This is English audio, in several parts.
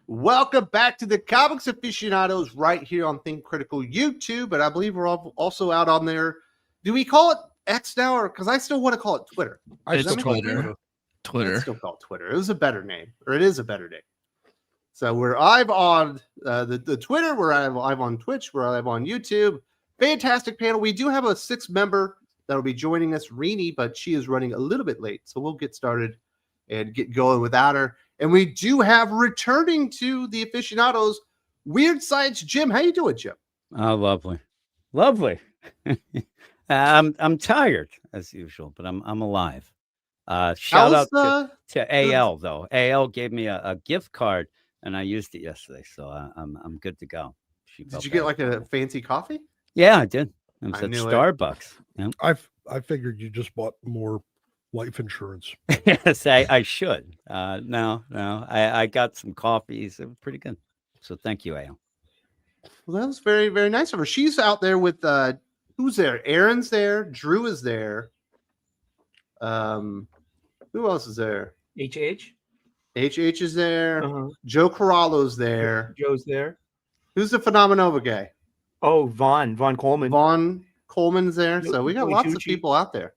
Welcome back to the Comics Aficionados right here on Think Critical YouTube, and I believe we're also out on there. Do we call it X now, or because I still want to call it Twitter? It's Twitter. I still call it Twitter. It was a better name, or it is a better name. So we're live on the Twitter, we're live on Twitch, we're live on YouTube. Fantastic panel. We do have a 6th member that'll be joining us, Renie, but she is running a little bit late, so we'll get started and get going without her. And we do have returning to the Aficionados, Weird Science Jim. How you doing, Jim? Oh, lovely. I'm tired as usual, but I'm alive. Shout out to AL though. AL gave me a gift card, and I used it yesterday, so I'm good to go. Did you get like a fancy coffee? Yeah, I did. It was at Starbucks. Yeah. I figured you just bought more life insurance. Yes, I should. No, I got some coffees. It was pretty good. So thank you, AL. Well, that was very, very nice of her. She's out there with who's there? Aaron's there. Drew is there. Who else is there? HH is there. Joe Corallo's there. Joe's there. Who's the Phenomenova guy? Oh, Vaughn Coleman. Vaughn Coleman's there. So we got lots of people out there.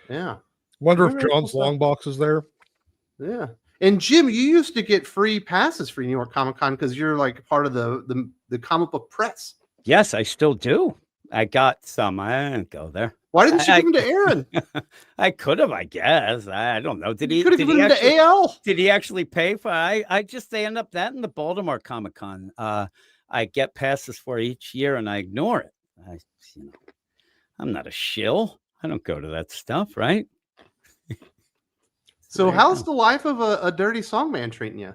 Yeah. Wonder if John's long box is there. Yeah. And Jim, you used to get free passes for New York Comic Con because you're like part of the comic book press. Yes, I still do. I got some. I didn't go there. Why didn't you give them to Aaron? I could have, I guess. I don't know. Did he? Could have given them to AL. Did he actually pay for? They end up that in the Baltimore Comic Con. I get passes for each year and I ignore it. I'm not a shill. I don't go to that stuff, right? So how's the life of a dirty songman treating you?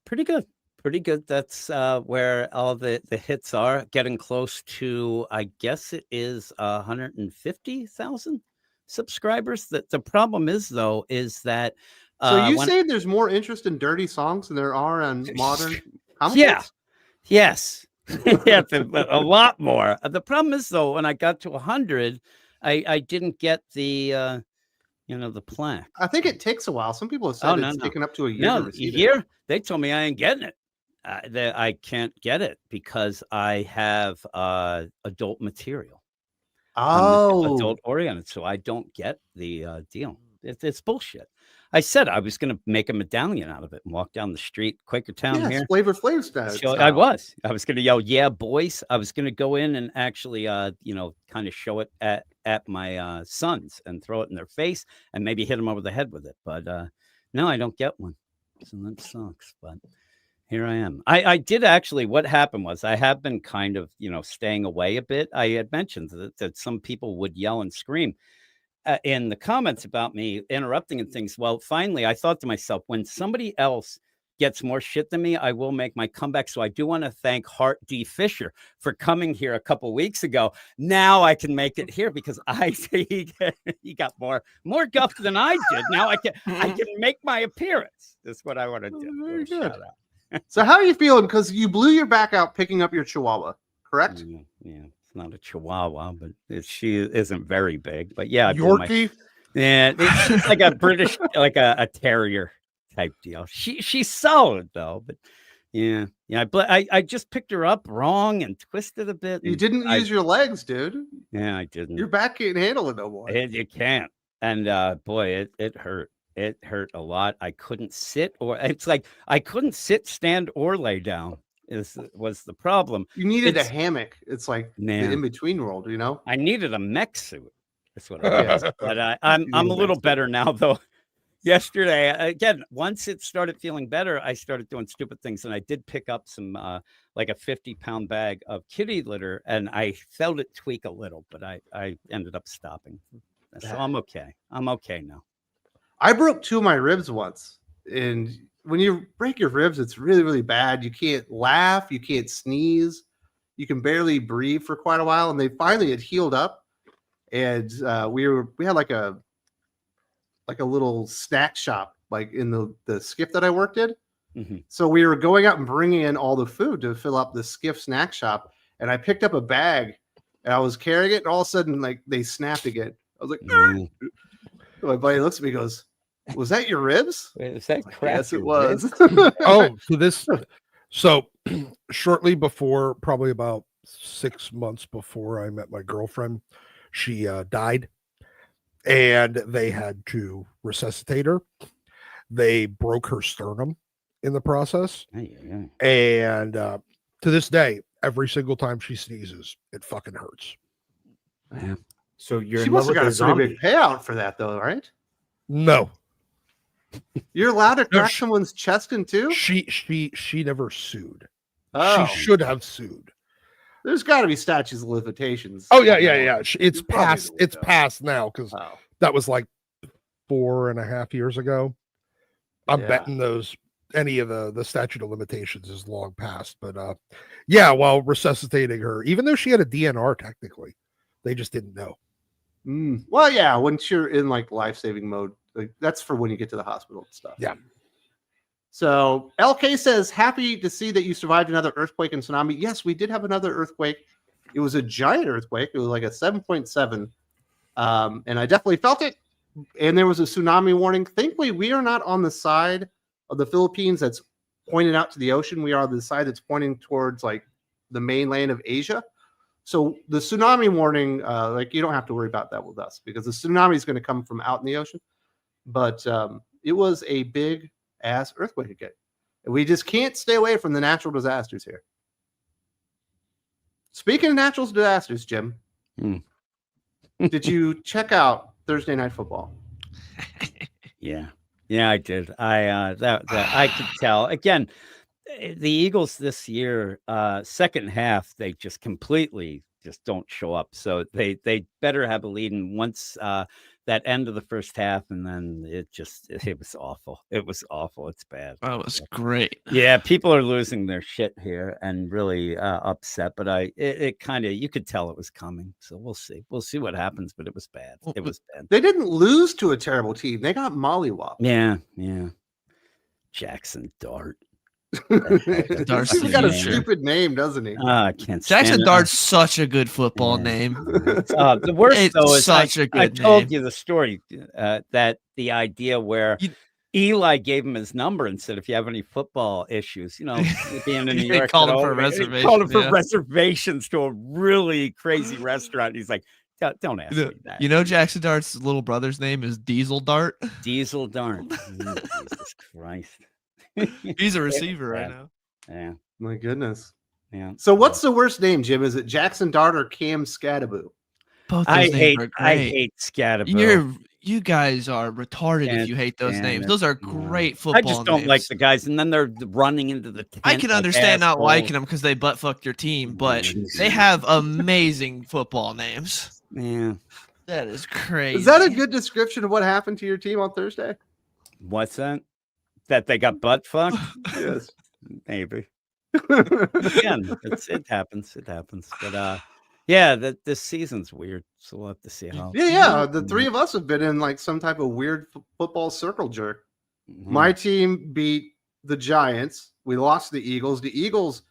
Pretty good. That's where all the hits are, getting close to, I guess it is 150,000 subscribers. The problem is though is that so you say there's more interest in dirty songs than there are on modern comic books? Yes. Yeah, a lot more. The problem is though, when I got to 100, I didn't get the the plaque. I think it takes a while. Some people have said it's taken up to a year. No, a year. They told me I ain't getting it. I can't get it because I have adult material. Oh, adult oriented, so I don't get the deal. It's bullshit. I said I was going to make a medallion out of it and walk down the street, Quakertown here. Flavor Flav style. So I was going to yell, "Yeah, boys!" I was going to go in and actually, kind of show it at my sons and throw it in their face and maybe hit them over the head with it. But no, I don't get one, so that sucks. But here I am. I did actually. What happened was I have been kind of staying away a bit. I had mentioned that some people would yell and scream in the comments about me interrupting and things. Well, finally, I thought to myself, when somebody else gets more shit than me, I will make my comeback. So I do want to thank Hart D. Fisher for coming here a couple weeks ago. Now I can make it here because he got more guff than I did. Now I can make my appearance. That's what I want to do. Very good. So how are you feeling? Because you blew your back out picking up your Chihuahua, correct? Yeah. Not a Chihuahua, but she isn't very big. But yeah, Yorkie. It's like a British, like a terrier type deal. She's solid though, but yeah. I just picked her up wrong and twisted a bit. You didn't use your legs, dude. Yeah, I didn't. Your back can't handle it no more. You can't. And boy, it hurt. It hurt a lot. I couldn't sit, it's like I couldn't sit, stand, or lay down. Was the problem. You needed a hammock. It's like the in-between world, I needed a mech suit. That's what it was. But I'm a little better now, though. Yesterday, again, once it started feeling better, I started doing stupid things, and I did pick up some like a 50-pound bag of kitty litter, and I felt it tweak a little, but I ended up stopping. So I'm okay. I'm okay now. I broke 2 of my ribs once, and when you break your ribs, it's really, really bad. You can't laugh. You can't sneeze. You can barely breathe for quite a while. And they finally had healed up. And we had like a little snack shop, like in the skiff that I worked in. Mm-hmm. So we were going out and bringing in all the food to fill up the skiff snack shop. And I picked up a bag and I was carrying it. And all of a sudden, like they snapped again. I was like, my buddy looks at me and goes, Was that your ribs? Wait, is that crap? Yes, it was. Oh, so shortly before, probably about 6 months before I met my girlfriend, she died, and they had to resuscitate her. They broke her sternum in the process, and to this day, every single time she sneezes, it fucking hurts. Yeah. So you're She in must love have with got a a pretty zombie. big payout for that, though, right? No, You're allowed to No, crack she- someone's chest in two? she never sued. Oh, She should have sued. there's got to be statutes of limitations. Oh yeah, on yeah, that yeah. one. It's You probably past. do, It's though. past now because Oh, that was like 4.5 years ago. I'm Yeah. betting any of the statute of limitations is long past. But yeah, while resuscitating her, even though she had a DNR technically, they just didn't know. Well, yeah. Once you're in like life-saving mode, like, that's for when you get to the hospital and stuff. Yeah. So LK says, happy to see that you survived another earthquake and tsunami. Yes, we did have another earthquake. It was a giant earthquake. It was like a 7.7. And I definitely felt it. And there was a tsunami warning. Thankfully, we are not on the side of the Philippines that's pointed out to the ocean. We are on the side that's pointing towards like the mainland of Asia. So the tsunami warning, like you don't have to worry about that with us because the tsunami is going to come from out in the ocean. But it was a big ass earthquake again. And we just can't stay away from the natural disasters here. Speaking of natural disasters, Jim, did you check out Thursday Night Football? Yeah, I did. I could tell. Again, the Eagles this year, second half, they just completely just don't show up. So they better have a lead. And once that end of the first half, and then it was awful. It was awful. It's bad. Oh, it was great. Yeah, people are losing their shit here and really upset. But it kind of, you could tell it was coming. So we'll see. We'll see what happens. But it was bad. It was bad. They didn't lose to a terrible team. They got mollywopped. Yeah. Jackson Dart. Dart's He's got a future. stupid name, doesn't he? I can't. Jackson stand it. Dart's such a good football Yeah. name. The worst It's though is such a I good told name. you the story that the idea where You- Eli gave him his number and said, if you have any football issues, being in New He York, called him at for all, he reservations, called him for yeah. reservations to a really crazy restaurant. He's like, don't ask me that. You know Jackson Dart's little brother's name is Diesel Dart. Diesel Dart. Jesus Christ. He's a receiver right now. Yeah. My goodness. Yeah. So what's the worst name, Jim? Is it Jackson Dart or Cam Scattaboo? Both those I names hate are great. Scatterbill. You guys are retarded if Can't you hate those stand names. it. Those are No. great football I just don't like names. the guys, and then they're running into the tent. I can like understand not assholes. liking them because they butt fucked your team, but they have amazing football names. Yeah. That is crazy. Is that a good description of what happened to your team on Thursday? What's that? That they got butt fucked? Yes. Maybe. Again, it happens. It happens. But yeah, this season's weird. So we'll have to see how. Yeah. The three of us have been in like some type of weird football circle jerk. My team beat the Giants. We lost the Eagles. The Eagles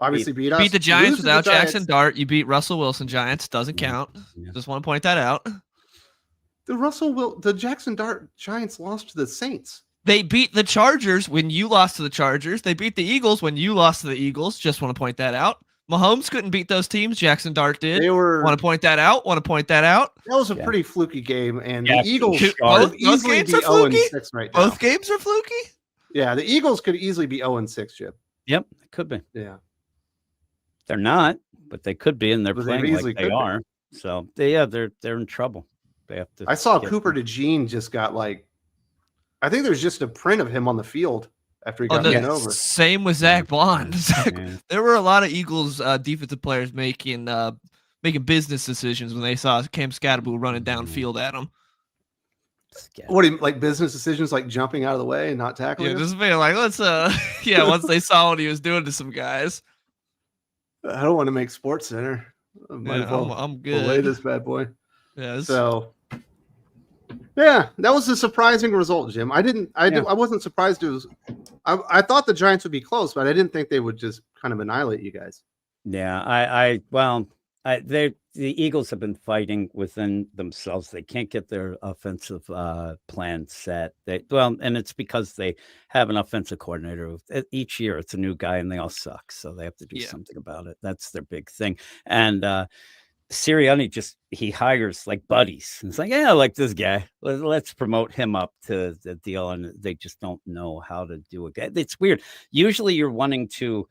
obviously beat us. beat the Giants Lose to the without Giants. Jackson Dart. You beat Russell Wilson Giants. Doesn't count. Yeah. Just want to point that out. The Jackson Dart Giants lost to the Saints. They beat the Chargers when you lost to the Chargers. They beat the Eagles when you lost to the Eagles. Just want to point that out. Mahomes couldn't beat those teams. Jackson Dart did. They were. Want to point that out? Want to point that out? That was a Yeah. pretty fluky game, and Yeah, the Eagles both- could both easily games be are 0 fluky? 6 right now. Both games are fluky. Yeah, the Eagles could easily be 0 6, Jim. Yep, it could be. Yeah. They're not, but they could be, and they're But they playing easily like they could be. are. So they're in trouble. They have to. I saw get- Cooper DeJean just got like, I think there's just a print of him on the field after he Oh, got the- run over. Same with Zach Bond. Yeah. There were a lot of Eagles defensive players making business decisions when they saw Cam Scattaboo running downfield at them. What do you like business decisions like jumping out of the way and not tackling? Yeah, him? just being like, let's once they saw what he was doing to some guys. I don't want to make Sports Center. I might Yeah, as well I'm belay good. this bad boy. Yeah, this- So, yeah, that was a surprising result, Jim. I wasn't surprised it was. I thought the Giants would be close, but I didn't think they would just kind of annihilate you guys. Yeah, well, The Eagles have been fighting within themselves. They can't get their offensive plan set. And it's because they have an offensive coordinator. Each year, it's a new guy, and they all suck. So they have to do something about it. That's their big thing. And Sirianni he hires like buddies. It's like, yeah, I like this guy. Let's promote him up to the deal. And they just don't know how to do it. It's weird. Usually, you're wanting to,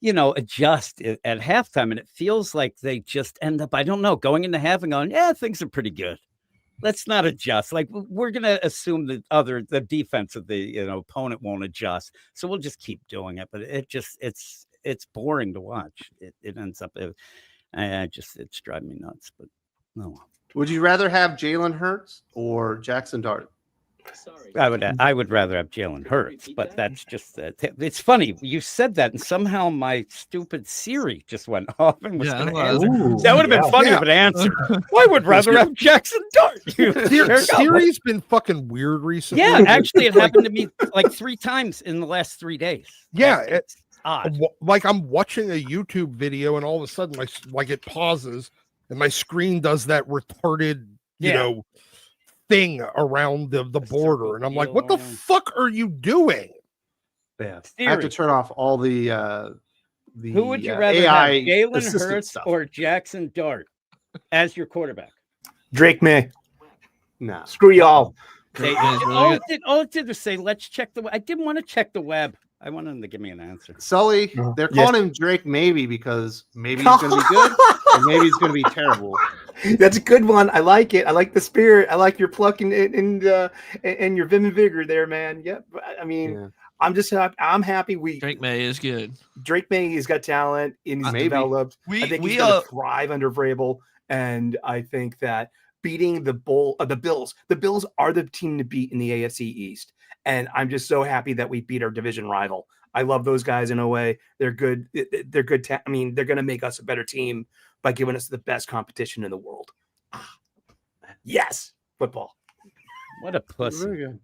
adjust at halftime, and it feels like they just end up, I don't know, going into half and going, yeah, things are pretty good. Let's not adjust. Like, we're going to assume that the defense of the opponent won't adjust. So we'll just keep doing it. But it's boring to watch. It ends up, it's driving me nuts. But no. Would you rather have Jalen Hurts or Jackson Dart? Sorry. I would rather have Jalen Hurts, but that's just it's funny. You said that, and somehow my stupid Siri just went off and was going to answer. That would have been funny if it answered. I would rather have Jackson Dart. Siri's been fucking weird recently. Yeah, actually, it happened to me like 3 times in the last 3 days. Yeah, it's odd. Like I'm watching a YouTube video, and all of a sudden, it pauses, and my screen does that retarded, thing around the border, and I'm like, what the fuck are you doing? Yeah, I have to turn off all the who would you rather AI have, Jalen Hurts stuff. or Jackson Dart as your quarterback? Drake May. No. Screw y'all. All it did was say, let's check the web. I didn't want to check the web. I wanted him to give me an answer. Sully, they're calling him Drake maybe because maybe he's going to be good and maybe he's going to be terrible. That's a good one. I like it. I like the spirit. I like your pluck and your vim and vigor there, man. Yep. I mean, I'm just happy. I'm happy. Drake May is good. Drake May, he's got talent and he's developed. I think he's going to thrive under Vrabel, and I think that beating the Bills. The Bills are the team to beat in the AFC East. And I'm just so happy that we beat our division rival. I love those guys in a way. They're good. They're good. I mean, they're going to make us a better team by giving us the best competition in the world. Yes, football. What a pussy. Very good.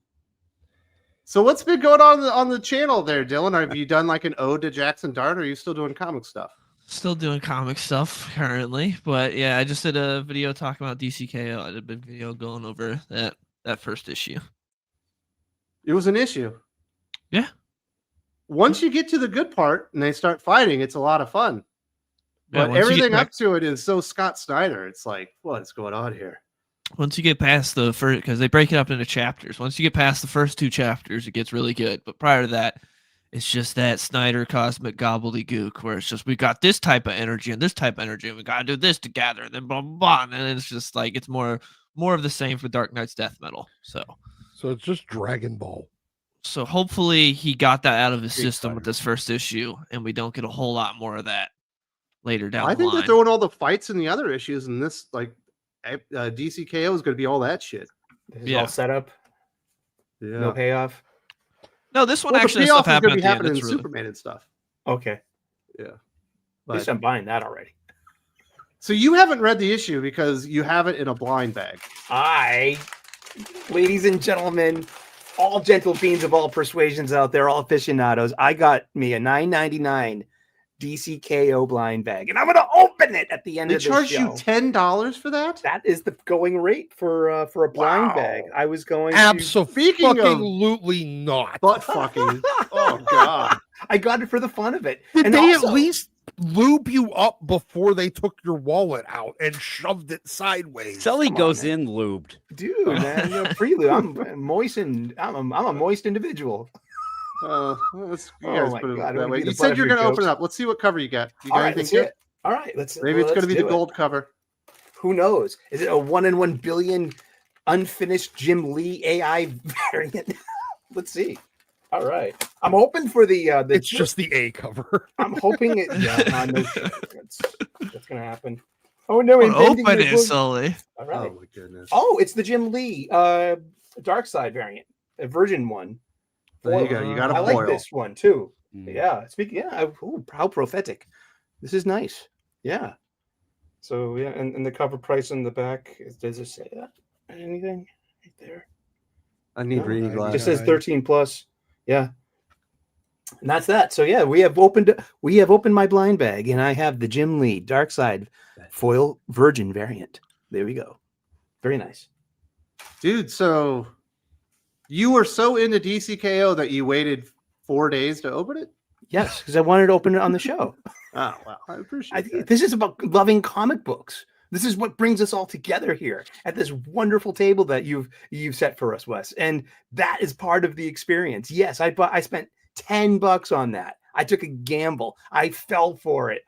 So what's been going on the channel there, Dylan? Have you done like an ode to Jackson Dart, or are you still doing comic stuff? Still doing comic stuff currently, but yeah, I just did a video talking about DCKO. I did a big video going over that first issue. It was an issue. Yeah. Once you get to the good part and they start fighting, it's a lot of fun. Yeah, But everything up to it is so Scott Snyder. It's like, what's going on here? Once you get past the first, because they break it up into chapters. Once you get past the first 2 chapters, it gets really good. But prior to that, it's just that Snyder cosmic gobbledygook where it's just, we got this type of energy and this type of energy, and we got to do this together, and then blah, blah, blah. And then it's just like, it's more of the same for Dark Knight's Death Metal. So it's just Dragon Ball. So hopefully he got that out of his system with this first issue, and we don't get a whole lot more of that later down the line. I think they're throwing all the fights in the other issues, and this DCKO is going to be all that shit. All set up. Yeah. No payoff. No, this one Well, actually the stuff payoff is going to happened be at the end. happening in It's really... Superman and stuff. Okay. Yeah. At least I'm buying that already. So you haven't read the issue because you have it in a blind bag. Ladies and gentlemen, all gentle fiends of all persuasions out there, all aficionados, I got me a $9.99 DCKO blind bag, and I'm going to open it at the end of the show. They charge you $10 for that? That is the going rate for a blind bag. I was going absolutely not. Butt fucking. Oh God! I got it for the fun of it. Did they at least lube you up before they took your wallet out and shoved it sideways? Sully goes in lubed, dude. Man, pre-lube. I'm moistened. I'm a moist individual. You guys put it that way. You You said you're going to open it up. Let's see what cover you got. You got All right, anything good? All right, Maybe it's going to be the gold cover. Who knows? Is it a 1 in 1 billion unfinished Jim Lee AI variant? Let's see. All right, I'm hoping for the. It's just the A cover. I'm hoping it. Yeah, no shit. That's gonna happen. Oh no! Open it, Sully. All right. Oh my goodness. Oh, it's the Jim Lee Dark Side variant, version 1. There you go. You got a I foil. like this one too. Yeah. How prophetic. This is nice. Yeah. So yeah, and the cover price on the back, does it say that? Anything right there? I need RenieDraws. It just says 13 plus. Yeah. And that's that. So yeah, we have opened my blind bag, and I have the Jim Lee Dark Side foil Virgin variant. There we go. Very nice. Dude, so you were so into DCKO that you waited 4 days to open it? Yes, because I wanted to open it on the show. Oh, wow. I appreciate that. This is about loving comic books. This is what brings us all together here at this wonderful table that you've set for us, Wes. And that is part of the experience. Yes, I spent $10 on that. I took a gamble. I fell for it.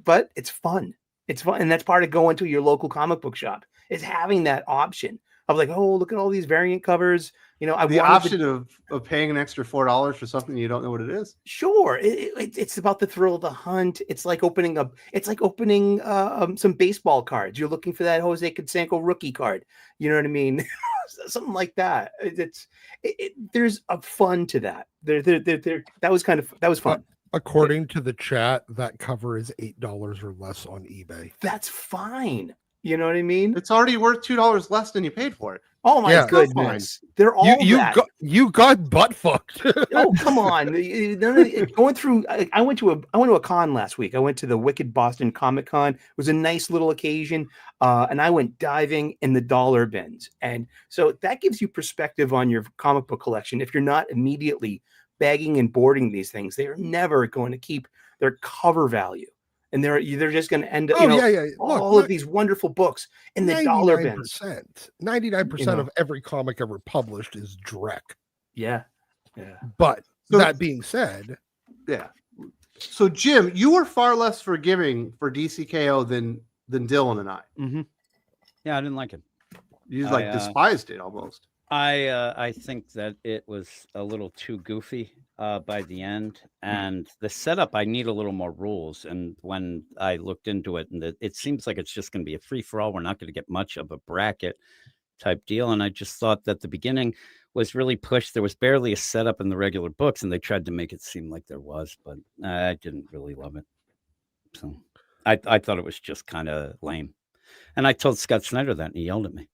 But it's fun. It's fun. And that's part of going to your local comic book shop, is having that option of like, oh, look at all these variant covers. The option of paying an extra $4 for something you don't know what it is. Sure, it's about the thrill of the hunt. It's like opening some baseball cards. You're looking for that Jose Canseco rookie card. You know what I mean? Something like that. There's a fun to that. That was fun. According to the chat, that cover is $8 or less on eBay. That's fine. You know what I mean? It's already worth $2 less than you paid for it. Oh my goodness! They're all you got butt fucked. Oh, come on! Going through, I went to a con last week. I went to the Wicked Boston Comic Con. It was a nice little occasion, and I went diving in the dollar bins, and so that gives you perspective on your comic book collection. If you're not immediately bagging and boarding these things, they are never going to keep their cover value. And they're just going to end up, all of these wonderful books in the dollar bins. 99% of every comic ever published is Drek. Yeah. But that being said, yeah. So Jim, you were far less forgiving for DCKO than Dylan and I. Mm-hmm. Yeah, I didn't like it. You despised it almost. I think that it was a little too goofy by the end, and the setup, I need a little more rules. And when I looked into it, and it seems like it's just going to be a free-for-all, we're not going to get much of a bracket type deal. And I just thought that the beginning was really pushed. There was barely a setup in the regular books, and they tried to make it seem like there was, but I didn't really love it. So I thought it was just kind of lame. And I told Scott Snyder that, and he yelled at me.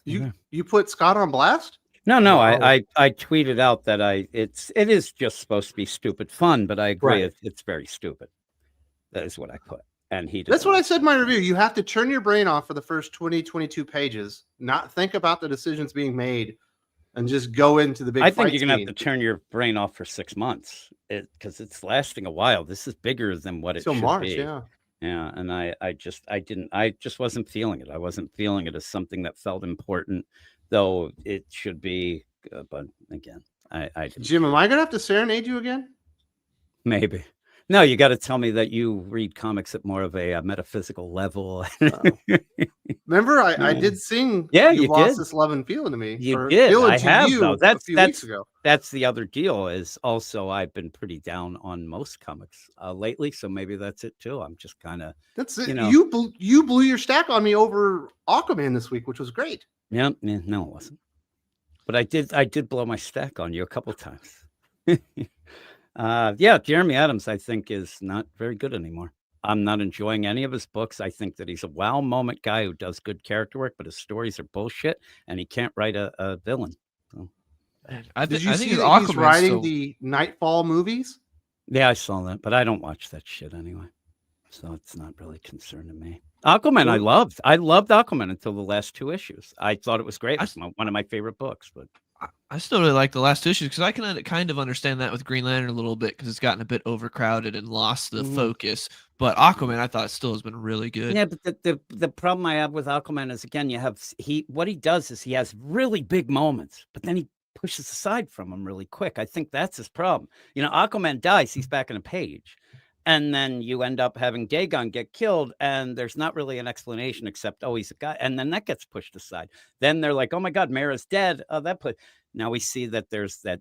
You put Scott on blast? No, I tweeted out that it is just supposed to be stupid fun, but I agree it's very stupid. That is what I put. And that's what I said in my review. You have to turn your brain off for the first 22 pages, not think about the decisions being made, and just go into the big fight. I think you're gonna have to turn your brain off for 6 months because it's lasting a while. This is bigger than what it should March, be. Yeah, and I just wasn't feeling it. I wasn't feeling it as something that felt important, though it should be. But again, I didn't. Jim, am I gonna have to serenade you again? Maybe. No, you got to tell me that you read comics at more of a metaphysical level. Remember, I did sing. Yeah, you lost did. This love and feeling to me. You did. I have though. That's weeks ago. That's the other deal. Is also I've been pretty down on most comics lately, so maybe that's it too. I'm just kind of. That's it. You blew your stack on me over Aquaman this week, which was great. Yeah, no, it wasn't. But I did blow my stack on you a couple times. Jeremy Adams, I think, is not very good anymore. I'm not enjoying any of his books. I think that he's a wow moment guy who does good character work, but his stories are bullshit, and he can't write a villain. So. Did you see that he's writing the Nightfall movies? Yeah, I saw that, but I don't watch that shit anyway, so it's not really concerning me. Aquaman, I loved. I loved Aquaman until the last 2 issues. I thought it was great. It's one of my favorite books, but. I still really like the last 2 issues because I can kind of understand that with Green Lantern a little bit because it's gotten a bit overcrowded and lost the focus. But Aquaman, I thought still has been really good. Yeah, but the problem I have with Aquaman is, again, what he does is he has really big moments, but then he pushes aside from them really quick. I think that's his problem. Aquaman dies, he's back in a page. And then you end up having Dagon get killed, and there's not really an explanation except, oh, he's a guy. And then that gets pushed aside. Then they're like, oh, my God, Mara's dead. Oh, now we see that there's that,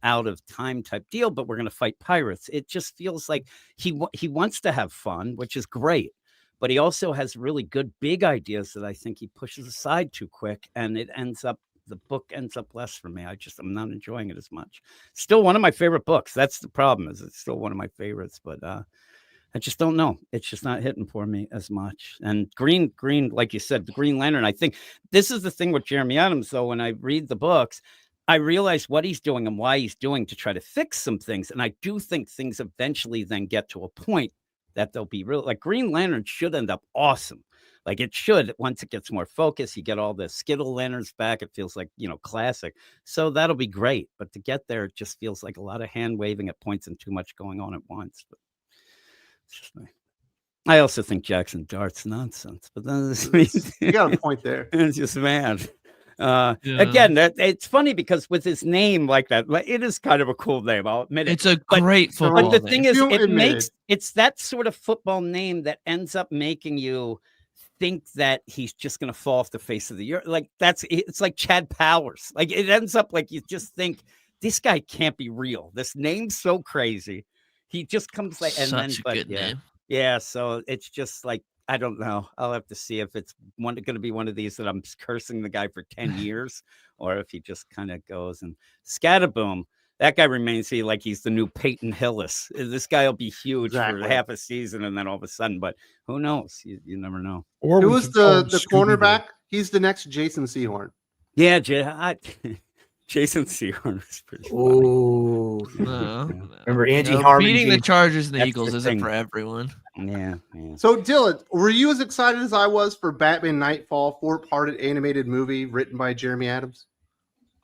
out of time type deal, but we're going to fight pirates. It just feels like he wants to have fun, which is great. But he also has really good big ideas that I think he pushes aside too quick. And the book ends up less for me. I'm not enjoying it as much. Still one of my favorite books. That's the problem, is it's still one of my favorites, but I just don't know. It's just not hitting for me as much. And Green, like you said, the Green Lantern, I think this is the thing with Jeremy Adams, though, when I read the books, I realize what he's doing and why he's doing to try to fix some things. And I do think things eventually then get to a point that they'll be real. Like Green Lantern should end up awesome. Like it should, once it gets more focus, you get all the Skittle lanterns back. It feels like, classic. So that'll be great. But to get there, it just feels like a lot of hand waving at points and too much going on at once. But it's just me. I also think Jackson Dart's nonsense, but then you got a point there. It's just mad. Again, it's funny because with his name like that, it is kind of a cool name. I'll admit it. It's a great football But the name. thing is, it's that sort of football name that ends up making you think that he's just going to fall off the face of the earth. Like it's like Chad Powers. Like it ends up like you just think this guy can't be real. This name's so crazy. He just comes like, and Such then, a good name. Yeah. So it's just like, I don't know. I'll have to see if it's going to be one of these that I'm cursing the guy for 10 years, or if he just kind of goes and Scataboom. That guy remains like he's the new Peyton Hillis. This guy will be huge for half a season, and then all of a sudden, but who knows? You never know. Or who was the cornerback? He's the next Jason Sehorn. Yeah, Jason Sehorn is pretty funny. Oh, remember Angie Harmon beating the Chargers and the Eagles isn't for everyone. Yeah. So Dylan, were you as excited as I was for Batman Nightfall, 4-part animated movie written by Jeremy Adams?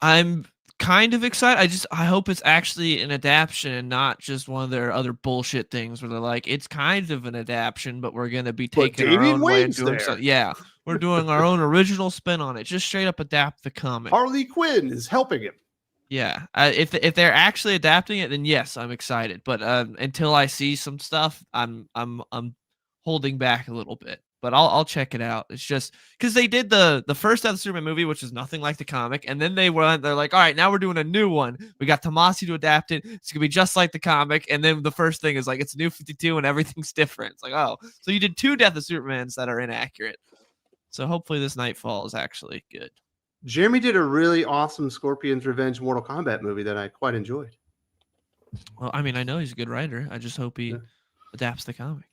I'm kind of excited. I hope it's actually an adaptation and not just one of their other bullshit things where they're like, it's kind of an adaptation, but we're going to be taking our own way and doing something. Yeah, we're doing our own original spin on it. Just straight up adapt the comic. Harley Quinn is helping him. Yeah, if they're actually adapting it, then yes, I'm excited. But until I see some stuff, I'm holding back a little bit. But I'll check it out. It's just because they did the first Death of Superman movie, which is nothing like the comic, and then they're like, all right, now we're doing a new one. We got Tomasi to adapt it. It's gonna be just like the comic, and then the first thing is like it's a new 52 and everything's different. It's like, oh, so you did 2 Death of Supermans that are inaccurate. So hopefully this Nightfall is actually good. Jeremy did a really awesome Scorpion's Revenge Mortal Kombat movie that I quite enjoyed. Well, I mean, I know he's a good writer. I just hope he adapts the comic.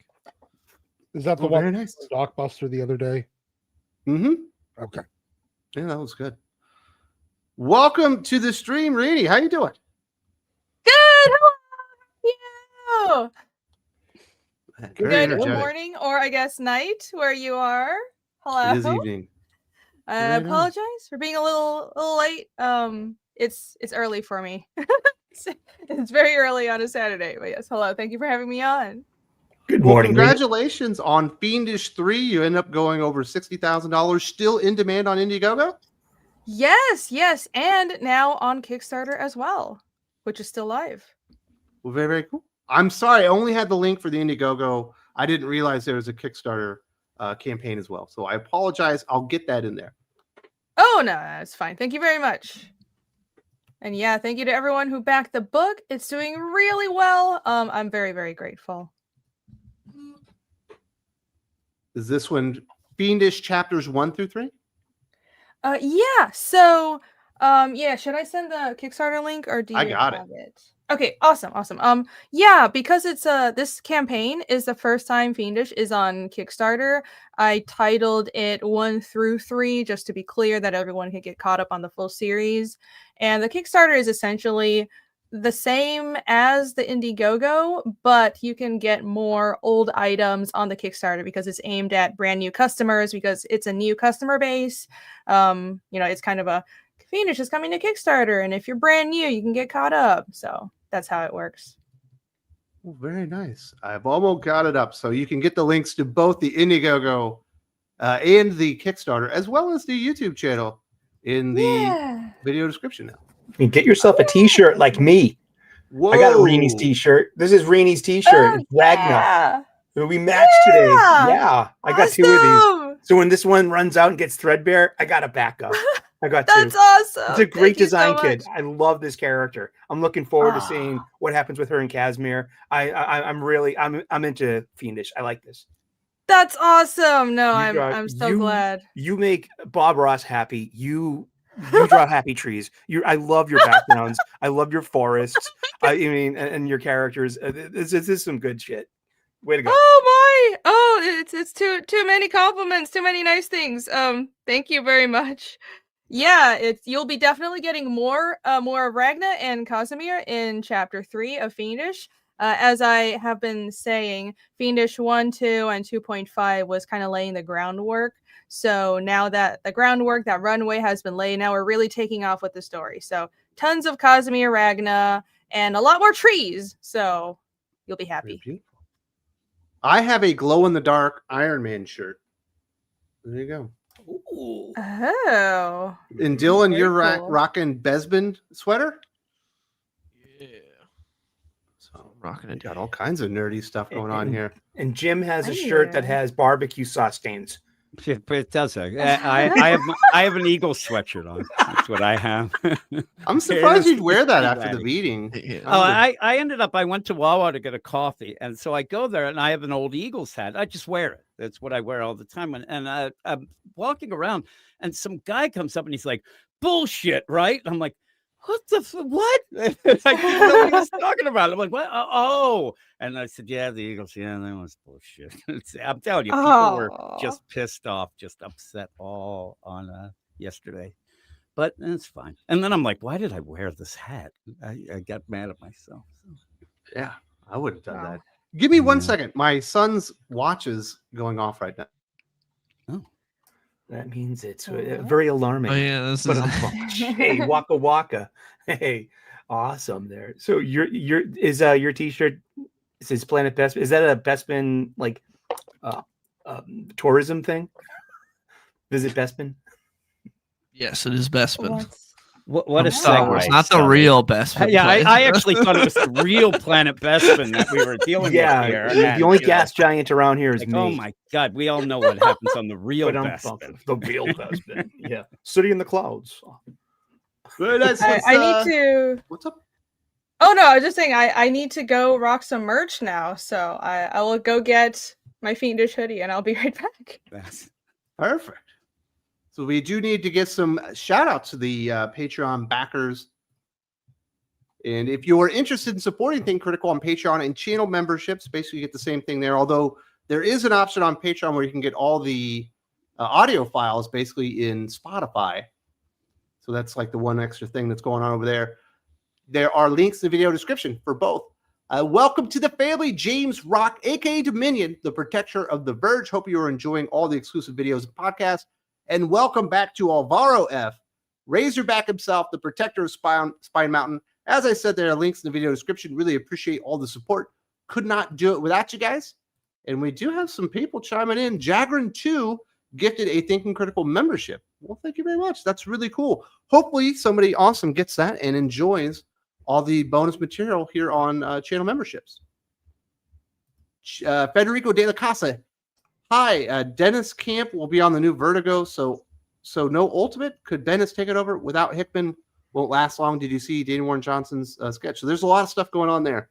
Is that the one nice. Blockbuster the other day? Mm-hmm. Okay. Yeah, that was good. Welcome to the stream, Renee. How you doing? Good. Hello. Good morning, or I guess night, where you are. Hello. It is evening. I apologize for being a little late. It's early for me. It's very early on a Saturday. But yes, hello. Thank you for having me on. Good morning. Congratulations on Fiendish 3. You end up going over $60,000. Still in demand on Indiegogo? Yes, and now on Kickstarter as well, which is still live. Well, very, very cool. I'm sorry, I only had the link for the Indiegogo. I didn't realize there was a Kickstarter campaign as well. So I apologize. I'll get that in there. Oh, no, that's fine. Thank you very much. And yeah, thank you to everyone who backed the book. It's doing really well. I'm very, very grateful. Is this one Fiendish chapters 1 through 3? Yeah. So, should I send the Kickstarter link or do you have it? Okay, awesome. Yeah, because it's this campaign is the first time Fiendish is on Kickstarter. I titled it 1 through 3 just to be clear that everyone can get caught up on the full series. And the Kickstarter is essentially the same as the Indiegogo, but you can get more old items on the Kickstarter because it's aimed at brand new customers because it's a new customer base. It's kind of a Fiendish is coming to Kickstarter, and if you're brand new, you can get caught up. So that's how it works. Oh, very nice. I've almost got it up. So you can get the links to both the Indiegogo and the Kickstarter, as well as the YouTube channel in the video description now. You can get yourself a t-shirt like me. Whoa. I got a Renie's t-shirt. This is Renie's t-shirt. It's Ragnar. We matched today. Yeah. I got 2 of these. So when this one runs out and gets threadbare, I got a backup. I got 2. That's awesome. It's a great design kit. I love this character. I'm looking forward to seeing what happens with her and Casimir. I'm into Fiendish. I like this. That's awesome. No, I'm so glad. You make Bob Ross happy. You draw happy trees. I love your backgrounds. I love your forests. And your characters. This is some good shit. Way to go. Oh my! Oh, it's too many compliments. Too many nice things. Thank you very much. Yeah, you'll be definitely getting more of Ragna and Casimir in chapter 3 of Fiendish. As I have been saying, Fiendish 1, 2, and 2.5 was kind of laying the groundwork. So now that the groundwork, that runway has been laid, now we're really taking off with the story. So tons of Casimir, Ragna, and a lot more trees. So you'll be happy. I have a glow-in-the-dark Iron Man shirt. There you go. Ooh. Oh. And Dylan, Very you're cool. rocking Besman sweater? Yeah. So Rocking we it. got all kinds of nerdy stuff going on here. And Jim has a shirt that has barbecue sauce stains. It does. I have an Eagle sweatshirt on. That's what I have. I'm surprised you'd wear that after the meeting. Yeah. Oh, I went to Wawa to get a coffee. And so I go there and I have an old Eagles hat. I just wear it. That's what I wear all the time. And I'm walking around and some guy comes up and he's like, bullshit, right? And I'm like, what? I didn't know what he was talking about. I'm like, what? Oh. And I said, yeah, the Eagles. Yeah, that was bullshit. I'm telling you, people were just pissed off, just upset all on yesterday. But it's fine. And then I'm like, why did I wear this hat? I got mad at myself. Yeah, I would have done that. Give me 1 second. My son's watch is going off right now. Oh. That means it's very alarming. Oh yeah, this is. Hey, waka waka. Hey, awesome there. So your t-shirt says Planet Best. Is that a Bestman like tourism thing? Visit Bestman. Yes, it is Bestman. What a Star Wars, segue, not the real Bestman. Yeah, place. I actually thought it was the real Planet Bestman that we were dealing with here. Yeah, the only gas giant around here is like, me. oh my God, we all know what happens on the real Bestman. The real Bestman. Yeah, City in the Clouds. Very nice. I need to. What's up? Oh no, I was just saying I need to go rock some merch now. So I will go get my Fiendish hoodie and I'll be right back. That's Perfect. So we do need to get some shout outs to the Patreon backers. And if you're interested in supporting Think Critical on Patreon and channel memberships, basically you get the same thing there. Although there is an option on Patreon where you can get all the audio files basically in Spotify. So that's like the one extra thing that's going on over there. There are links in the video description for both. Welcome to the family, James Rock, aka Dominion, the protector of the Verge. Hope you are enjoying all the exclusive videos and podcasts. And welcome back to Alvaro F, Razorback himself, the protector of Spine Mountain. As I said, there are links in the video description. Really appreciate all the support. Could not do it without you guys. And we do have some people chiming in. Jagrin2 gifted a Thinking Critical membership. Well, thank you very much. That's really cool. Hopefully somebody awesome gets that and enjoys all the bonus material here on channel memberships. Federico de la Casa. Hi, Dennis Camp will be on the new Vertigo, so no Ultimate. Could Dennis take it over without Hickman? Won't last long. Did you see Dana Warren Johnson's sketch? So there's a lot of stuff going on there.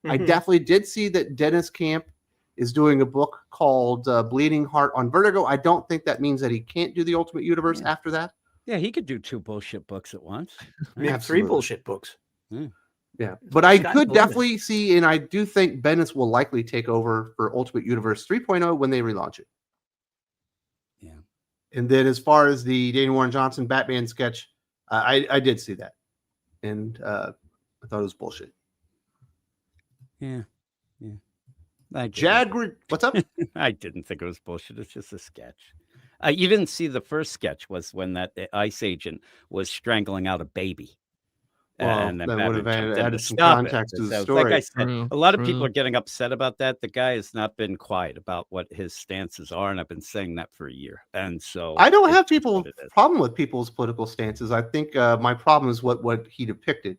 Mm-hmm. I definitely did see that Dennis Camp is doing a book called Bleeding Heart on Vertigo. I don't think that means that he can't do the Ultimate Universe after that. Yeah, he could do 2 bullshit books at once. Maybe 3 bullshit books. Yeah, but I could definitely see, and I do think Bendis will likely take over for Ultimate Universe 3.0 when they relaunch it. Yeah. And then as far as the Dana Warren Johnson Batman sketch, I did see that. And I thought it was bullshit. Yeah. What's up? I didn't think it was bullshit. It's just a sketch. You didn't see the first sketch was when that ICE agent was strangling out a baby. Well, and that would have added some stop context to the So, story. like I said, a lot of people are getting upset about that. The guy has not been quiet about what his stances are, and I've been saying that for a year. And so I don't have problem with people's political stances. I think my problem is what he depicted.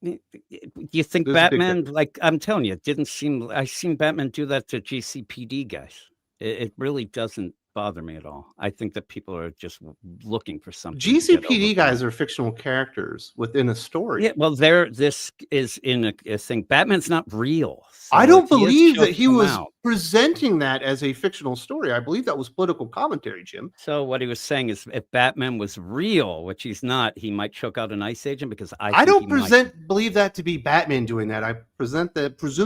You think Batman, like I'm telling you, it didn't seem. I seen Batman do that to GCPD guys. It really doesn't bother me at all. I think that people are just looking for something. GCPD guys are fictional characters within a story. Yeah, well, this is in a thing. Batman's not real. So I don't believe that he was presenting that as a fictional story. I believe that was political commentary, Jim. So what he was saying is, if Batman was real, which he's not, he might choke out an ICE agent because I don't believe that to be Batman doing that. I presume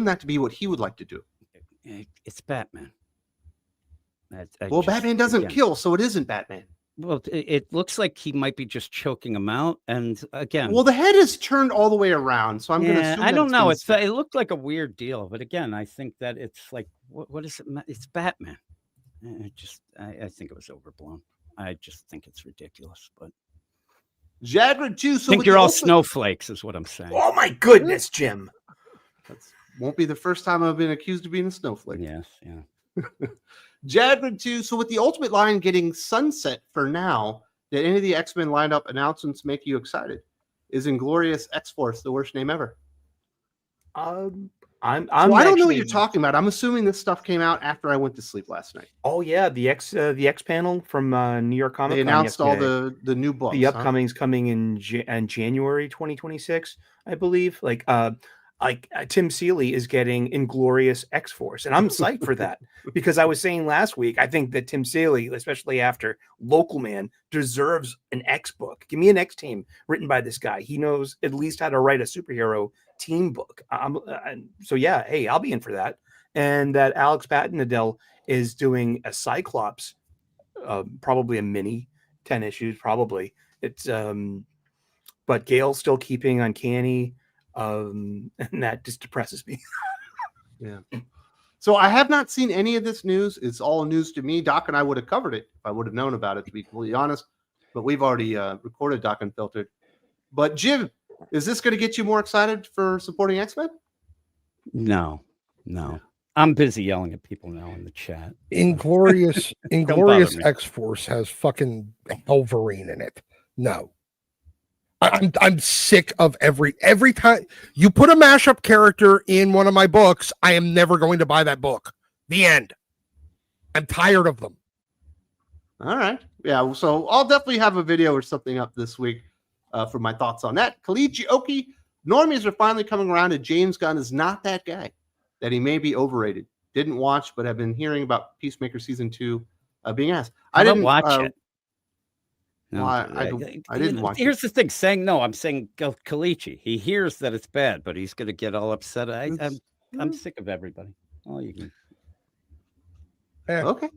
that to be what he would like to do. It's Batman. Batman doesn't kill, so it isn't Batman. Well, it looks like he might be just choking him out. And again, well, the head is turned all the way around, so I'm going to assume I that don't know. gonna stick. It looked like a weird deal, but again, I think that it's like, what is it? It's Batman. I think it was overblown. I just think it's ridiculous. But Jagrid too. So I think you're all snowflakes, is what I'm saying. Oh my goodness, Jim! That won't be the first time I've been accused of being a snowflake. Yes, yeah. Jagrid too. So with the Ultimate line getting sunset for now, did any of the X-Men lineup announcements make you excited? Is Inglorious X-Force the worst name ever? I don't know what you're talking about. I'm assuming this stuff came out after I went to sleep last night. Oh yeah, the X panel from New York Comic Con. They announced all the new books. The upcoming's coming in January 2026, I believe. Like Tim Seeley is getting Inglorious X-Force, and I'm psyched for that because I was saying last week, I think that Tim Seeley, especially after Local Man, deserves an X book. Give me an X team written by this guy. He knows at least how to write a superhero team book. So yeah, hey, I'll be in for that. And that Alex Patton is doing a Cyclops, probably a mini, 10 issues, probably. It's but Gail's still keeping Uncanny. And that just depresses me. Yeah. So I have not seen any of this news. It's all news to me. Doc and I would have covered it if I would have known about it, to be completely honest. But we've already recorded Doc Unfiltered. But Jim, is this going to get you more excited for supporting X-Men? No. I'm busy yelling at people now in the chat. Inglorious X-Force has fucking Wolverine in it. No. I'm sick of every time you put a mashup character in one of my books, I am never going to buy that book. The end. I'm tired of them. All right. Yeah, so I'll definitely have a video or something up this week for my thoughts on that. Kalichi Oki, normies are finally coming around and James Gunn is not that guy, that he may be overrated. Didn't watch, but have been hearing about Peacemaker Season 2 being asked. I didn't watch it. No, I didn't watch Here's the thing. I'm saying go Kalichi. He hears that it's bad, but he's going to get all upset. I'm sick of everybody. All you can. Okay.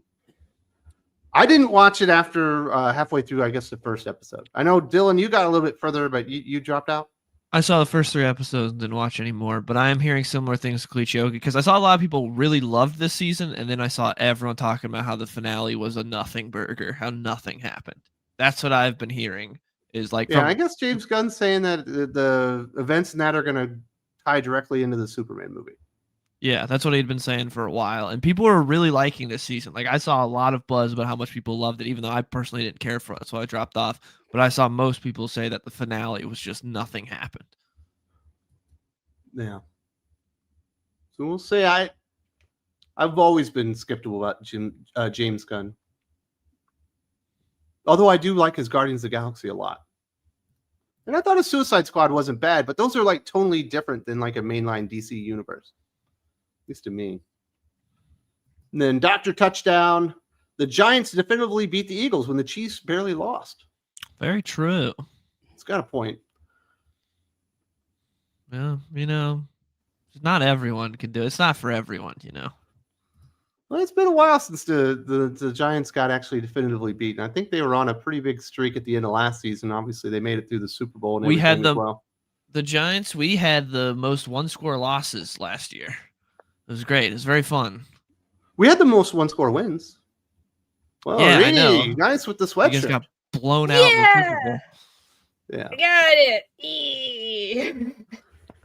I didn't watch it after halfway through, I guess, the first episode. I know, Dylan, you got a little bit further, but you dropped out. I saw the first 3 episodes and didn't watch anymore, but I am hearing similar things to Kalichi because I saw a lot of people really loved this season, and then I saw everyone talking about how the finale was a nothing burger, how nothing happened. That's what I've been hearing. Is like, yeah, I guess James Gunn's saying that the events in that are going to tie directly into the Superman movie. Yeah, that's what he'd been saying for a while, and people are really liking this season. Like, I saw a lot of buzz about how much people loved it, even though I personally didn't care for it, so I dropped off. But I saw most people say that the finale was just nothing happened. Yeah. So we'll say I've always been skeptical about James Gunn. Although I do like his Guardians of the Galaxy a lot. And I thought his Suicide Squad wasn't bad, but those are like totally different than like a mainline DC universe. At least to me. And then Dr. Touchdown. The Giants definitively beat the Eagles when the Chiefs barely lost. Very true. It's got a point. Yeah, not everyone can do it. It's not for everyone, Well, it's been a while since the Giants got actually definitively beaten. I think they were on a pretty big streak at the end of last season. Obviously, they made it through the Super Bowl. And we had the Giants. We had the most one-score losses last year. It was great. It was very fun. We had the most one-score wins. Well, yeah, really I know. Nice with the sweatshirt. You guys got blown out. In the Super Bowl. Yeah, I got it.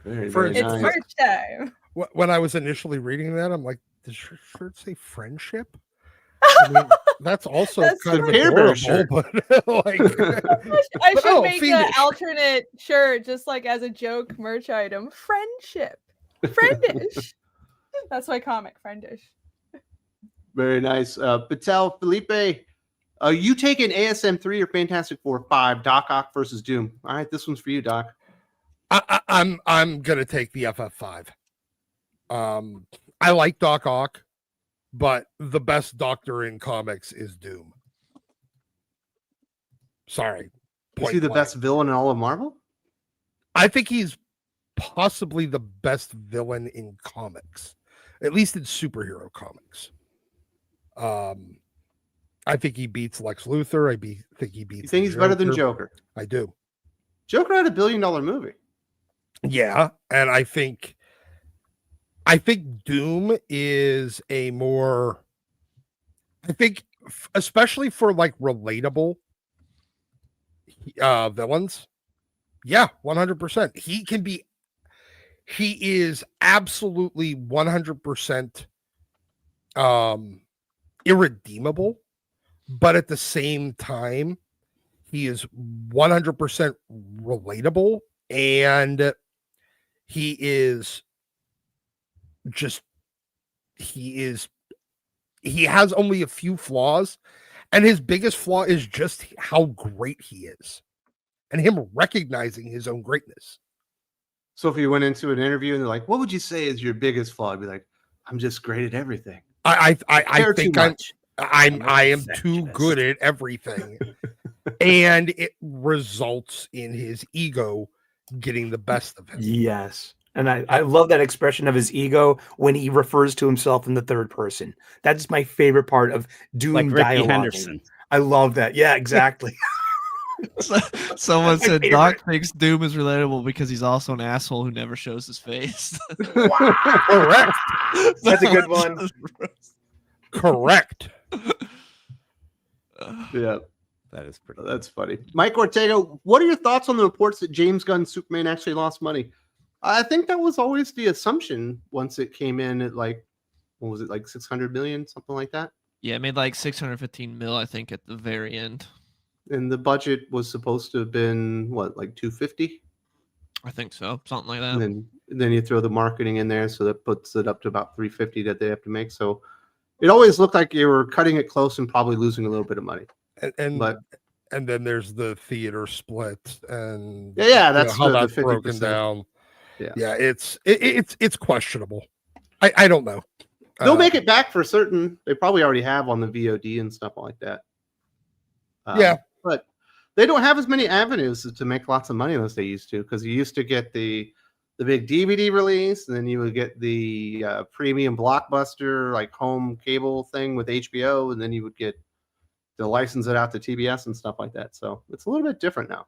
very It's nice. merch time. When I was initially reading that, I'm like, does your shirt say friendship? I mean, that's also kind of adorable, but like, I should make an alternate shirt just like as a joke merch item. Friendship. Friendish. That's my comic, Friendish. Very nice. Patel, Felipe, you take an ASM 3 or Fantastic Four 5, Doc Ock versus Doom. All right, this one's for you, Doc. I'm gonna take the FF5. I like Doc Ock, but the best doctor in comics is Doom. Sorry. Is he the best villain in all of Marvel? I think he's possibly the best villain in comics, at least in superhero comics. I think he beats Lex Luthor. Think he beats. You think he's better than Joker? I do. Joker had $1 billion movie. Yeah, and I think Doom is a more. I think, especially for like relatable villains. Yeah, 100%. He is absolutely 100% irredeemable, but at the same time, he is 100% relatable, and he has only a few flaws, and his biggest flaw is just how great he is and him recognizing his own greatness. So if you went into an interview and they're like, what would you say is your biggest flaw? I'd be like, I'm just great at everything. I think I am too good at everything. And it results in his ego getting the best of him. Yes. And I love that expression of his ego when he refers to himself in the third person. That's my favorite part of Doom like Ricky dialogue. Henderson. I love that. Yeah, exactly. Someone said Doc thinks Doom is relatable because he's also an asshole who never shows his face. Correct. That's a good one. Correct. Yeah. That is pretty. That's funny. Mike Ortega, what are your thoughts on the reports that James Gunn's Superman actually lost money? I think that was always the assumption once it came in at like, what was it, like 600 million, something like that? Yeah, it made like 615 mil, I think, at the very end. And the budget was supposed to have been, what, like 250? I think so, something like that. And then you throw the marketing in there, so that puts it up to about 350 that they have to make. So it always looked like you were cutting it close and probably losing a little bit of money. And then there's the theater split, and yeah, that's how the that's 50%. broken down. Yeah, it's questionable. I don't know. They'll make it back for certain. They probably already have on the VOD and stuff like that. But they don't have as many avenues to make lots of money as they used to, because you used to get the big DVD release, and then you would get the premium blockbuster like home cable thing with HBO, and then you would get to license it out to TBS and stuff like that. So it's a little bit different now.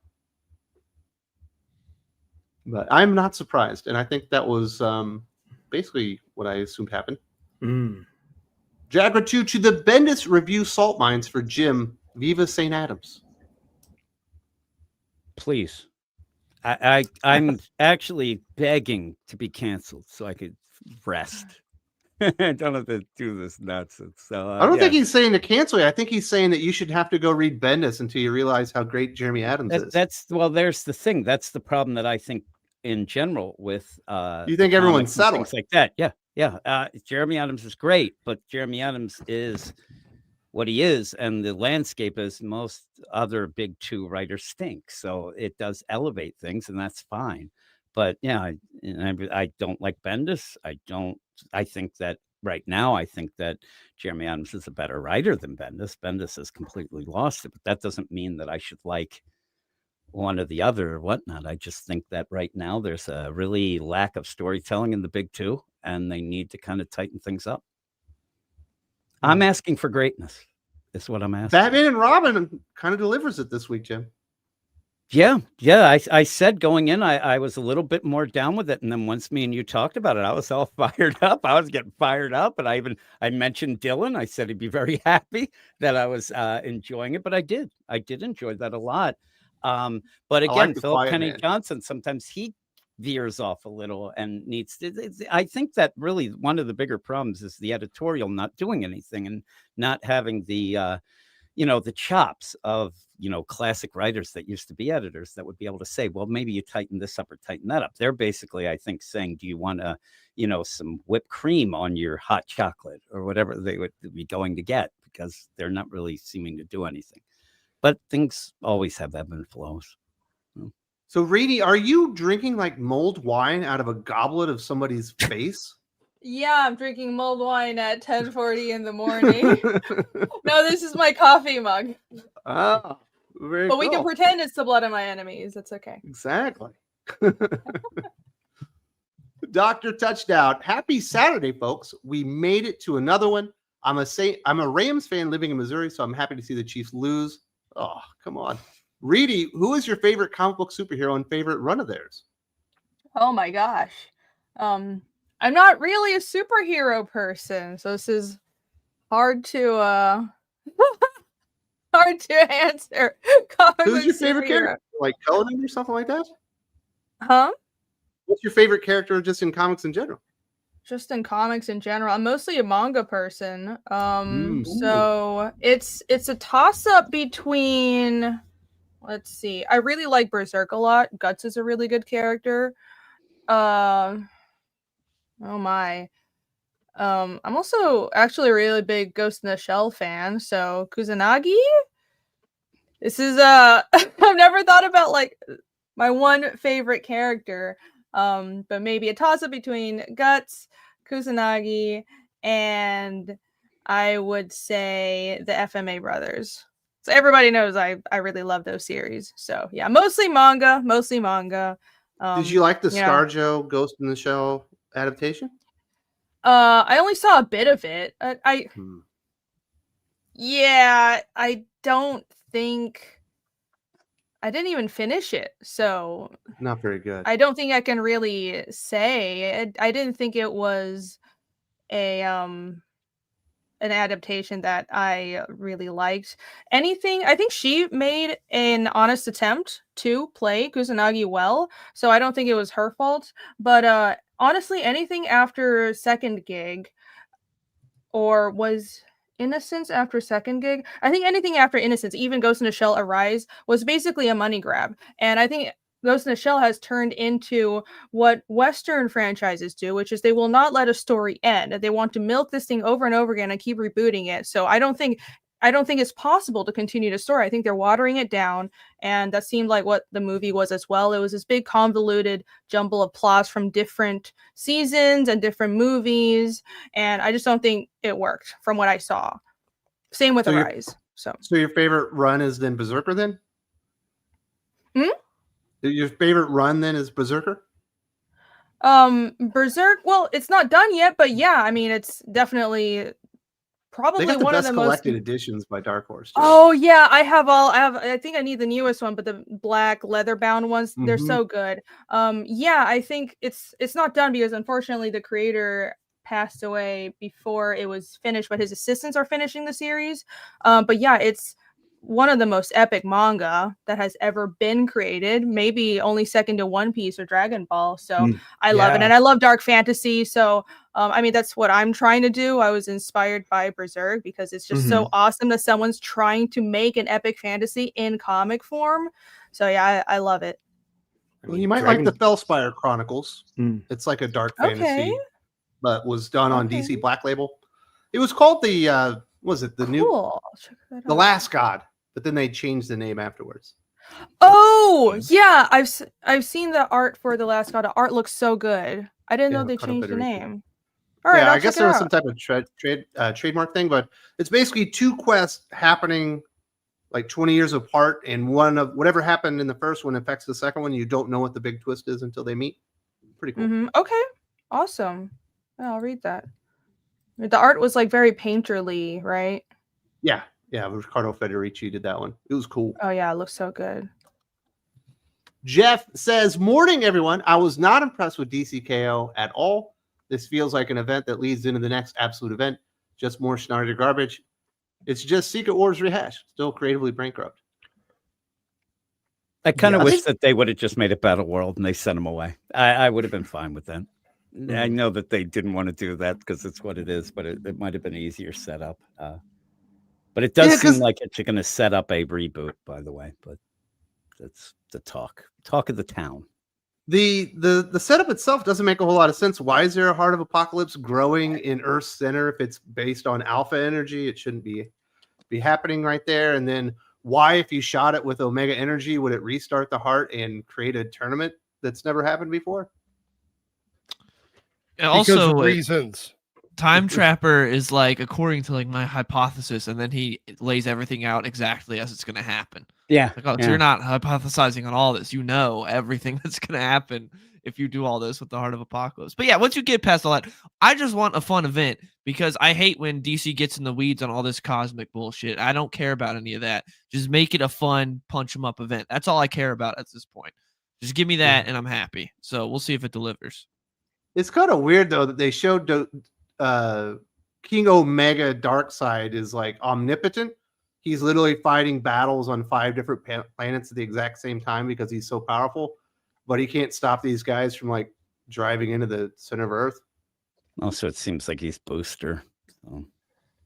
But I'm not surprised, and I think that was basically what I assumed happened. Jaguar 2 to the Bendis review salt mines for Jim. Viva St. Adams. Please. I'm actually begging to be canceled so I could rest. I don't have to do this nonsense. So I don't think he's saying to cancel you. I think he's saying that you should have to go read Bendis until you realize how great Jeremy Adams is. There's the thing. That's the problem that I think in general with you think everyone's settled, things like that. Yeah. Jeremy Adams is great, but Jeremy Adams is what he is, and the landscape is most other big two writers stink. So it does elevate things, and that's fine. But yeah, I don't like Bendis. I think that right now, I think that Jeremy Adams is a better writer than Bendis. Bendis has completely lost it, but that doesn't mean that I should like one or the other or whatnot. I just think that right now there's a really lack of storytelling in the big two, and they need to kind of tighten things up. I'm asking for greatness. Is what I'm asking. Batman and Robin kind of delivers it this week, Jim. Yeah. I said going in, I was a little bit more down with it, and then once me and you talked about it, I was all fired up. I was getting fired up, and I mentioned Dylan. I said he'd be very happy that I was enjoying it, but I did enjoy that a lot. But again, like Philip Kenny Johnson, sometimes he veers off a little and needs to. I think that really one of the bigger problems is the editorial not doing anything and not having the the chops of classic writers that used to be editors that would be able to say, well, maybe you tighten this up or tighten that up. They're basically, I think, saying, do you want some whipped cream on your hot chocolate or whatever they would be going to get, because they're not really seeming to do anything. But things always have ebb and flows. So, Reedy, are you drinking like mulled wine out of a goblet of somebody's face? Yeah, I'm drinking mulled wine at 10:40 in the morning. No, this is my coffee mug. Ah, very But cool. we can pretend it's the blood of my enemies. It's okay. Exactly. Dr. Touchdown. Happy Saturday, folks. We made it to another one. I'm a Rams fan living in Missouri, so I'm happy to see the Chiefs lose. Oh, come on. Reedy, who is your favorite comic book superhero and favorite run of theirs? Oh my gosh. I'm not really a superhero person, so this is hard to hard to answer. Who's your favorite character? Like Conan or something like that? Huh? What's your favorite character just in comics in general? Just in comics in general. I'm mostly a manga person. So it's a toss-up between, let's see. I really like Berserk a lot. Guts is a really good character. Oh my. I'm also actually a really big Ghost in the Shell fan. So Kusanagi. This is I've never thought about like my one favorite character. But maybe a toss-up between Guts, Kusanagi, and I would say the FMA brothers. So everybody knows I really love those series. So yeah, mostly manga. Did you like the ScarJo Ghost in the Shell adaptation? I only saw a bit of it. Yeah, I don't think I didn't even finish it, so not very good. I don't think I can really say. I didn't think it was an adaptation that I really liked. I think she made an honest attempt to play Kusanagi well, so I don't think it was her fault. But honestly, anything after Second Gig, or was Innocence after Second Gig? I think anything after Innocence, even Ghost in the Shell Arise, was basically a money grab. And I think Ghost in the Shell has turned into what Western franchises do, which is they will not let a story end. They want to milk this thing over and over again and keep rebooting it. So I don't think it's possible to continue the story. I think they're watering it down, and that seemed like what the movie was as well. It was this big convoluted jumble of plots from different seasons and different movies, and I just don't think it worked from what I saw. Same with Arise. So your favorite run is then Berserker then? Your favorite run then is Berserker? Berserk, well, it's not done yet, but yeah, I mean, it's definitely probably they got the one best of the collected most editions by Dark Horse. Too. Oh yeah, I think I need the newest one, but the black leather bound ones, they're so good. Yeah, I think it's not done because unfortunately the creator passed away before it was finished, but his assistants are finishing the series. But yeah, it's one of the most epic manga that has ever been created, maybe only second to One Piece or Dragon Ball. So I love it. And I love dark fantasy. So, I mean, that's what I'm trying to do. I was inspired by Berserk because it's just so awesome that someone's trying to make an epic fantasy in comic form. So yeah, I love it. Well, you might like the Fellspire Chronicles. It's like a dark fantasy, but was done on DC Black Label. It was called the, The Last God. But then they changed the name afterwards. Oh yeah, I've seen the art for The Last God. The art looks so good. I didn't know they changed the name. All right, I guess there was some type of trademark thing, but it's basically two quests happening like 20 years apart, and one of whatever happened in the first one affects the second one. You don't know what the big twist is until they meet. Pretty cool. Okay, awesome. I'll read that. The art was like very painterly, right? Yeah. Yeah, Riccardo Federici did that one. It was cool. Oh, yeah, it looks so good. Jeff says, morning, everyone. I was not impressed with DCKO at all. This feels like an event that leads into the next absolute event. Just more Schneider garbage. It's just Secret Wars rehashed. Still creatively bankrupt. I kind of wish that they would have just made a Battle World and they sent them away. I would have been fine with that. I know that they didn't want to do that because it's what it is, but it might have been an easier setup. But it does seem like it's going to set up a reboot, by the way. But that's the talk of the town. The setup itself doesn't make a whole lot of sense. Why is there a Heart of Apocalypse growing in Earth's center if it's based on alpha energy? It shouldn't be happening right there. And then why, if you shot it with Omega energy, would it restart the heart and create a tournament that's never happened before? And also, reasons. Time Trapper is like according to like my hypothesis, and then he lays everything out exactly as it's going to happen. Yeah. Like, oh, so you're not hypothesizing on all this. You know everything that's going to happen if you do all this with the Heart of Apocalypse. But yeah, once you get past all that, I just want a fun event because I hate when DC gets in the weeds on all this cosmic bullshit. I don't care about any of that. Just make it a fun punch 'em up event. That's all I care about at this point. Just give me that and I'm happy. So we'll see if it delivers. It's kind of weird though that they showed King Omega Darkseid is like omnipotent. He's literally fighting battles on 5 different planets at the exact same time because he's so powerful. But he can't stop these guys from like driving into the center of Earth. Also, it seems like he's Booster. So,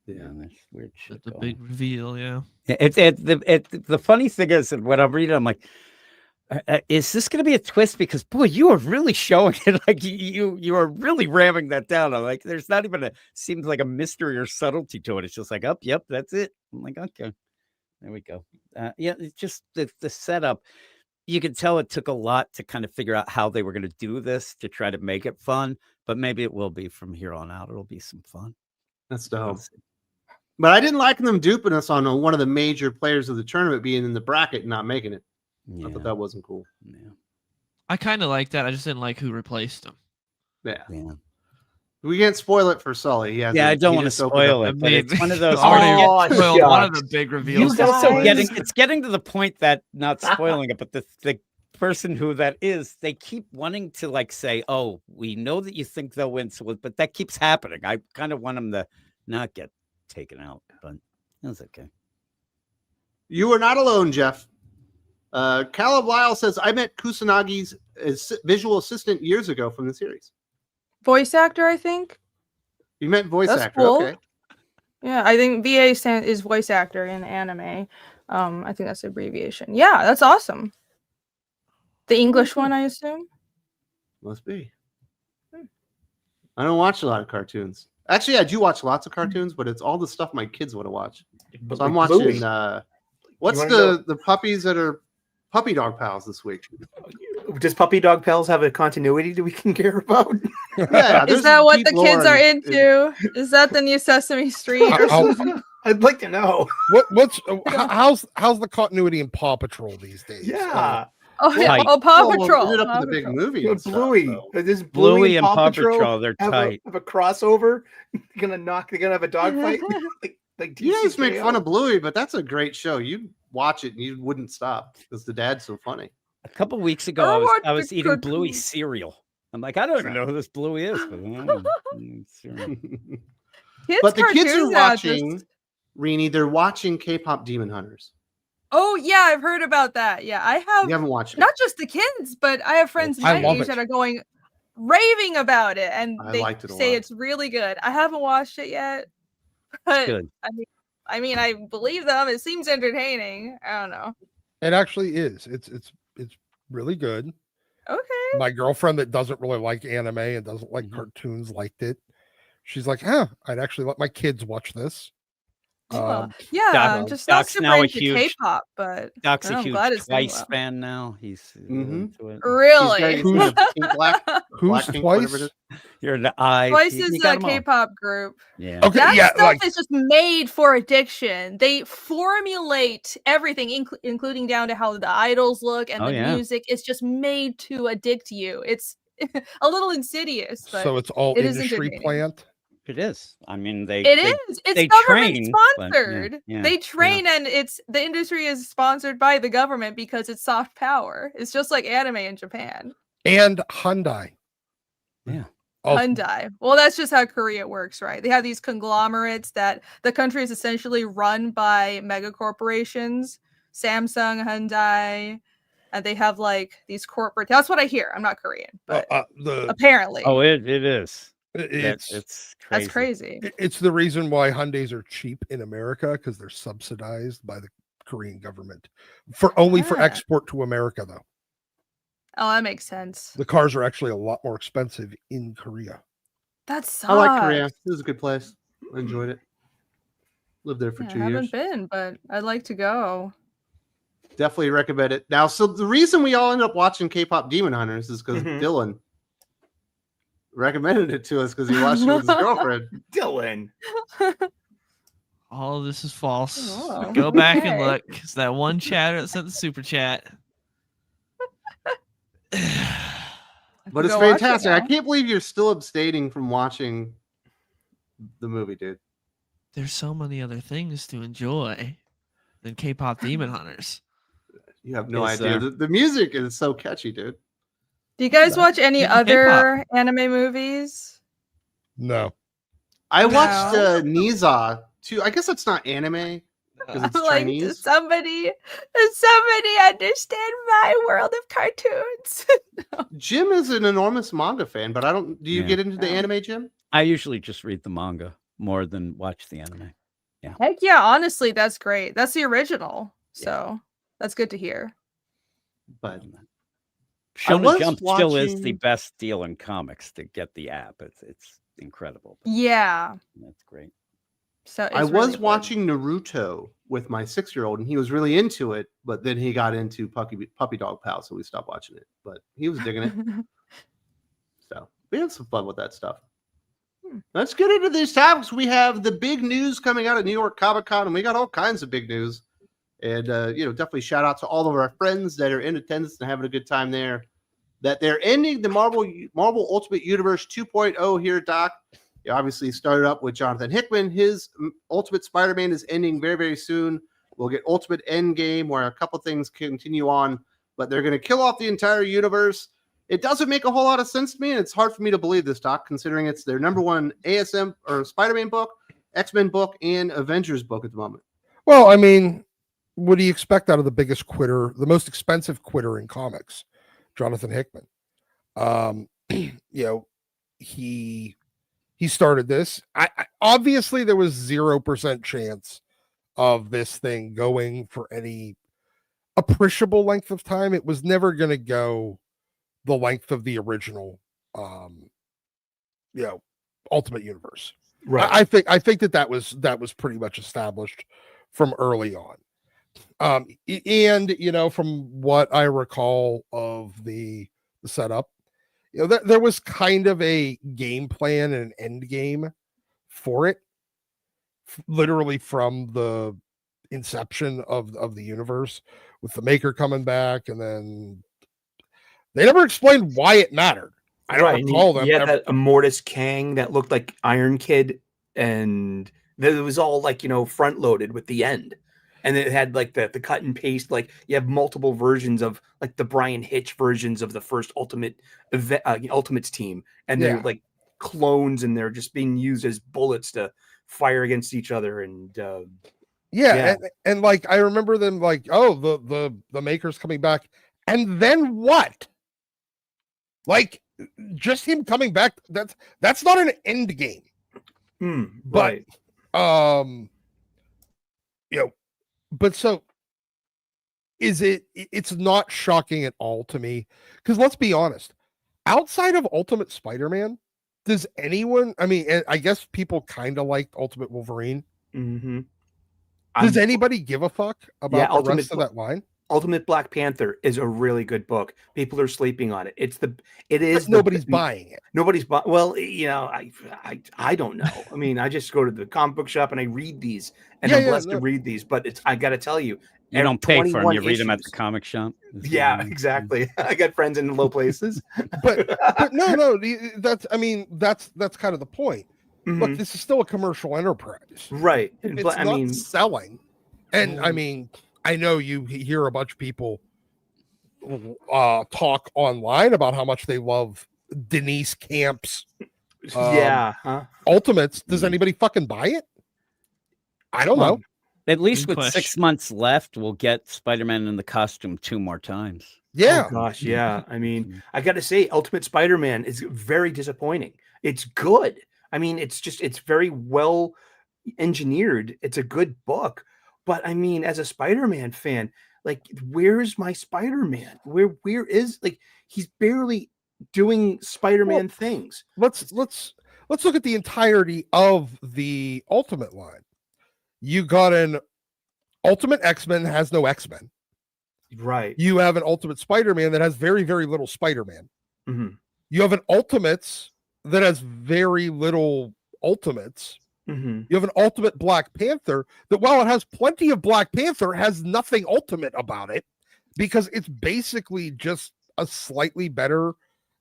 yeah, that's weird shit. That's a big reveal, yeah. The funny thing is that when I'm reading, I'm like, is this going to be a twist? Because boy, you are really showing it. Like you are really ramming that down. I'm like, there's not even seems like a mystery or subtlety to it. It's just like, oh, yep, that's it. I'm like, okay, there we go. Yeah, it's just the setup. You can tell it took a lot to kind of figure out how they were going to do this to try to make it fun, but maybe it will be from here on out. It'll be some fun. That's dope. But I didn't like them duping us on one of the major players of the tournament being in the bracket and not making it. Yeah. I thought that wasn't cool. Yeah. I kind of like that. I just didn't like who replaced him. Yeah. Yeah. We can't spoil it for Sully. I don't want to spoil it, but it's one of those. One of the big reveals. It's getting to the point that not spoiling it, but the person who that is, they keep wanting to like say, "Oh, we know that you think they'll win," but that keeps happening. I kind of want them to not get taken out, but that's okay. You were not alone, Jeff. Caleb Lyle says, "I met Kusanagi's visual assistant years ago from the series." Voice actor, I think. You meant voice actor, cool. okay. Yeah, I think VA is voice actor in anime. I think that's the abbreviation. Yeah, that's awesome. The English one, I assume. Must be. I don't watch a lot of cartoons. Actually, I do watch lots of cartoons, but it's all the stuff my kids want to watch. So I'm watching. What's the puppies that are Puppy Dog Pals this week? Does Puppy Dog Pals have a continuity that we can care about? Yeah, is that what the kids are into? Is that the new Sesame Street? Or something? I'd like to know. How's the continuity in Paw Patrol these days? Yeah. Paw Patrol. Ended up in the big movie. Bluey. This Bluey and Paw Patrol, they're tight. Have a crossover. They're gonna have a dog fight. like you guys make fun of Bluey, but that's a great show. You watch it and you wouldn't stop because the dad's so funny. A couple weeks ago, I was eating Bluey cereal. I'm like, I don't even know who this Bluey is. But the kids are watching, Reenie, they're watching K-pop Demon Hunters. Oh, yeah, I've heard about that. Yeah, I have. You haven't watched it? Not just the kids, but I have friends my age that are raving about it. And they say it's really good. I haven't watched it yet. But good. I mean, I believe them. It seems entertaining. I don't know. It actually is. It's really good. Okay. My girlfriend that doesn't really like anime and doesn't like cartoons liked it. She's like, I'd actually let my kids watch this. I'm just not super into K-pop, but Doc's a huge Twice fan now. He's into it. Really? Who's Twice? You're the eye. Twice is a K-pop group. Yeah. Okay. That stuff is just made for addiction. They formulate everything, including down to how the idols look and the music. It's just made to addict you. It's a little insidious, but so it's all industry plant. It is. I mean, it's government sponsored. They train, and the industry is sponsored by the government because it's soft power. It's just like anime in Japan. And Hyundai. Yeah. Hyundai. Well, that's just how Korea works, right? They have these conglomerates that the country is essentially run by mega corporations, Samsung, Hyundai, and they have like these corporate. That's what I hear. I'm not Korean, but apparently. Oh, it is. It's crazy. That's crazy. It's the reason why Hyundais are cheap in America because they're subsidized by the Korean government for export to America, though. Oh, that makes sense. The cars are actually a lot more expensive in Korea. That sucks. I like Korea. It was a good place. I enjoyed it. Lived there for 2 years. I haven't been, but I'd like to go. Definitely recommend it. Now, so the reason we all end up watching K-pop Demon Hunters is because Dylan recommended it to us because he watched it with his girlfriend. Dylan. All of this is false. Oh, Go back and okay. look. It's that one chatter that sent the super chat. But it's Go watch it fantastic. I now. can't believe you're still abstaining from watching the movie, dude. There's so many other things to enjoy than K-pop Demon Hunters. You have no Is, idea. The music is so catchy, dude. Do you guys watch any Even other anime movies? No. I watched No. Niza too. I guess it's not anime because it's Like, Chinese. does somebody understand my world of cartoons? Jim is an enormous manga fan, but I don't. Do you Yeah. get into the Oh. anime, Jim? I usually just read the manga more than watch the anime. Heck yeah, honestly, that's great. That's the original. So that's good to hear. But Shonen was Jump still is the watching- best deal in comics to get the app. It's incredible. Yeah. That's great. So it's I really was good. watching Naruto with my 6-year-old, and he was really into it. But then he got into Puppy Dog Pal, so we stopped watching it. But he was digging it. So we had some fun with that stuff. Let's get into these topics. We have the big news coming out of New York Comic Con, and we got all kinds of big news. And definitely shout out to all of our friends that are in attendance and having a good time there. That they're ending the Marvel Ultimate Universe 2.0 here, Doc. It obviously started up with Jonathan Hickman. His Ultimate Spider-Man is ending very, very soon. We'll get Ultimate Endgame, where a couple things continue on, but they're going to kill off the entire universe. It doesn't make a whole lot of sense to me, and it's hard for me to believe this, Doc, considering it's their number one ASM or Spider-Man book, X-Men book, and Avengers book at the moment. Well, I mean, what do you expect out of the biggest quitter, the most expensive quitter in comics, Jonathan Hickman? He started this. I obviously there was 0% chance of this thing going for any appreciable length of time. It was never going to go the length of the original Ultimate Universe. Right. I think that was pretty much established from early on. And from what I recall of the setup, there was kind of a game plan and an end game for it, literally from the inception of the universe, with the Maker coming back, and then they never explained why it mattered. I don't recall them. Yeah, that Immortus Kang that looked like Iron Kid, and it was all like front loaded with the end. And it had like the cut and paste, like you have multiple versions of like the Brian Hitch versions of the first Ultimates team, and they're like clones, and they're just being used as bullets to fire against each other. And and like I remember them like, oh, the Maker's coming back, and then what? Like just him coming back. That's not an end game. Right. But so it's not shocking at all to me, because let's be honest, outside of Ultimate Spider-Man, does anyone, I mean, I guess people kind of liked Ultimate Wolverine. Mm-hmm. Does anybody give a fuck about the rest of that line? Ultimate Black Panther is a really good book. People are sleeping on it. But nobody's buying it. Nobody's buying. Well, I don't know. I mean, I just go to the comic book shop and I read these, and I'm blessed to read these. But I got to tell you, you don't pay for them. You read them at the issues. comic shop. Yeah, exactly. I got friends in low places. but no, that's kind of the point. Mhm. Look, this is still a commercial enterprise, Right? It's But not selling. And I mean, I know you hear a bunch of people talk online about how much they love Denise Camp's Ultimates. Does anybody fucking buy it? I don't know. At least Good with question. 6 months left, we'll get Spider-Man in the costume 2 more times. Yeah. Oh, gosh, yeah. I mean, I got to say, Ultimate Spider-Man is very disappointing. It's good. I mean, it's very well engineered. It's a good book. But I mean, as a Spider-Man fan, like, where's my Spider-Man? Where is, like, he's barely doing Spider-Man things. Let's look at the entirety of the Ultimate line. You got an Ultimate X-Men that has no X-Men. Right. You have an Ultimate Spider-Man that has very, very little Spider-Man. Mm-hmm. You have an Ultimates that has very little ultimates. Mm-hmm. You have an Ultimate Black Panther that, while it has plenty of Black Panther, has nothing ultimate about it because it's basically just a slightly better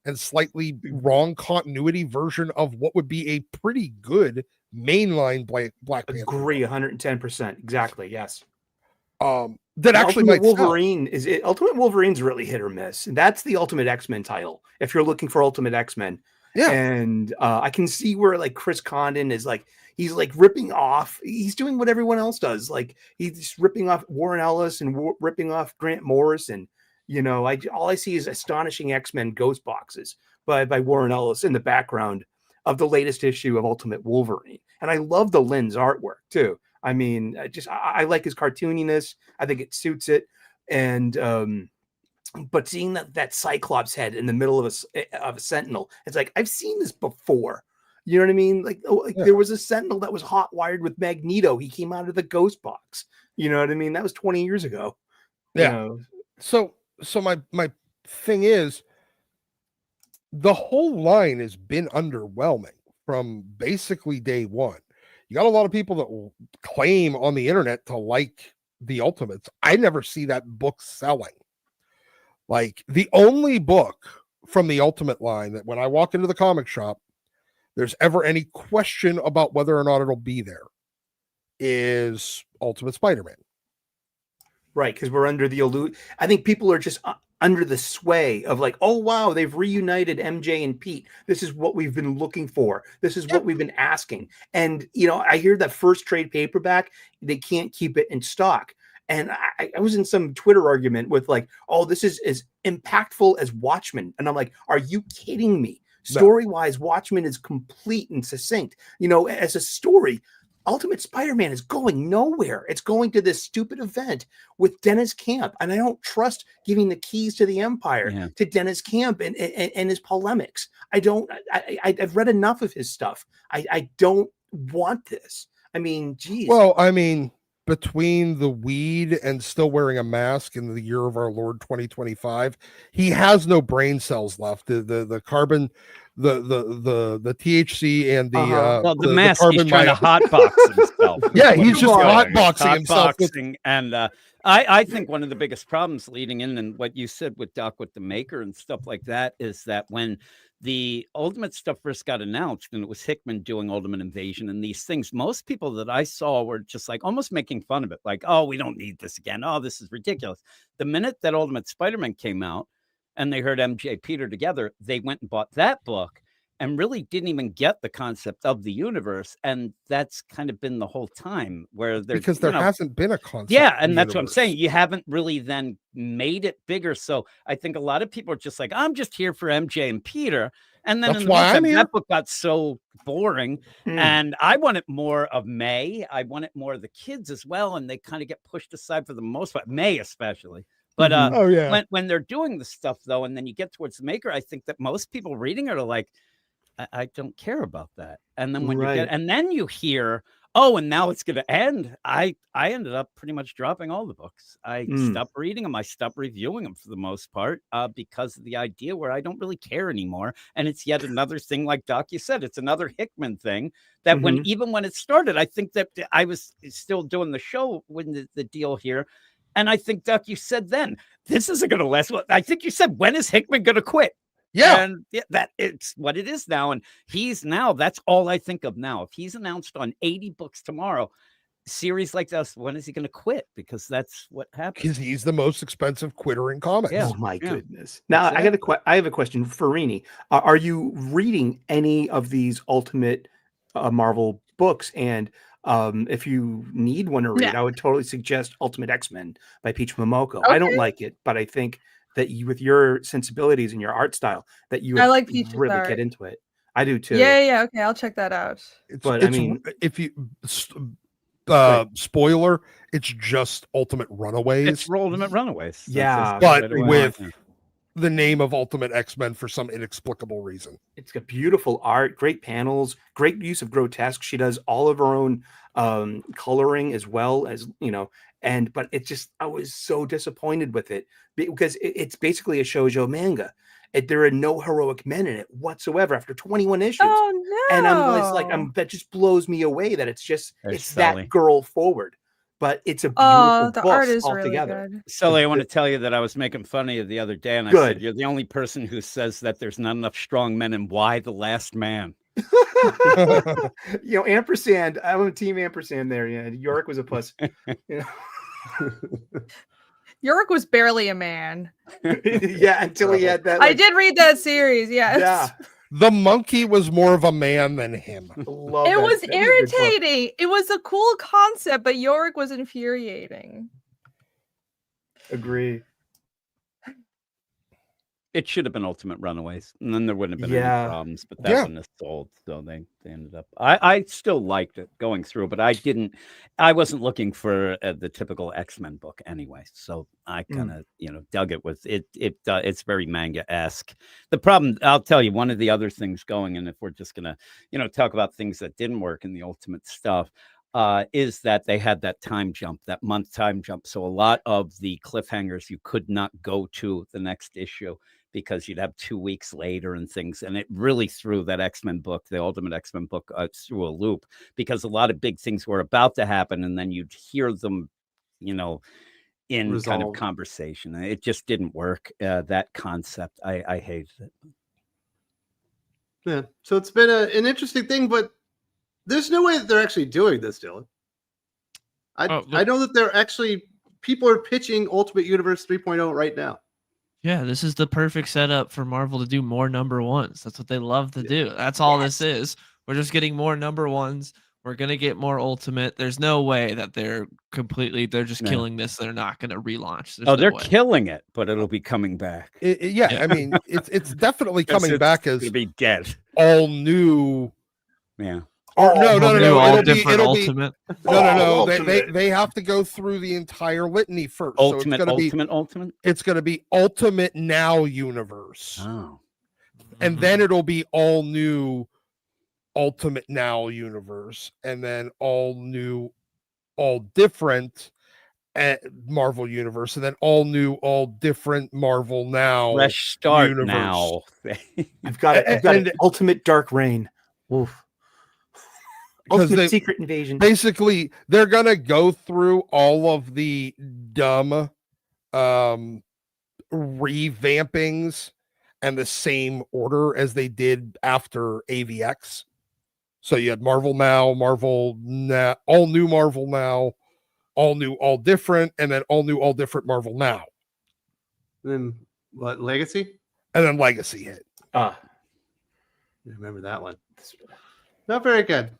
and slightly wrong continuity version of what would be a pretty good mainline Black Panther. Agree 110%. Exactly. Yes. That actually Ultimate might Wolverine Ultimate Wolverine's really hit or miss, and that's the Ultimate X-Men title. If you're looking for Ultimate X-Men, yeah, and I can see where like Chris Condon is like he's like ripping off. He's doing what everyone else does. Like he's ripping off Warren Ellis and ripping off Grant Morrison. You know, all I see is Astonishing X-Men Ghost Boxes by Warren Ellis in the background of the latest issue of Ultimate Wolverine, and I love the Lynn's artwork too. I mean, I like his cartooniness. I think it suits it. And but seeing that Cyclops head in the middle of a Sentinel, it's like I've seen this before. You know what I mean? Like, there was a Sentinel that was hot wired with Magneto. He came out of the Ghost Box. You know what I mean? That was 20 years ago. Yeah. You know? So my thing is, the whole line has been underwhelming from basically day one. You got a lot of people that will claim on the internet to like the Ultimates. I never see that book selling. Like, the only book from the Ultimate line that when I walk into the comic shop, there's ever any question about whether or not it'll be there is Ultimate Spider-Man. Right, because we're under the I think people are just under the sway of like, oh wow, they've reunited MJ and Pete. This is what we've been looking for. This is what we've been asking. And you know, I hear that first trade paperback, they can't keep it in stock. And I was in some Twitter argument with like, oh, this is as impactful as Watchmen. And I'm like, are you kidding me? Story-wise, Watchmen is complete and succinct. You know, as a story, Ultimate Spider-Man is going nowhere. It's going to this stupid event with Dennis Camp. And I don't trust giving the keys to the Empire to Dennis Camp and his polemics. I've read enough of his stuff. I don't want this. I mean, geez. Well, I mean, between the weed and still wearing a mask in the year of our Lord 2025, he has no brain cells left. The carbon, the THC and the mask, he's trying to hotbox himself. Yeah, he's just hotboxing himself. And I think one of the biggest problems leading in, and what you said with Doc with the Maker and stuff like that, is that when the Ultimate stuff first got announced and it was Hickman doing Ultimate Invasion and these things, most people that I saw were just like almost making fun of it. Like, oh, we don't need this again. Oh, this is ridiculous. The minute that Ultimate Spider-Man came out and they heard MJ Peter together, they went and bought that book and really didn't even get the concept of the universe. And that's kind of been the whole time where because there hasn't been a concept. Yeah. And that's what I'm saying. You haven't really then made it bigger. So I think a lot of people are just like, I'm just here for MJ and Peter. And then that book got so boring and I wanted more of May. I wanted more of the kids as well. And they kind of get pushed aside for the most part, May especially. But when they're doing the stuff though, and then you get towards the Maker, I think that most people reading it are like, I don't care about that. And then when you hear, oh, and now it's going to end. I ended up pretty much dropping all the books. I stopped reading them. I stopped reviewing them for the most part because of the idea where I don't really care anymore. And it's yet another thing, like Doc, you said, it's another Hickman thing that even when it started, I think that I was still doing the show when the deal here. And I think, Doc, you said then, this isn't going to last. I think you said, when is Hickman going to quit? Yeah. And that it's what it is now. And that's all I think of now. If he's announced on 80 books tomorrow, series like this, when is he going to quit? Because that's what happens. Because he's the most expensive quitter in comics. Yeah. Oh my goodness. Now I have a question for Rini. Are you reading any of these Ultimate Marvel books? And if you need one to read, I would totally suggest Ultimate X-Men by Peach Momoko. Okay. I don't like it, but I think that you, with your sensibilities and your art style, that you would like Peach's really art. Get into it. I do too. Yeah. Okay, I'll check that out. I mean, if you spoiler, it's just Ultimate Runaways. It's Ultimate Runaways. Yeah, but with the name of Ultimate X-Men for some inexplicable reason. It's got beautiful art, great panels, great use of grotesque. She does all of her own coloring as well as, you know, but it just, I was so disappointed with it because it's basically a shoujo manga. There are no heroic men in it whatsoever after 21 issues. Oh no! And that just blows me away that it's Sully. that girl forward. But it's a beautiful the book art is altogether. really good. Sully, I want to tell you that I was making fun of you the other day, and I said you're the only person who says that there's not enough strong men in Why the Last Man. Ampersand. I'm a team ampersand there. Yeah, Yorick was a puss. Yorick was barely a man. Yeah, until he had that. I did read that series. Yes. Yeah. The monkey was more of a man than him. It was irritating. It was a cool concept, but Yorick was infuriating. Agree. It should have been Ultimate Runaways, and then there wouldn't have been any problems. But that one is sold, so they ended up. I still liked it going through, but I wasn't looking for the typical X-Men book anyway. So I kind of dug it with it. It's very manga-esque. The problem, I'll tell you, one of the other things going, and if we're just gonna talk about things that didn't work in the Ultimate stuff. Is that they had that time jump, that month time jump. So a lot of the cliffhangers you could not go to the next issue because you'd have 2 weeks later and things. And it really threw that X-Men book, the Ultimate X-Men book, through a loop because a lot of big things were about to happen. And then you'd hear them, in kind of conversation. It just didn't work. That concept, I hated it. Yeah. So it's been an interesting thing, but there's no way that they're actually doing this, Dylan. I know that people are pitching Ultimate Universe 3.0 right now. Yeah, this is the perfect setup for Marvel to do more number ones. That's what they love to do. That's all this is. We're just getting more number ones. We're going to get more Ultimate. There's no way that they're just killing this. They're not going to relaunch. They're killing it, but it'll be coming back. I mean, it's definitely coming back as be dead. All new. Yeah. No. Ultimate. No. They have to go through the entire litany first. Ultimate. It's going to be Ultimate Now Universe. Oh. And then it'll be all new Ultimate Now Universe, and then all new, all different Marvel Universe, and then all new, all different Marvel Now. Fresh start universe. Now. I've got an Ultimate Dark Reign. Oof. Ultimate Secret Invasion. Basically, they're gonna go through all of the dumb revampings and the same order as they did after AVX. So you had Marvel Now, Marvel Now, all new Marvel Now, all new, all different, and then all new, all different Marvel Now. And then what? Legacy? And then Legacy hit. Remember that one? Not very good.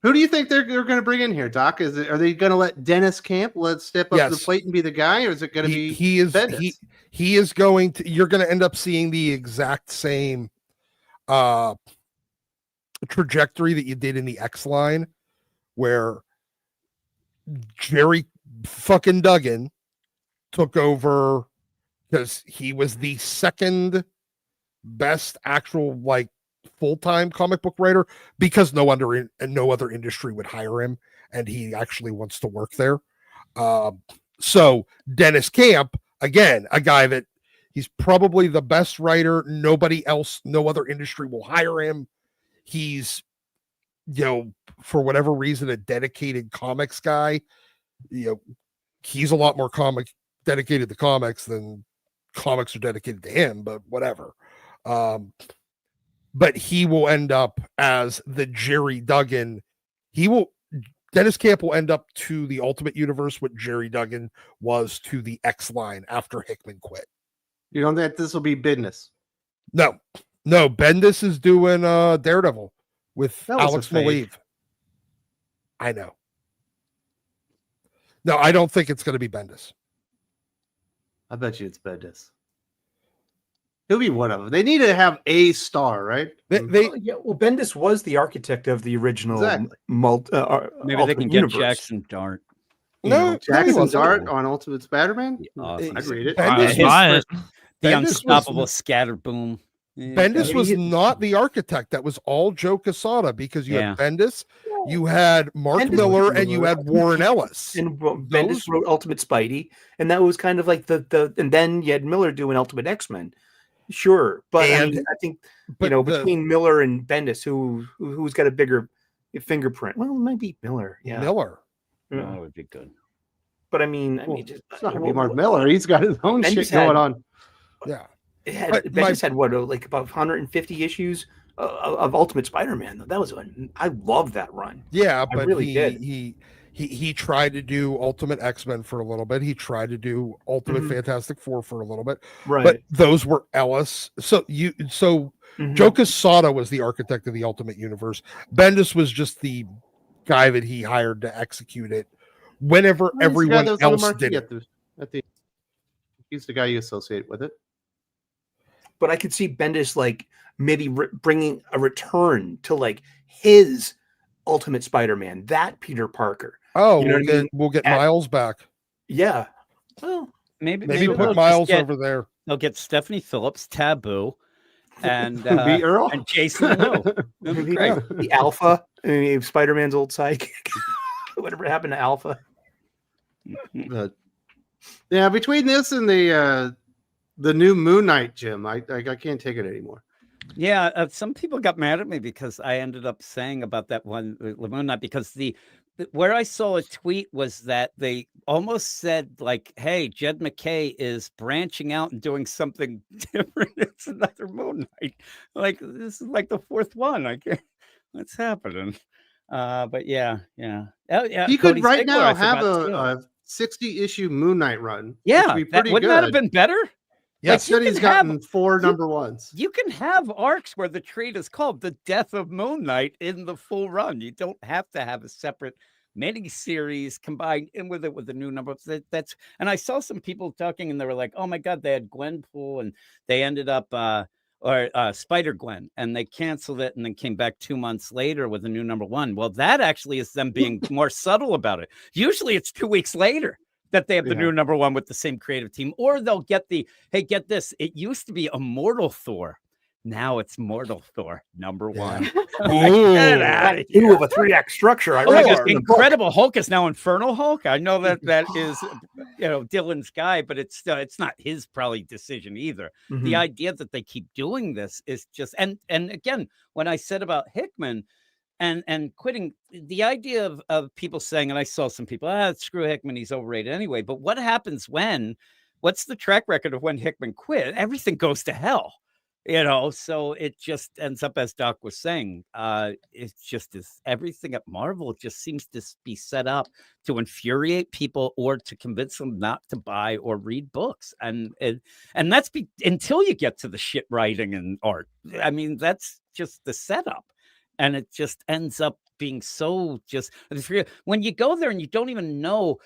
Who do you think they're going to bring in here, Doc? Are they going to let Dennis Camp step up to the plate and be the guy, or is it going to be he is Bendis? He is going to. You're going to end up seeing the exact same trajectory that you did in the X line, where Jerry fucking Duggan took over because he was the second best actual full-time comic book writer, because no other industry would hire him, and he actually wants to work there. So Dennis Camp, again, a guy that he's probably the best writer. Nobody else, no other industry will hire him. He's, for whatever reason, a dedicated comics guy. He's a lot more dedicated to comics than comics are dedicated to him, but whatever. But he will end up as the Jerry Duggan. Dennis Camp will end up to the Ultimate Universe what Jerry Duggan was to the X line after Hickman quit. You don't think this will be Bendis? No. Bendis is doing Daredevil with Alex Maleev. I know. No, I don't think it's going to be Bendis. I bet you it's Bendis. He'll be one of them. They need to have a star, right? Bendis was the architect of the original. Exactly. Maybe they can get Jackson Dart. Jackson Dart on Ultimate Spider-Man. Awesome. I'd read it. The unstoppable scatter boom. Bendis was not the architect. That was all Joe Quesada, because you had Bendis, you had Mark Miller, and you had Warren Ellis. And Bendis wrote Ultimate Spidey, and that was kind of like and then you had Miller doing Ultimate X-Men. Sure, but I And- mean, I think but between Miller and Bendis, who's got a bigger fingerprint? Well, it might be Miller. Yeah, Miller. Yeah. That would be good. But I mean, It's not gonna be Mark Miller. He's got his own Bendis shit going on. Yeah. Bendis had what, like about 150 issues of Ultimate Spider-Man. That was I loved that run. Yeah, I but really did. He tried to do Ultimate X-Men for a little bit. He tried to do Ultimate Fantastic Four for a little bit. Right. But those were Ellis. So Joe Quesada was the architect of the Ultimate Universe. Bendis was just the guy that he hired to execute it whenever everyone else did it. He's the guy you associate with it. But I could see Bendis like maybe bringing a return to like his Ultimate Spider-Man, that Peter Parker. Oh, You know what I mean? we'll get Miles back. Yeah. Well, Maybe Maybe they'll put Miles just get, over there. They'll get Stephanie Phillips, Taboo, and Be Earl. and Jason Wu. That'd be great. the Alpha, Spider-Man's old sidekick. Whatever happened to Alpha? But, yeah, between this and the new Moon Knight, Jim, I can't take it anymore. Yeah, some people got mad at me because I ended up saying about that one Moon Knight, because where I saw a tweet was that they almost said like, "Hey, Jed McKay is branching out and doing something different. It's another Moon Knight. Like this is like the fourth one. I can't. What's happening?" But yeah. Oh, yeah. He could Cody right Ziegler, I now have forgot too. a 60-issue Moon Knight run. Yeah, which would be pretty wouldn't good. that have been better? Yes. you Said he's can have- gotten 4 number ones. You can have arcs where the trade is called The Death of Moon Knight in the full run. You don't have to have a separate mini series combined in with it with the new number. That's and I saw some people talking and they were like, "Oh my God, they had Gwenpool and they ended up Spider Gwen and they canceled it and then came back 2 months later with a new number 1." Well, that actually is them being more subtle about it. Usually it's 2 weeks later that they have the new number 1 with the same creative team, or they'll get hey, get this. It used to be Immortal Thor. Now it's Mortal Thor number 1. Get it out of here. Two of a 3-act structure. I Oh, read my that God, in the book. Incredible Hulk is now Infernal Hulk. I know that is Dylan's guy, but it's not his probably decision either. The idea that they keep doing this is just and again, when I said about Hickman and quitting, the idea of people saying, and I saw some people, screw Hickman, he's overrated anyway. But what happens what's the track record of when Hickman quit? Everything goes to hell. So it just ends up, as Doc was saying, it's just everything at Marvel just seems to be set up to infuriate people or to convince them not to buy or read books. And that's until you get to the shit writing and art. I mean, that's just the setup. And it just ends up being so when you go there and you don't even know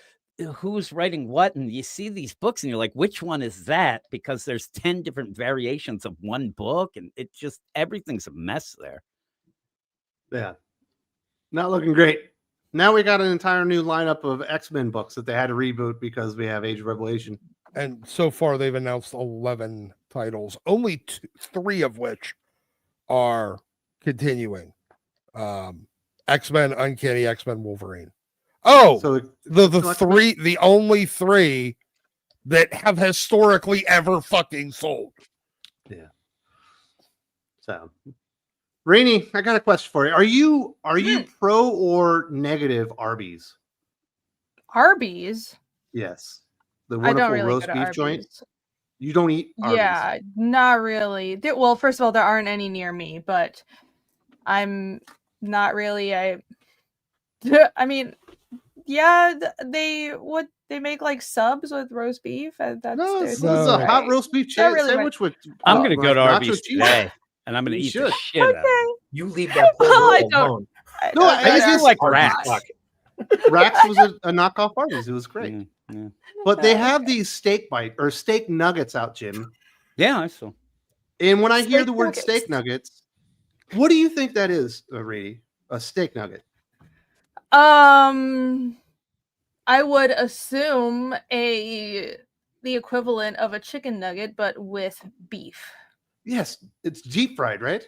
who's writing what, and you see these books and you're like, which one is that? Because there's 10 different variations of one book, and it just everything's a mess there. Yeah, not looking great. Now we got an entire new lineup of X-Men books that they had to reboot because we have Age of Revelation. And so far they've announced 11 titles, only 3 of which are continuing. X-Men, Uncanny X-Men, Wolverine. Oh, so the only 3 that have historically ever fucking sold. Yeah. So, Rainey, I got a question for you. Are you pro or negative Arby's? Arby's? Yes. The wonderful roast beef joint. You don't eat Arby's? Yeah, not really. Well, first of all, there aren't any near me, but I'm not really. I mean, yeah, they make like subs with roast beef. That's it's a hot roast beef sandwich with. I'm gonna go to Arby's today, and I'm gonna eat the shit out of it. You leave that alone. No, I just like Rax. Rax was a knockoff Arby's. It was great. Yeah. But they have these steak nuggets out, Jim. Yeah, I saw. And when I hear the word steak nuggets, what do you think that is, Reedy? A steak nugget? I would assume the equivalent of a chicken nugget, but with beef. Yes, it's deep fried, right?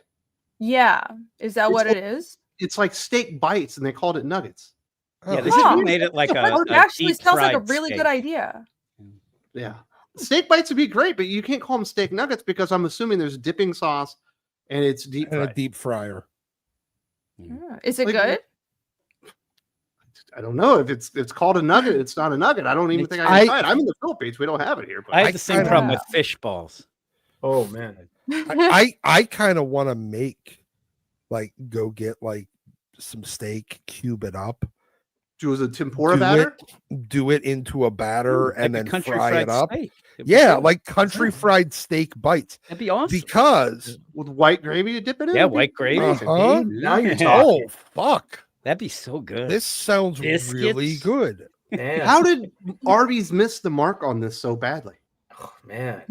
Yeah, is that what it is? It's like steak bites, and they called it nuggets. Yeah, they should have made it like a actually deep sounds like a fried really steak. good idea. Yeah, Steak bites would be great, but you can't call them steak nuggets because I'm assuming there's dipping sauce and it's deep And fried. a deep fryer. Is it Like, good? I don't know if it's called a nugget. It's not a nugget. I don't even think I can try it. I'm in the Philippines. We don't have it here. But I have the same kinda- problem with fish balls. Oh man. I kind of want to make go get some steak, cube it up, do a tempura batter. Do it into a batter, and then country fry fried it up. steak. It'd be Yeah, good. like country fried steak bites. That'd be awesome. Because With white gravy to dip it in. Yeah, white gravy. Uh-huh. Now you're Yeah. talking. oh fuck, That'd be so good. this sounds really Biscuits. good. Man. How did Arby's miss the mark on this so badly? Oh, man.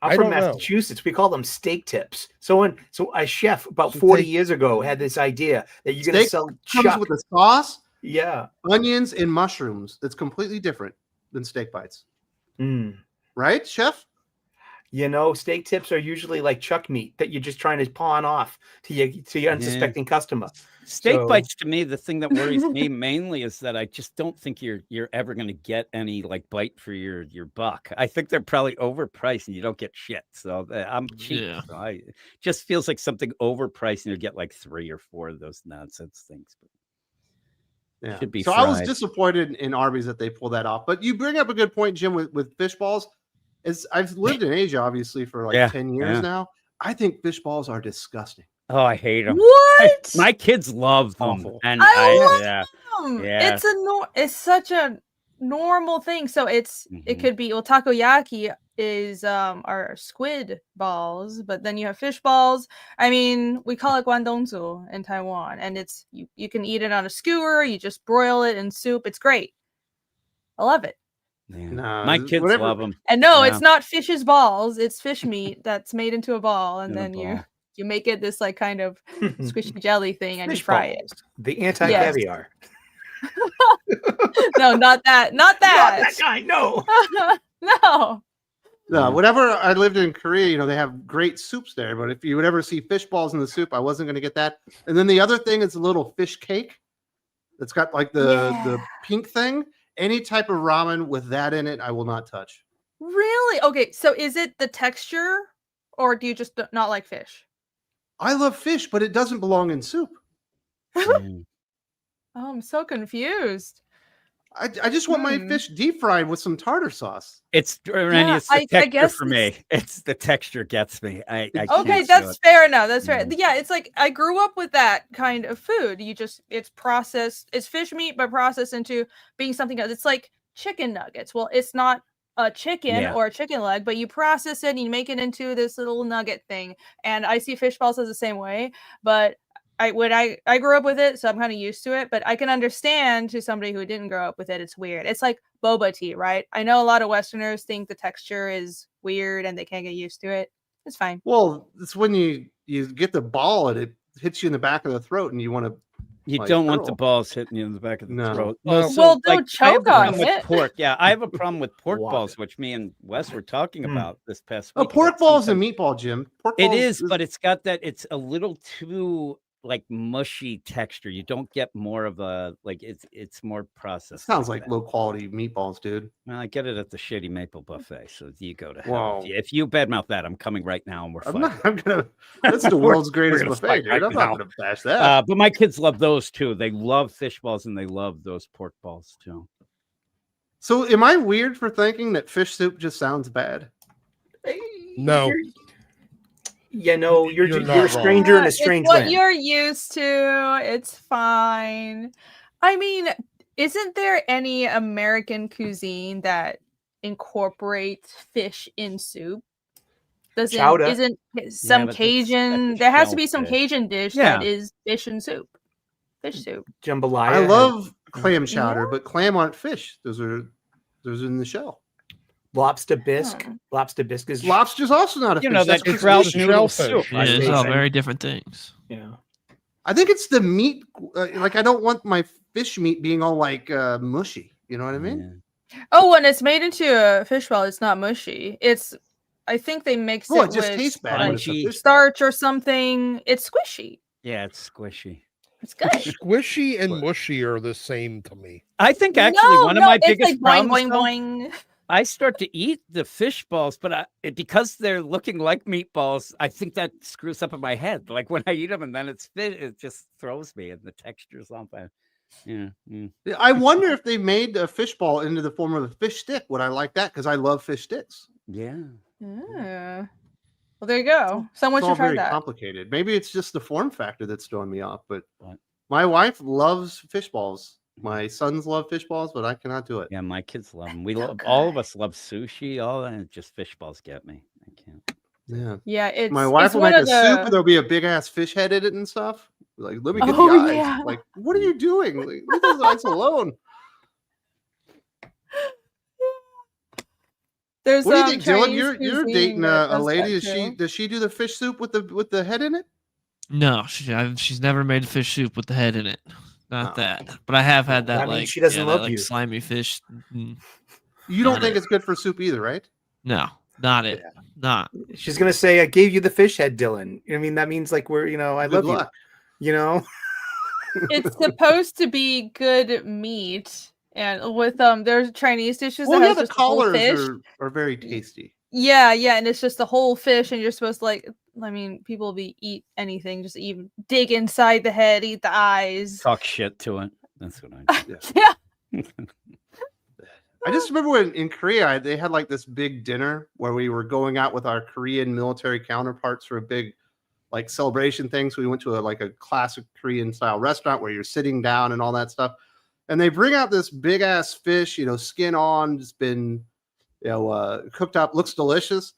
I I'm from don't know. Massachusetts. We call them steak tips. So a chef about So 40 take- years ago had this idea that you're going to Steak sell Comes chuck. with a sauce, Yeah. onions, and mushrooms. That's completely different than steak bites, Mm. right, chef? You know, steak tips are usually like chuck meat that you're just trying to pawn off to your unsuspecting customer. Steak So- bites to me, the thing that worries me mainly is that I just don't think you're ever going to get any bite for your buck. I think they're probably overpriced and you don't get shit. So I'm cheap. Yeah. So it just feels like something overpriced and you get 3 or 4 of those nonsense things. But Yeah. Should be So I was fried. disappointed in Arby's that they pulled that off. But you bring up a good point, Jim, with fish balls. I've lived in Asia, obviously, for 10 years now. I think fish balls are disgusting. Oh, I hate them. What? My kids love them. Awful. And I love yeah. It's it's such a normal thing. So it Mhm. could be takoyaki is our squid balls, but then you have fish balls. I mean, we call it guandongzu in Taiwan, and it's you can eat it on a skewer. You just broil it in soup. It's great. I love it. Yeah. Nah, My kids whatever- love them. And no, Yeah. it's not fish's balls. It's fish meat that's made into a ball, and In a then ball. you make it this kind of squishy jelly thing, and you Fish fry it. balls. The anti-caviar. No, not that. Not Not that. that guy. No. No. No, whenever I lived in Korea, they have great soups there. But if you would ever see fish balls in the soup, I wasn't going to get that. And then the other thing is a little fish cake that's got the pink thing. Any type of ramen with that in it, I will not touch. Really? Okay, so is it the texture, or do you just not like fish? I love fish, but it doesn't belong in soup. Mm. Oh, I'm so confused. I just want my fish deep fried with some tartar sauce. It's Randy, Yeah, it's the I texture guess for me. It's the texture gets me. I Okay, can't do that's it. fair enough. That's fair. Mm. Yeah, it's like I grew up with that kind of food. It's processed. It's fish meat, but processed into being something else. It's like chicken nuggets. Well, it's not a chicken Yeah. or a chicken leg, but you process it and you make it into this little nugget thing. And I see fish balls as the same way, but I grew up with it, so I'm kind of used to it. But I can understand to somebody who didn't grow up with it, it's weird. It's like boba tea, right? I know a lot of Westerners think the texture is weird and they can't get used to it. It's fine. Well, it's when you get the ball and it hits you in the back of the throat and you want to. You like don't want the curl. balls hitting you in the back of the No. throat. No. Also, Well, don't I have choke a problem on with it. pork. Yeah, I have a problem with pork Wow. balls, which me and Wes were talking about this past A week. pork that ball is a sometimes- meatball, Jim. Pork It balls is, but it's got that. It's a little too mushy texture. You don't get more of a it's more It processed. sounds like that. low quality meatballs, dude. Well, I get it at the Shitty Maple Buffet, so you go to hell. Whoa. If you badmouth that, I'm coming right now and we're I'm fighting. not. I'm gonna. That's the world's greatest gonna buffet, fight dude. right I'm now. not gonna bash that. But my kids love those too. They love fish balls and they love those pork balls too. So, am I weird for thinking that fish soup just sounds bad? No. You know, you're You're a not stranger in a It's strange what land. you're used to. It's fine. I mean, isn't there any American cuisine that incorporates fish in soup? Chowder. Isn't some but that's Cajun? There has to be some shellfish. Cajun dish Yeah. that is fish and soup. Fish soup. Jambalaya. I has- love clam chowder, Yeah. but clam aren't fish. Those are in the shell. lobster bisque. Hmm. Lobster bisque is Lobster's also not a You fish. know That's that just trout fish. noodle shellfish. soup. Yeah, I it's think. all very different things. yeah. I think it's the meat. I don't want my fish meat being all mushy. You know what I mean? Yeah. Oh, when it's made into a fish ball, it's not mushy. I think they mix Well, it it just with tastes bad. like, when it's a crunchy. fish. starch or something. It's squishy. Yeah, it's squishy. It's good. Squishy and mushy are the same to me. I think actually one of my it's biggest like boing, problems boing, though, boing. I start to eat the fish balls, but because they're looking like meatballs, I think that screws up in my head. Like when I eat them and then it's fish, it just throws me, and the texture's off. Yeah. I wonder if they made a fish ball into the form of a fish stick. Would I like that? Because I love fish sticks. Yeah. Well, there you go. Someone It's should all try very that. complicated. Maybe it's just the form factor that's throwing me off. But my wife loves fish balls. My sons love fish balls, but I cannot do it. Yeah, my kids love them. We love all of us love sushi. All that, just fish balls get me. I can't. Yeah. Yeah, it's My wife it's will one make a of soup, the. and there'll be a big ass fish head in it and stuff. Like, let me get Oh, the eyes. yeah. Like, what are you doing? Like, leave those eyes alone. There's What do you think, Dylan? Chinese You're cuisine dating that a does lady. that Does she do the fish soup with the head in it? No, she's never made fish soup with the head in it. Not Oh. that. But I have had that, That means like, she doesn't love that, like, you. slimy fish. Mhm. You don't Not think it. it's good for soup either, right? No, not it. Yeah. Not. She's gonna say, "I gave you the fish head, Dylan." I mean, that means like we're, I Good love luck. you. You know, It's supposed to be good meat, and with there's Chinese dishes Well, that yeah, has the just the whole collars fish. are very tasty. Yeah, and it's just the whole fish, and you're supposed to like. I mean, people eat anything, just even dig inside the head, eat the eyes. Talk shit to it. That's what I do. Yeah. I just remember when in Korea they had like this big dinner where we were going out with our Korean military counterparts for a big like celebration thing. So we went to a classic Korean style restaurant where you're sitting down and all that stuff. And they bring out this big ass fish, skin on, just been cooked up, looks delicious.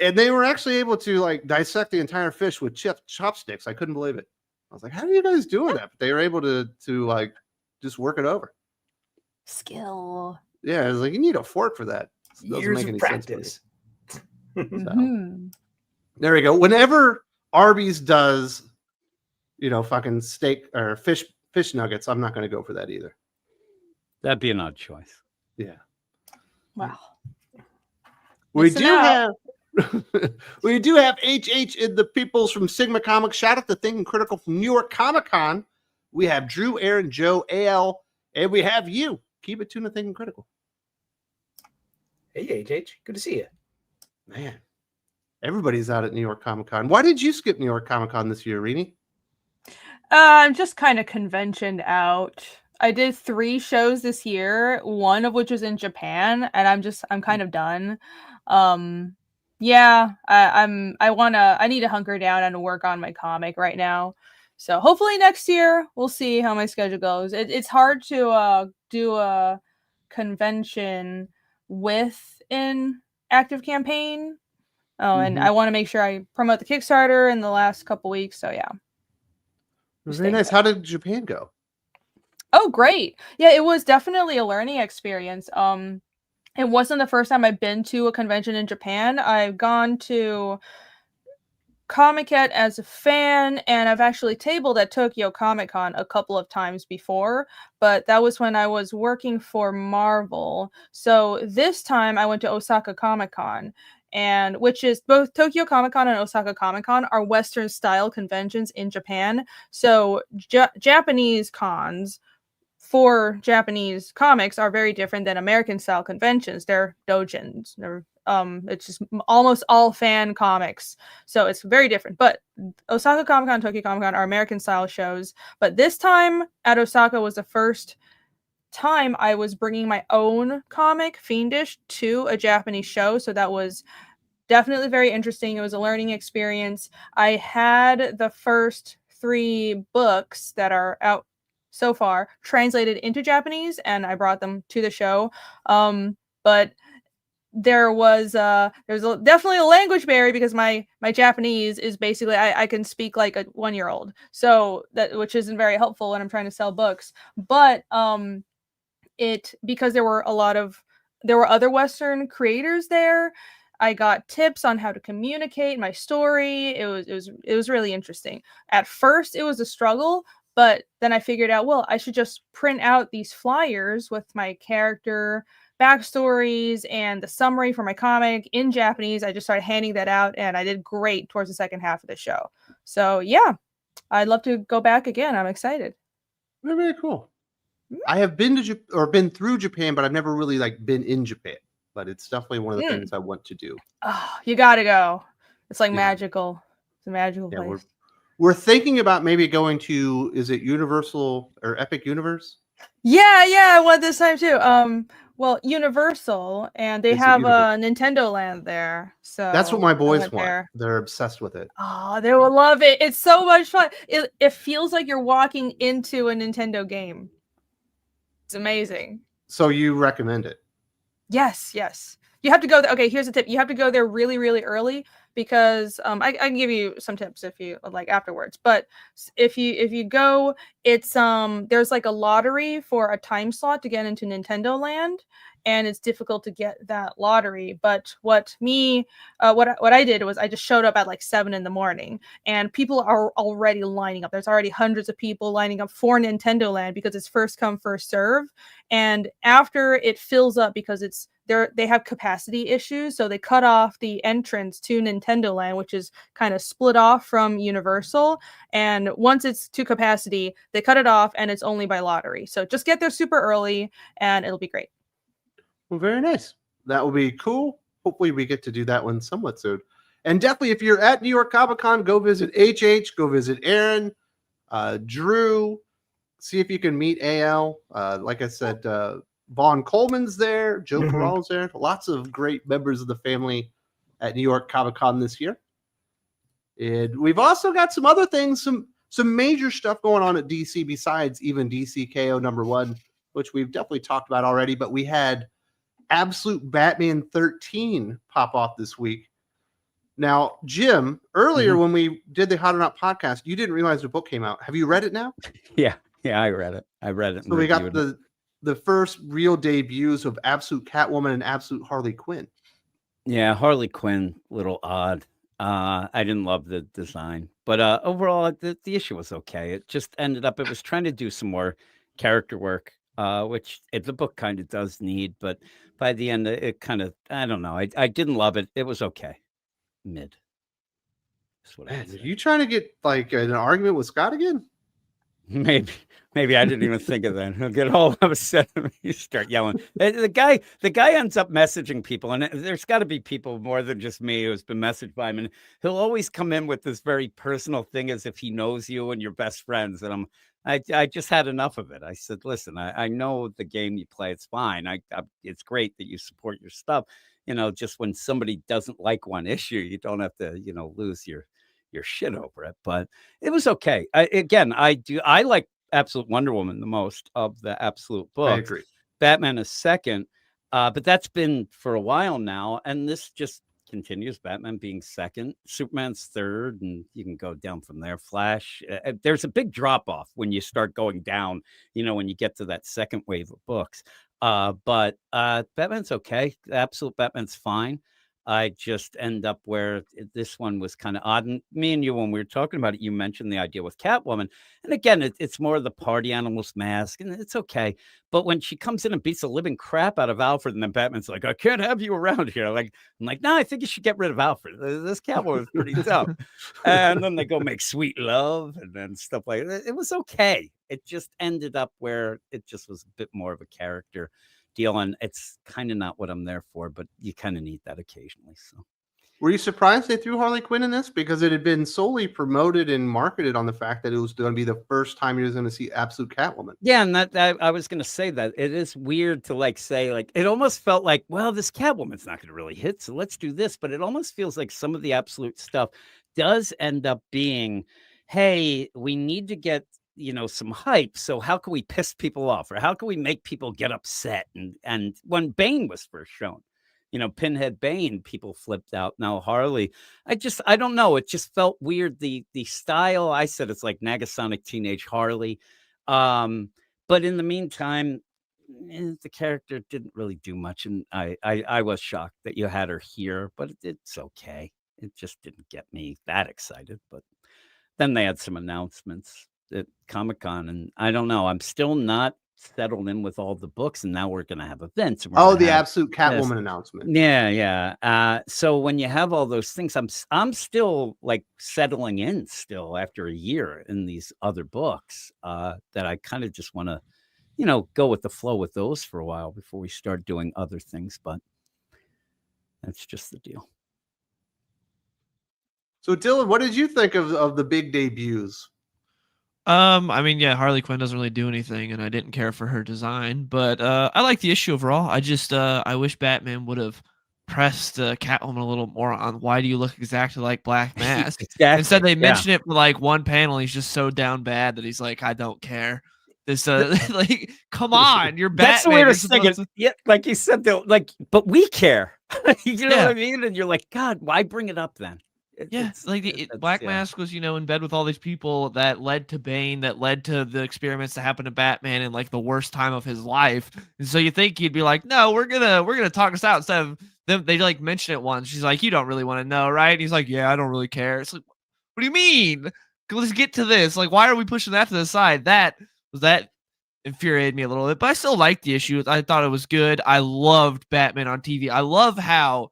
And they were actually able to like dissect the entire fish with chopsticks. I couldn't believe it. I was like, how are you guys doing that? But they were able to like just work it over. Skill. Yeah, I was like, you need a fork for that. It doesn't years make of any practice. sense to me. So, Mhm. there we go. Whenever Arby's does, fucking steak or fish nuggets, I'm not going to go for that either. That'd be an odd choice. Yeah. Wow. We Missing do out. have we do have HH in the peoples from Sigma Comics. Shout out to Thinking Critical from New York Comic Con. We have Drew, Aaron, Joe, AL, and we have you. Keep it tuned to Thinking Critical. Hey, HH, good to see you. Man, everybody's out at New York Comic Con. Why did you skip New York Comic Con this year, Irene? I'm just kind of conventioned out. I did 3 shows this year, one of which was in Japan, and I'm kind of done. Yeah, I need to hunker down and work on my comic right now. So hopefully next year we'll see how my schedule goes. It's hard to do a convention with an active campaign. Oh, and I want to make sure I promote the Kickstarter in the last couple weeks. So yeah. Very nice. How did Japan go? Oh, great. Yeah, it was definitely a learning experience. It wasn't the first time I've been to a convention in Japan. I've gone to Comic-Con as a fan, and I've actually tabled at Tokyo Comic Con a couple of times before, but that was when I was working for Marvel. So this time I went to Osaka Comic Con, and which is both Tokyo Comic Con and Osaka Comic Con are Western style conventions in Japan. So Japanese cons for Japanese comics are very different than American style conventions. They're dojins. It's just almost all fan comics. So it's very different. But Osaka Comic Con, Tokyo Comic Con are American style shows. But this time at Osaka was the first time I was bringing my own comic, Fiendish, to a Japanese show. So that was definitely very interesting. It was a learning experience. I had the first 3 books that are out so far translated into Japanese, and I brought them to the show. But there was definitely a language barrier because my Japanese is basically I can speak like a 1-year-old, so that which isn't very helpful when I'm trying to sell books. But because there were other Western creators there, I got tips on how to communicate my story. It was really interesting. At first, it was a struggle. But then I figured out, well, I should just print out these flyers with my character backstories and the summary for my comic in Japanese. I just started handing that out, and I did great towards the second half of the show. So yeah, I'd love to go back again. I'm excited. Very, very cool. I have been to been through Japan, but I've never really like been in Japan. But it's definitely one of the things I want to do. Oh, you gotta go. It's like magical. It's a magical place. We're thinking about maybe going to, is it Universal or Epic Universe? Yeah, I went this time too. Well, Universal, and they have a Nintendo Land there. So that's what my boys want. They're obsessed with it. Oh, they will love it. It's so much fun. It feels like you're walking into a Nintendo game. It's amazing. So you recommend it? Yes. You have to go there. Okay, here's a tip. You have to go there really, really early because I can give you some tips if you like afterwards. But if you go, it's there's like a lottery for a time slot to get into Nintendo Land, and it's difficult to get that lottery. But what I did was I just showed up at like 7 a.m, and people are already lining up. There's already hundreds of people lining up for Nintendo Land because it's first come, first serve. And after it fills up, because they have capacity issues, so they cut off the entrance to Nintendo Land, which is kind of split off from Universal. And once it's to capacity, they cut it off, and it's only by lottery. So just get there super early, and it'll be great. Well, very nice. That will be cool. Hopefully we get to do that one somewhat soon. And definitely, if you're at New York Comic Con, go visit HH, go visit Aaron, Drew, see if you can meet AL. Like I said, Vaughn Coleman's there, Joe Corral's there. Lots of great members of the family at New York Comic Con this year. And we've also got some other things, some major stuff going on at DC besides even DC KO #1, which we've definitely talked about already. But we had Absolute Batman 13 pop off this week. Now, Jim, earlier when we did the Hot or Not podcast, you didn't realize the book came out. Have you read it now? Yeah, I read it. So we got the first real debuts of Absolute Catwoman and Absolute Harley Quinn. Yeah, Harley Quinn, little odd. I didn't love the design, but overall, the issue was okay. It just ended up, it was trying to do some more character work, which the book kind of does need, but by the end, it kind of, I don't know. I didn't love it. It was okay. Mid. That's what Man, are you trying to get like an argument with Scott again? Maybe I didn't even think of that. He'll get all upset when you start yelling. The guy ends up messaging people, and there's got to be people more than just me who's been messaged by him, and he'll always come in with this very personal thing as if he knows you and you're best friends. And I just had enough of it. I said, listen, I know the game you play. It's fine. It's great that you support your stuff. Just when somebody doesn't like one issue, you don't have to, lose your shit over it. But it was okay. I like Absolute Wonder Woman the most of the Absolute books. I agree. Batman is second, but that's been for a while now, and this just continues. Batman being second, Superman's third, and you can go down from there. Flash. There's a big drop off when you start going down. When you get to that second wave of books. But Batman's okay. Absolute Batman's fine. I just end up where this one was kind of odd. And me and you, when we were talking about it, you mentioned the idea with Catwoman. And again, it's more of the party animal's mask, and it's okay. But when she comes in and beats the living crap out of Alfred, and then Batman's like, I can't have you around here. I'm like, no, I think you should get rid of Alfred. This Catwoman is pretty tough. And then they go make sweet love and then stuff like that. It was okay. It just ended up where it just was a bit more of a character deal, and it's kind of not what I'm there for, but you kind of need that occasionally. So were you surprised they threw Harley Quinn in this? Because it had been solely promoted and marketed on the fact that it was going to be the first time you was going to see Absolute Catwoman. Yeah, and that I was going to say that it is weird to say it almost felt like, well, this Catwoman's not going to really hit, so let's do this. But it almost feels like some of the Absolute stuff does end up being, hey, we need to get some hype. So how can we piss people off, or how can we make people get upset? And when Bane was first shown, Pinhead Bane, people flipped out. Now Harley, I don't know. It just felt weird. The style, I said it's like Negasonic Teenage Harley. But in the meantime, the character didn't really do much. And I was shocked that you had her here, but it's okay. It just didn't get me that excited. But then they had some announcements at Comic-Con, and I don't know. I'm still not settled in with all the books, and now we're going to have events. The Absolute Catwoman announcement. Yeah. So when you have all those things, I'm still settling in still after a year in these other books that I kind of just want to go with the flow with those for a while before we start doing other things. But that's just the deal. So Dylan, what did you think of the big debuts? I mean, yeah, Harley Quinn doesn't really do anything, and I didn't care for her design, but I like the issue overall. I just I wish Batman would have pressed Catwoman a little more on why do you look exactly like Black Mask. Exactly. Instead, they mention it for like one panel. He's just so down bad that he's like, I don't care. This like, come on, you're Batman. That's the weirdest thing. Yeah, like you said, though, like, but we care. You know what I mean? And you're like, God, why bring it up then? It's like Black Mask was, in bed with all these people that led to Bane, that led to the experiments that happened to Batman in like the worst time of his life. And so you think he'd be like, no, we're gonna talk this out instead of them. They like mention it once. She's like, you don't really want to know, right? And he's like, yeah, I don't really care. It's like, what do you mean? Let's get to this. Like, why are we pushing that to the side? That infuriated me a little bit, but I still liked the issue. I thought it was good. I loved Batman on TV. I love how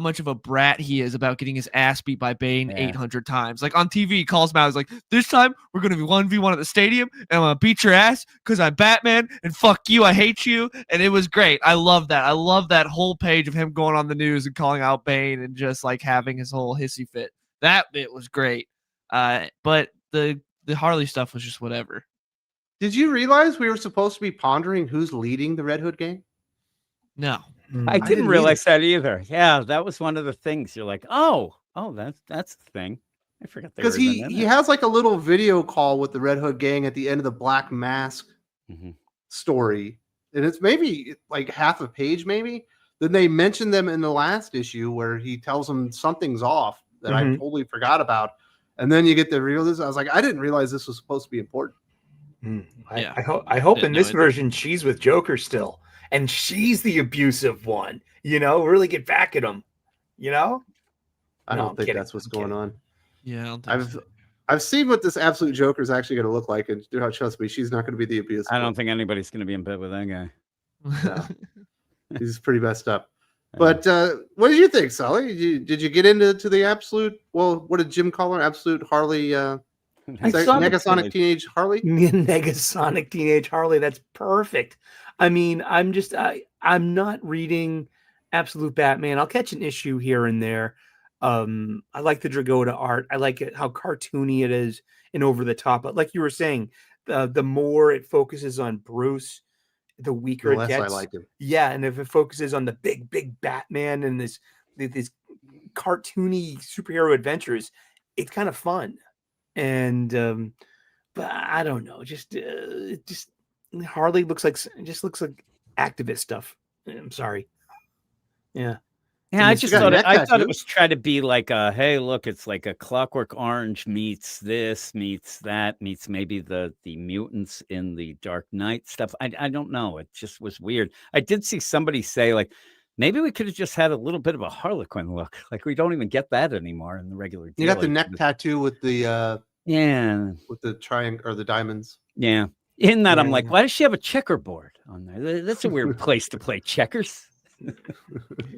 much of a brat he is about getting his ass beat by Bane 800 times. Like on TV, he calls him out. He's like, this time we're going to be 1v1 at the stadium and I'm going to beat your ass because I'm Batman and fuck you. I hate you. And it was great. I love that. I love that whole page of him going on the news and calling out Bane and just like having his whole hissy fit. That bit was great. But the Harley stuff was just whatever. Did you realize we were supposed to be pondering who's leading the Red Hood gang? No. I didn't realize that either. Yeah, that was one of the things. You're like, oh, that's the thing. I forgot because he has like a little video call with the Red Hood gang at the end of the Black Mask story, and it's maybe like half a page, maybe. Then they mention them in the last issue where he tells them something's off that I totally forgot about, and then you get the realism. I was like, I didn't realize this was supposed to be important. I hope in this version she's with Joker still. And she's the abusive one, really get back at him, I don't think that's what's going on. Yeah, I don't think I've seen what this absolute Joker is actually going to look like, and do not trust me, she's not going to be the abusive. I don't think anybody's going to be in bed with that guy. No. He's pretty messed up. But what did you think, Sully? Did you get into the absolute? Well, what did Jim call her? Absolute Harley? Negasonic Teenage Harley? Negasonic Teenage Harley. That's perfect. I mean, I'm not reading Absolute Batman. I'll catch an issue here and there. I like the Dragotta art. I like it how cartoony it is and over the top. But like you were saying, the more it focuses on Bruce, the weaker it gets. I like him. Yeah, and if it focuses on the big Batman and this cartoony superhero adventures, it's kind of fun. And but I don't know, just Harley looks like activist stuff. I'm sorry. Yeah. Yeah, I just thought it was trying to be like hey, look, it's like a Clockwork Orange meets this, meets that, meets maybe the mutants in the Dark Knight stuff. I don't know. It just was weird. I did see somebody say like maybe we could have just had a little bit of a Harlequin look. Like we don't even get that anymore in the regular deal. You got the neck tattoo with the with the triangle or the diamonds. Yeah. In that, I'm like, why does she have a checkerboard on there? That's a weird place to play checkers.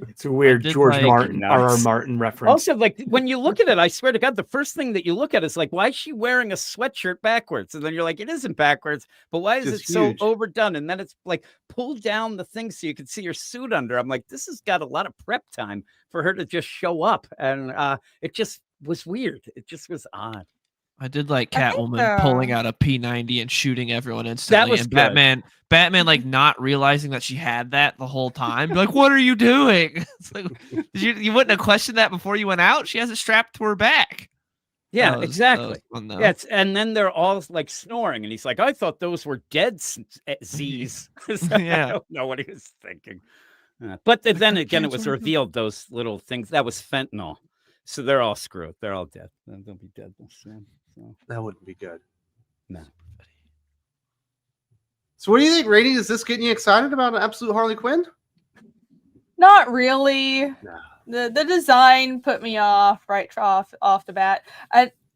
It's a weird George Martin, R.R. Martin reference. Also, like when you look at it, I swear to God, the first thing that you look at is like, why is she wearing a sweatshirt backwards? And then you're like, it isn't backwards, but why is it so overdone? And then it's like pull down the thing so you can see your suit under. I'm like, this has got a lot of prep time for her to just show up, and it just was weird. It just was odd. I did like Catwoman pulling out a P90 and shooting everyone instantly. That was and good. Batman like not realizing that she had that the whole time. Like, what are you doing? It's like, you wouldn't have questioned that before you went out. She has it strapped to her back. Yeah, exactly. Yeah, and then they're all like snoring, and he's like, "I thought those were dead Z's." Yeah, I don't know what he was thinking. But then again, it was revealed those little things that was fentanyl, so they're all screwed. They're all dead. They'll be dead soon. So that wouldn't be good. No. So, what do you think, Rainey? Is this getting you excited about an Absolute Harley Quinn? Not really. No. The design put me off right off the bat.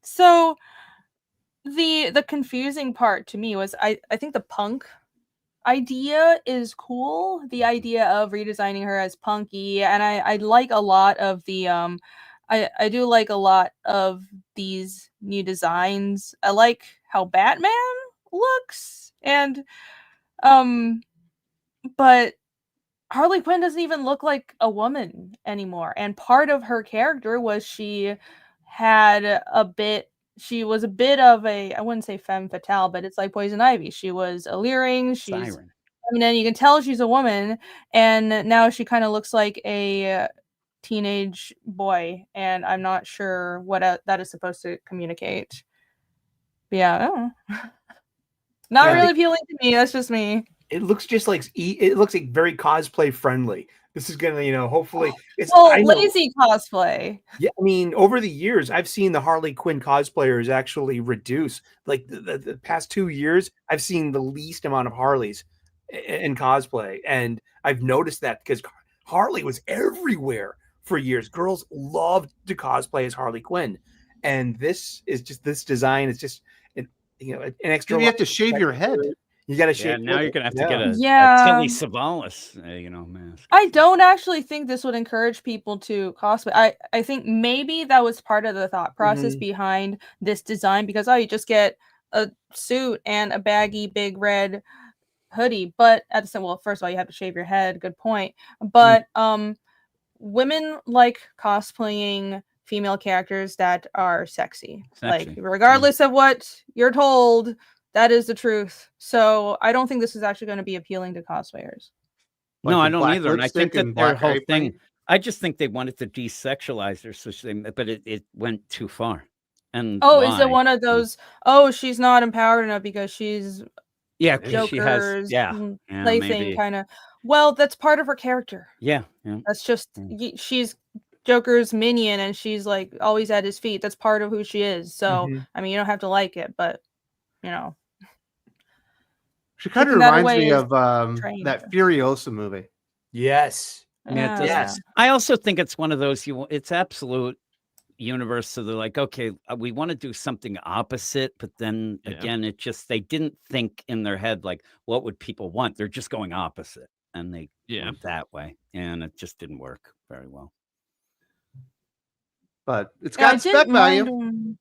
So the confusing part to me was I think the punk idea is cool. The idea of redesigning her as punky, and I like a lot of the I do like a lot of these new designs. I like how Batman looks, and But Harley Quinn doesn't even look like a woman anymore. And part of her character was she was a bit of a, I wouldn't say femme fatale, but it's like Poison Ivy. She was alluring. She's Siren. feminine. You can tell she's a woman. And now she kind of looks like a teenage boy. And I'm not sure what that is supposed to communicate. But yeah, I don't know. Not really appealing to me. That's just me. It looks just like it looks like very cosplay friendly. This is gonna, hopefully it's lazy cosplay. Yeah, I mean, over the years, I've seen the Harley Quinn cosplayers actually reduce. Like the past 2 years, I've seen the least amount of Harleys in cosplay, and I've noticed that because Harley was everywhere for years. Girls loved to cosplay as Harley Quinn, and this design is just an extra. You have to shave your head. You got to shave. Now you're gonna have to get a Tilly Savalas, mask. I don't actually think this would encourage people to cosplay. I think maybe that was part of the thought process behind this design, because you just get a suit and a baggy big red hoodie. But at the same, well, first of all, you have to shave your head. Good point. But women like cosplaying female characters that are sexy. Like regardless of what you're told. That is the truth. So I don't think this is actually going to be appealing to cosplayers. No, I don't either. And I think that their whole thing, I just think they wanted to desexualize her, but it went too far. And is it one of those, she's not empowered enough because she's Joker's plaything kind of. Well, that's part of her character. Yeah. That's just, she's Joker's minion and she's like always at his feet. That's part of who she is. So, I mean, you don't have to like it, but she kind of reminds me of that Furiosa movie. Yes. Yes. I also think it's one of those, it's absolute universe. So they're like, okay, we want to do something opposite. But then again, they didn't think in their head, like, what would people want? They're just going opposite. And they went that way. And it just didn't work very well. But it's got spec value.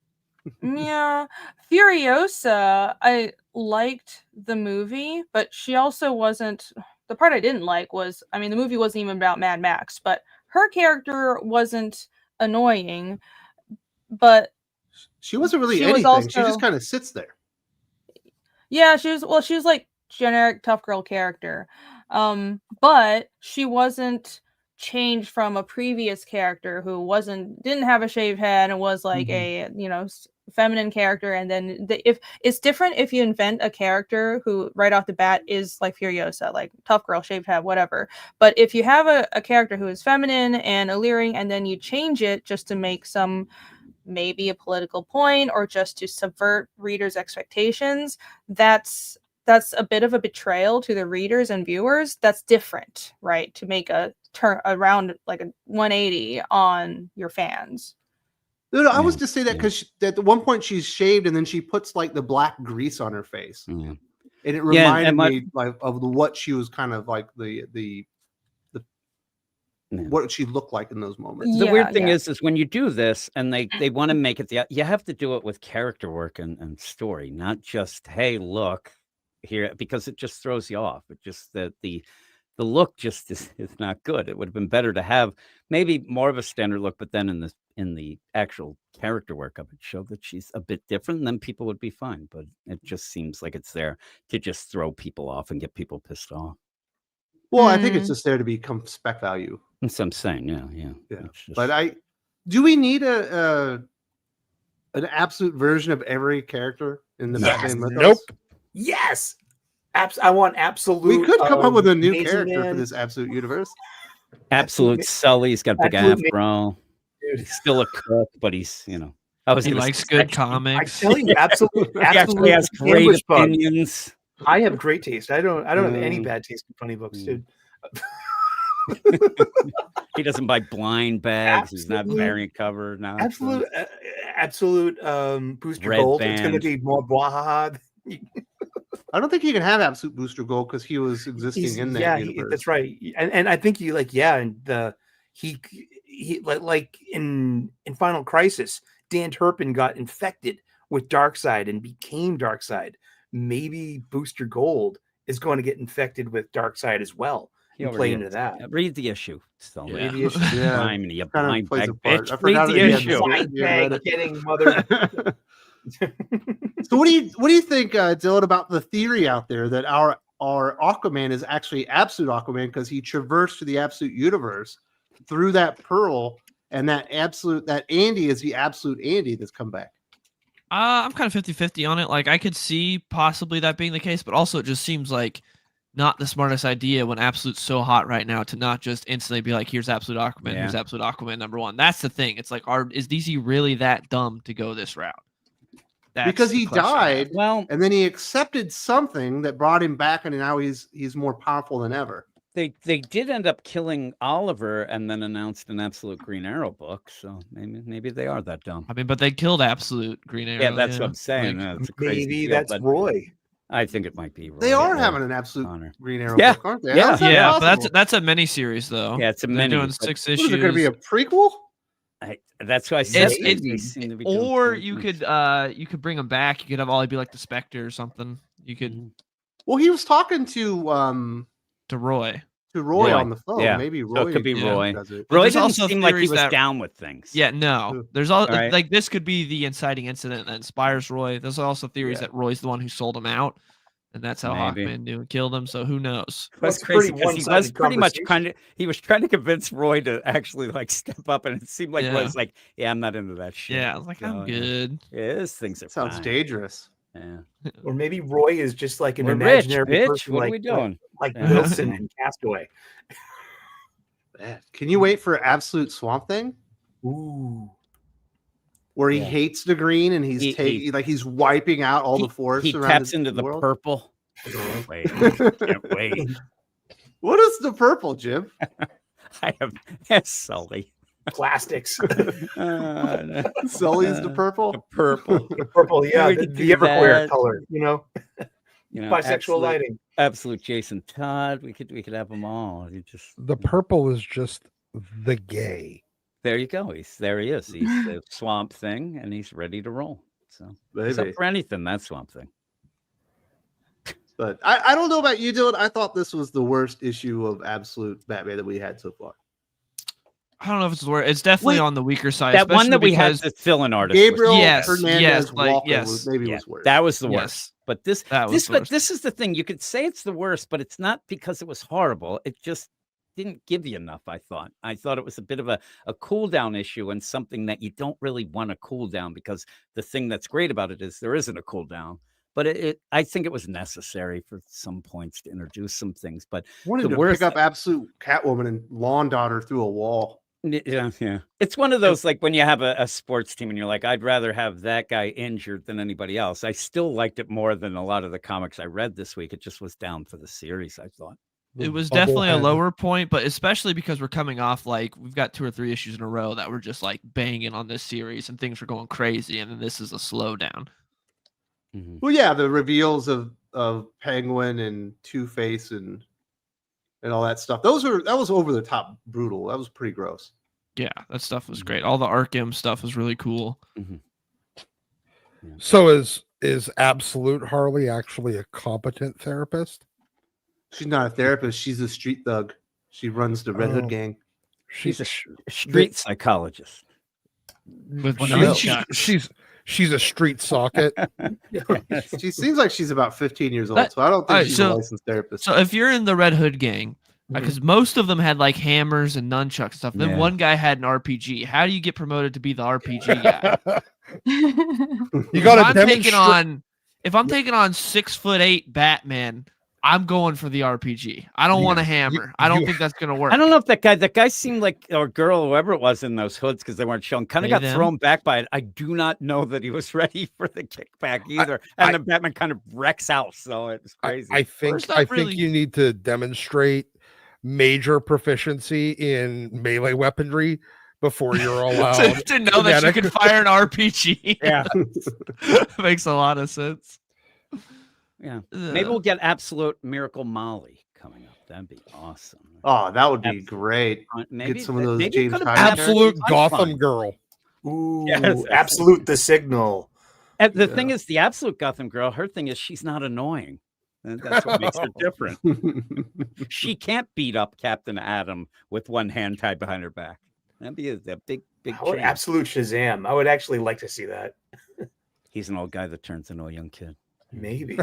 Yeah, Furiosa, I liked the movie, but she also wasn't. The part I didn't like was, I mean, the movie wasn't even about Mad Max, but her character wasn't annoying. But she wasn't really anything. She just kind of sits there. Yeah, she was like generic tough girl character, but she wasn't changed from a previous character who didn't have a shaved head and was like a feminine character. And then if it's different if you invent a character who right off the bat is like Furiosa, like tough girl, shaved head, whatever. But if you have a character who is feminine and alluring and then you change it just to make maybe a political point or just to subvert readers' expectations, that's a bit of a betrayal to the readers and viewers. That's different, right? To make a turn around like a 180 on your fans. No, I was just saying that because at one point she's shaved and then she puts like the black grease on her face, and it reminded me like of what she was kind of like the what she looked like in those moments. The weird thing is when you do this and they want to make it you have to do it with character work and story, not just hey look here, because it just throws you off. It just that the look just is not good. It would have been better to have maybe more of a standard look, but then in the actual character work of it, show that she's a bit different, and then people would be fine. But it just seems like it's there to just throw people off and get people pissed off. Well, I think it's just there to become spec value. That's what I'm saying. Yeah. Just... But do we need an absolute version of every character in the Batman mythos? Nope. Yes. I want absolute. We could come up with a new character for this absolute universe. Absolute Sully's got big afro. He's still a cook, but he's he likes good comics. I tell you, absolute. He actually has great opinions. I have great taste. I don't have any bad taste in funny books, dude. He doesn't buy blind bags. He's not variant cover. No, absolute Booster Red Gold. Band. It's going to be more blah. I don't think you can have absolute Booster Gold because he was existing in that universe. That's right. And I think you and he like in Final Crisis, Dan Turpin got infected with Darkseid and became Darkseid. Maybe Booster Gold is going to get infected with Darkseid as well. He And play already into is. that. Yeah, read the issue. So Yeah. Read the issue. Yeah, Blimey, you kind blind of plays bag a part. bitch. I Read forgot the that he had issue. the- he had read it. Getting mother. So what do you think, Dylan, about the theory out there that our Aquaman is actually Absolute Aquaman because he traversed to the Absolute universe through that pearl, and that Andy is the Absolute Andy that's come back? I'm kind of 50-50 on it. Like, I could see possibly that being the case, but also it just seems like not the smartest idea when Absolute's so hot right now to not just instantly be like, here's Absolute Aquaman, here's Absolute Aquaman #1. That's the thing. It's like, is DC really that dumb to go this route? Because he died, Well, and then he accepted something that brought him back, and now he's more powerful than ever. they did end up killing Oliver and then announced an Absolute Green Arrow book. So maybe they are that dumb. I mean, but they killed Absolute Green Arrow. Yeah, that's what I'm saying. Like, It's a crazy Maybe deal, that's but Roy. I think it might be Roy. They are or having an Absolute Connor. Green Arrow Yeah. book, aren't they? Yeah. How's that Yeah, but possible? that's a miniseries though. Yeah, it's a They're mini. doing but 6 What, issues. is it going to be a prequel? That's why I said It's- they seem to be doing Or something. you could bring them back. You could have Ollie be like the Spectre or something. You could Well, he was talking to Roy. Roy Roy. on the phone. Yeah. Maybe So Roy. it could be Roy. does it. But Roy there's didn't also seem like he theories was that- down with things. Yeah, no. Who? There's all Right. like this could be the inciting incident that inspires Roy. There's also theories Yeah. that Roy's the one who sold him out, and that's how Maybe. Hawkman knew and killed him. So who knows? That's That's crazy pretty because he was one-sided pretty much conversation. he was trying to convince Roy to actually like step up, and it seemed like Yeah. Roy's like, yeah, I'm not into that shit. Yeah, I was like, So, I'm good. Yeah, those things are Sounds fine. dangerous. Yeah. Or maybe Roy is just like an We're rich, imaginary bitch. person, What like, are we doing? like Yeah. Wilson in Castaway. Can you wait for Absolute Swamp Thing? Ooh. Where he Yeah. hates the green and he's he's wiping out all the forests He around taps his into the world? purple. Wait, can't wait. What is the purple, Jim? I have yes, Sully. Plastics. Sully's the purple. The purple. Purple, yeah, We the could do Everclear that. color, you know, You know, bisexual lighting. absolute Jason Todd. We could have them all. You just The purple is just the gay. there you go. He is. He's the Swamp Thing, and he's ready to roll. So Maybe. except for anything, that Swamp Thing. But I don't know about you, Dylan. I thought this was the worst issue of Absolute Batman that we had so far. I don't know if it's the word. It's definitely Wait, on the weaker side. That one especially that we had because- the fill-in artist. was- Gabriel Yes, Hernandez yes, like, Walker yes. was maybe Yeah, was worse. that was the Yes. worst. But this That was the worst. this is the thing. You could say it's the worst, but it's not because it was horrible. It just didn't give you enough, I thought. I thought it was a bit of a cool down issue and something that you don't really want to cool down, because the thing that's great about it is there isn't a cool down. But I think it was necessary for some points to introduce some things. But wanted the to worst- pick up Absolute Catwoman and lawn daughter through a wall. yeah. It's one of those, like when you have a sports team and you're like, I'd rather have that guy injured than anybody else. I still liked it more than a lot of the comics I read this week. It just was down for the series, I thought. It was Bubble definitely a head. lower point, but especially because we're coming off like we've got 2 or 3 issues in a row that were just like banging on this series and things were going crazy, and then this is a slowdown. Mhm. Well, yeah, the reveals of Penguin and Two-Face and all that stuff. That was over the top brutal. That was pretty gross. Yeah, that stuff was great. All the Arkham stuff was really cool. So is Absolute Harley actually a competent therapist? She's not a therapist. She's a street thug. She runs the Red Hood Oh. gang. She's a street psychologist. With She's, nunchucks. she's a street socket. She seems like she's about 15 years old, That- so I don't think alright, she's so- a licensed therapist. So if you're in the Red Hood gang, Mhm. because most of them had like hammers and nunchuck stuff, then Yeah. one guy had an RPG. How do you get promoted to be the RPG guy? You If got to I'm taking demonstrate. on, if I'm taking on 6'8" Batman, I'm going for the RPG. I don't Yeah, want a hammer. I don't you- think that's gonna work. I don't know if that guy seemed like, or girl, whoever it was in those hoods, because they weren't shown, kind of They, got them? thrown back by it. I do not know that he was ready for the kickback either. And the Batman kind of wrecks out. So it was crazy. I think First, that I really- think you need to demonstrate major proficiency in melee weaponry before you're allowed. to know that you kinetic- can fire an RPG. Yeah. Makes a lot of sense. Yeah. Maybe we'll get Absolute Miracle Molly coming up. That'd be awesome. Oh, that would be Absolute. great. Maybe Get some of those maybe it James could've Tynion been Absolute Fun. Gotham girl. Ooh, Yes. Absolute the signal. And the thing is, the Absolute Gotham girl, her thing is she's not annoying. And that's what makes her different. She can't beat up Captain Atom with one hand tied behind her back. That'd be a big change. Absolute Shazam. I would actually like to see that. He's an old guy that turns into a young kid. Maybe.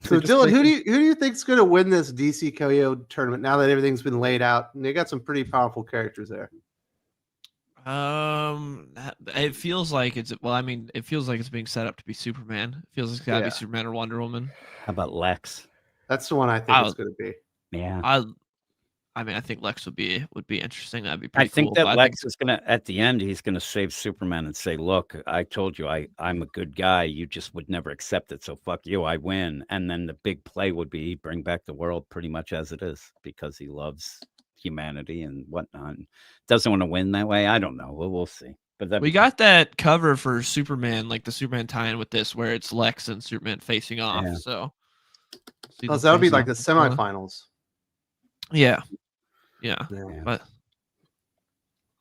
So Dylan, who do you think's going to win this DC KO tournament now that everything's been laid out? And they got some pretty powerful characters there. It feels like it's it feels like it's being set up to be Superman. It feels like it's gotta be Superman or Wonder Woman. How about Lex? That's the one I think it's going to be. Yeah. I think Lex would be interesting. That'd be pretty cool. I think that Lex is gonna, at the end, he's gonna save Superman and say, "Look, I told you I'm a good guy. You just would never accept it. So fuck you. I win." And then the big play would be bring back the world pretty much as it is because he loves humanity and whatnot. Doesn't want to win that way. I don't know. We'll see. But we got that cover for Superman, like the Superman tie-in with this, where it's Lex and Superman facing off. Yeah. So that would be like the semifinals. Yeah. But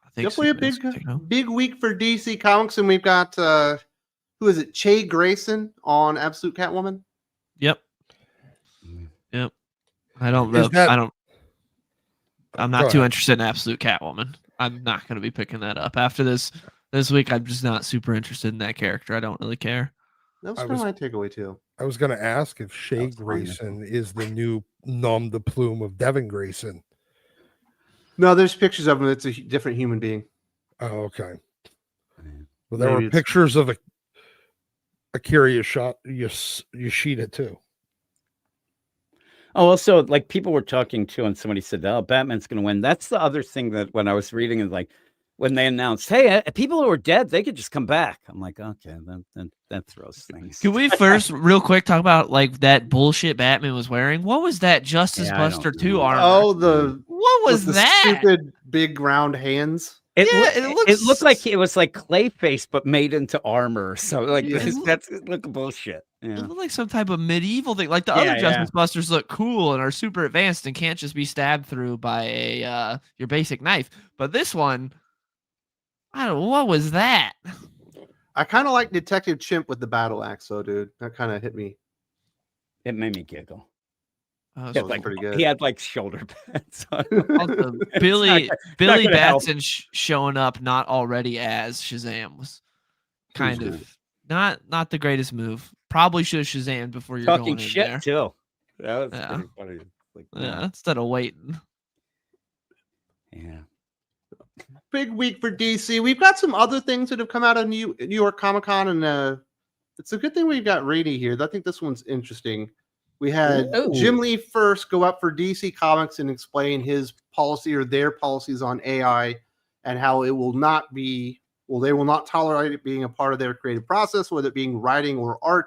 I think definitely a big week for DC Comics, and we've got who is it? Che Grayson on Absolute Catwoman. Yep. I don't know. I'm not too interested in Absolute Catwoman. I'm not going to be picking that up after this week. I'm just not super interested in that character. I don't really care. That was kind of my takeaway too. I was going to ask if Che Grayson is the new Nom de Plume of Devin Grayson. No, there's pictures of him. It's a different human being. Oh, okay. Well, there were pictures of Akira Yoshida too. Oh, also, like people were talking too, and somebody said, "Oh, Batman's going to win." That's the other thing that when I was reading is like when they announced, "Hey, people who are dead, they could just come back." I'm like, okay, then that throws things. Could we first, real quick, talk about like that bullshit Batman was wearing? What was that Justice Buster 2 armor? Oh, what was that? Stupid big round hands. It looked like it was like Clayface, but made into armor. So like that's look bullshit. Yeah. It looked like some type of medieval thing. Like the other Justice Busters look cool and are super advanced and can't just be stabbed through by your basic knife. But this one, I don't know, what was that? I kind of like Detective Chimp with the battle axe, though, dude. That kind of hit me. It made me giggle. That was pretty good. He had like shoulder pads. Also, Billy Batson showing up not already as Shazam was kind of not the greatest move. Probably should have Shazammed before you're talking going in shit there. Too. That was pretty funny. Like, instead of waiting. Yeah. Big week for DC. We've got some other things that have come out of New York Comic Con, and it's a good thing we've got Rainey here. I think this one's interesting. We had Jim Lee first go up for DC Comics and explain his policy or their policies on AI and how it will not be, they will not tolerate it being a part of their creative process, whether it being writing or art.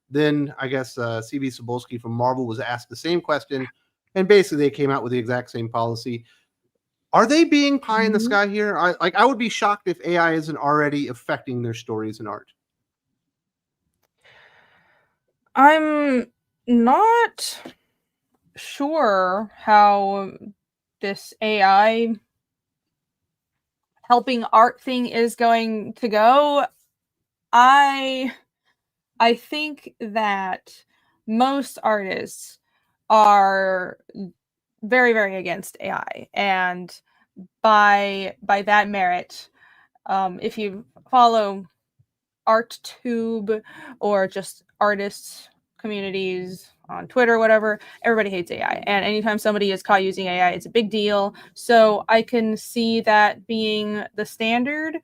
Then I guess CB Cebulski from Marvel was asked the same question, and basically they came out with the exact same policy. Are they being pie in the sky here? I would be shocked if AI isn't already affecting their stories and art. I'm not sure how this AI helping art thing is going to go. I think that most artists are very, very against AI, and by that merit, if you follow ArtTube or just artists communities on Twitter, whatever, everybody hates AI. And anytime somebody is caught using AI, it's a big deal. So I can see that being the standard,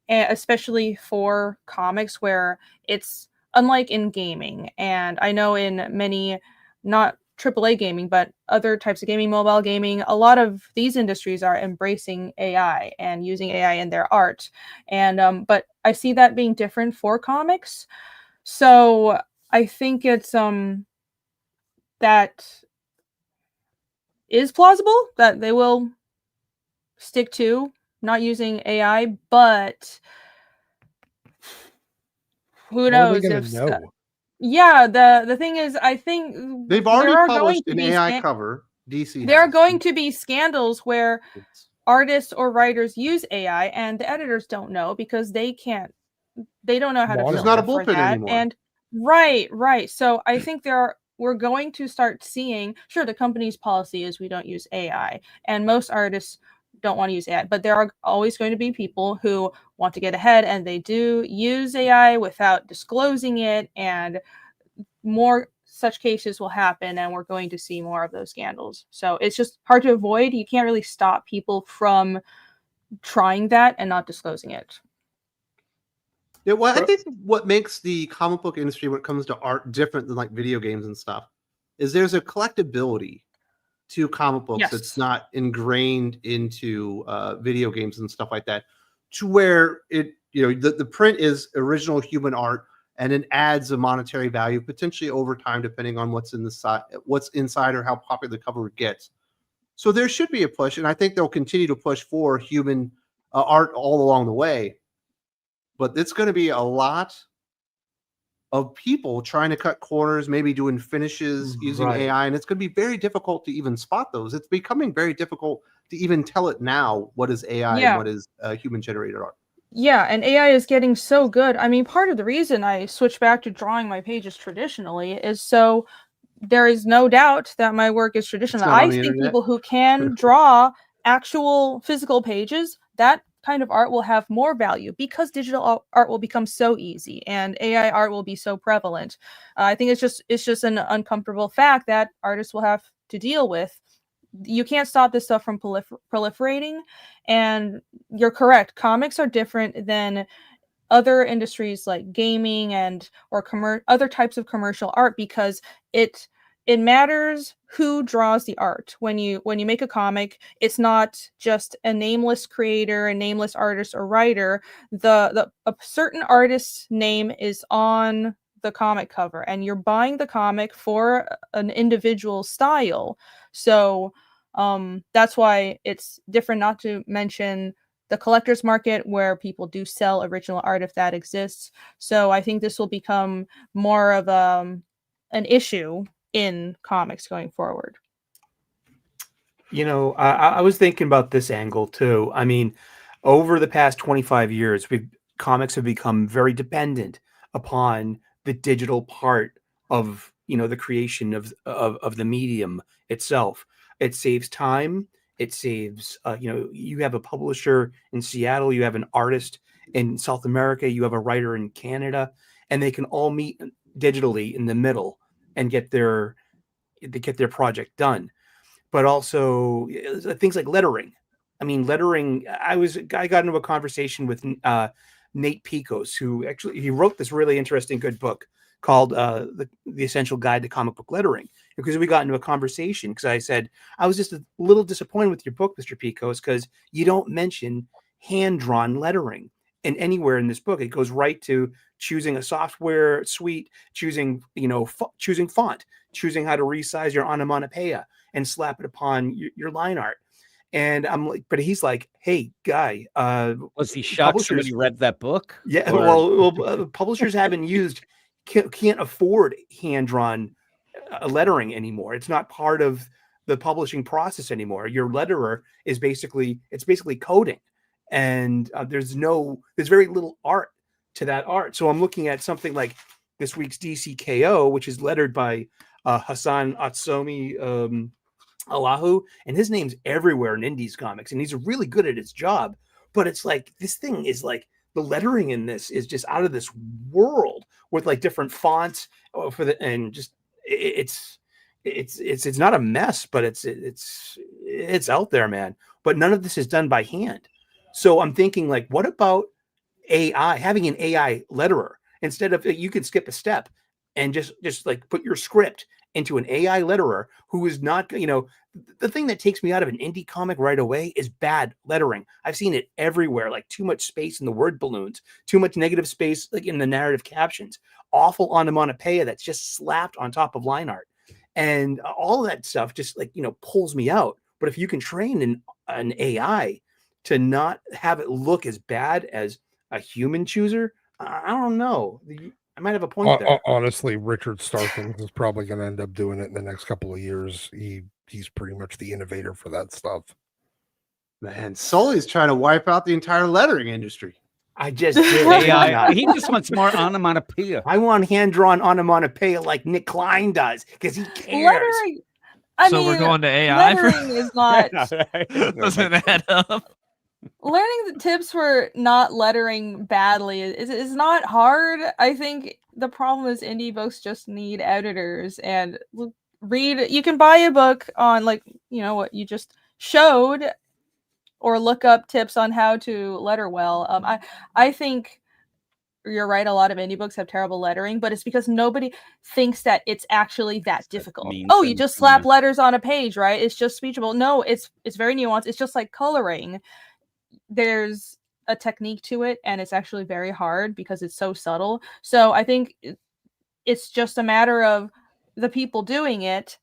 especially for comics, where it's unlike in gaming. And I know in many, not AAA gaming, but other types of gaming, mobile gaming, a lot of these industries are embracing AI and using AI in their art. And but I see that being different for comics. So I think it's that is plausible that they will stick to not using AI, but who knows if the thing is, I think they've already published an AI cover. DC. There are going to be scandals where artists or writers use AI and the editors don't know because they don't know how to. There's not a bullpen anymore. And Right. So I think we're going to start seeing, sure, the company's policy is we don't use AI, and most artists don't want to use AI, but there are always going to be people who want to get ahead and they do use AI without disclosing it, and more such cases will happen, and we're going to see more of those scandals. So it's just hard to avoid. You can't really stop people from trying that and not disclosing it. Yeah, well, I think what makes the comic book industry when it comes to art different than like video games and stuff is there's a collectability to comic books that's not ingrained into video games and stuff like that, to where it, the print is original human art and it adds a monetary value potentially over time depending on what's inside or how popular the cover gets. So there should be a push, and I think they'll continue to push for human art all along the way. But it's going to be a lot of people trying to cut corners, maybe doing finishes using AI, and it's going to be very difficult to even spot those. It's becoming very difficult to even tell it now what is AI and what is human-generated art. Yeah, and AI is getting so good. I mean, part of the reason I switched back to drawing my pages traditionally is so there is no doubt that my work is traditional. I see people who can draw actual physical pages, that kind of art will have more value because digital art will become so easy and AI art will be so prevalent. I think it's just an uncomfortable fact that artists will have to deal with. You can't stop this stuff from proliferating, and you're correct. Comics are different than other industries like gaming or other types of commercial art because it matters who draws the art. When you make a comic, it's not just a nameless creator, a nameless artist or writer. A certain artist's name is on the comic cover, and you're buying the comic for an individual style. So that's why it's different, not to mention the collector's market where people do sell original art if that exists. So I think this will become more of an issue in comics going forward. I was thinking about this angle too. I mean, over the past 25 years, comics have become very dependent upon the digital part of the creation of the medium itself. It saves time. It saves, you have a publisher in Seattle, you have an artist in South America, you have a writer in Canada, and they can all meet digitally in the middle and get their project done. But also things like lettering. I mean, lettering. I got into a conversation with Nate Picos, who actually he wrote this really interesting, good book called the Essential Guide to Comic Book Lettering. Because we got into a conversation, because I said I was just a little disappointed with your book, Mr. Picos, because you don't mention hand-drawn lettering and anywhere in this book. It goes right to choosing a software suite, choosing choosing font, choosing how to resize your onomatopoeia and slap it upon your line art. And I'm like, but he's like, hey, guy, was he shocked somebody read that book? Yeah, well, publishers can't afford hand-drawn lettering anymore. It's not part of the publishing process anymore. Your letterer is basically coding, and there's very little art to that art. So I'm looking at something like this week's DCKO, which is lettered by Hassan Atsomi Allahu, and his name's everywhere in Indies comics, and he's really good at his job. But it's like this thing is like the lettering in this is just out of this world with like different fonts and just it's not a mess, but it's out there, man. But none of this is done by hand. So I'm thinking, like, what about AI, having an AI letterer instead of, you can skip a step and just like put your script into an AI letterer who is not, the thing that takes me out of an indie comic right away is bad lettering. I've seen it everywhere, like too much space in the word balloons, too much negative space like in the narrative captions, awful onomatopoeia that's just slapped on top of line art. And all of that stuff just like, pulls me out. But if you can train an AI to not have it look as bad as a human chooser, I don't know. I might have a point there. Honestly, Richard Starkins is probably going to end up doing it in the next couple of years. He's pretty much the innovator for that stuff. Man, Sully's trying to wipe out the entire lettering industry. I just did. AI, he just wants more onomatopoeia. I want hand-drawn onomatopoeia like Nick Klein does because he cares. Lettering, we're going to AI for lettering is not doesn't add up. learning the tips for not lettering badly is not hard. I think the problem is indie books just need editors and read. You can buy a book on like, you know, what you just showed, or look up tips on how to letter well. I think you're right. A lot of indie books have terrible lettering, but it's because nobody thinks that it's actually that difficult. Oh, you just slap letters on a page, right? It's just speechable. No, it's very nuanced. It's just like coloring. There's a technique to it, and it's actually very hard because it's so subtle. So I think it's just a matter of the people doing it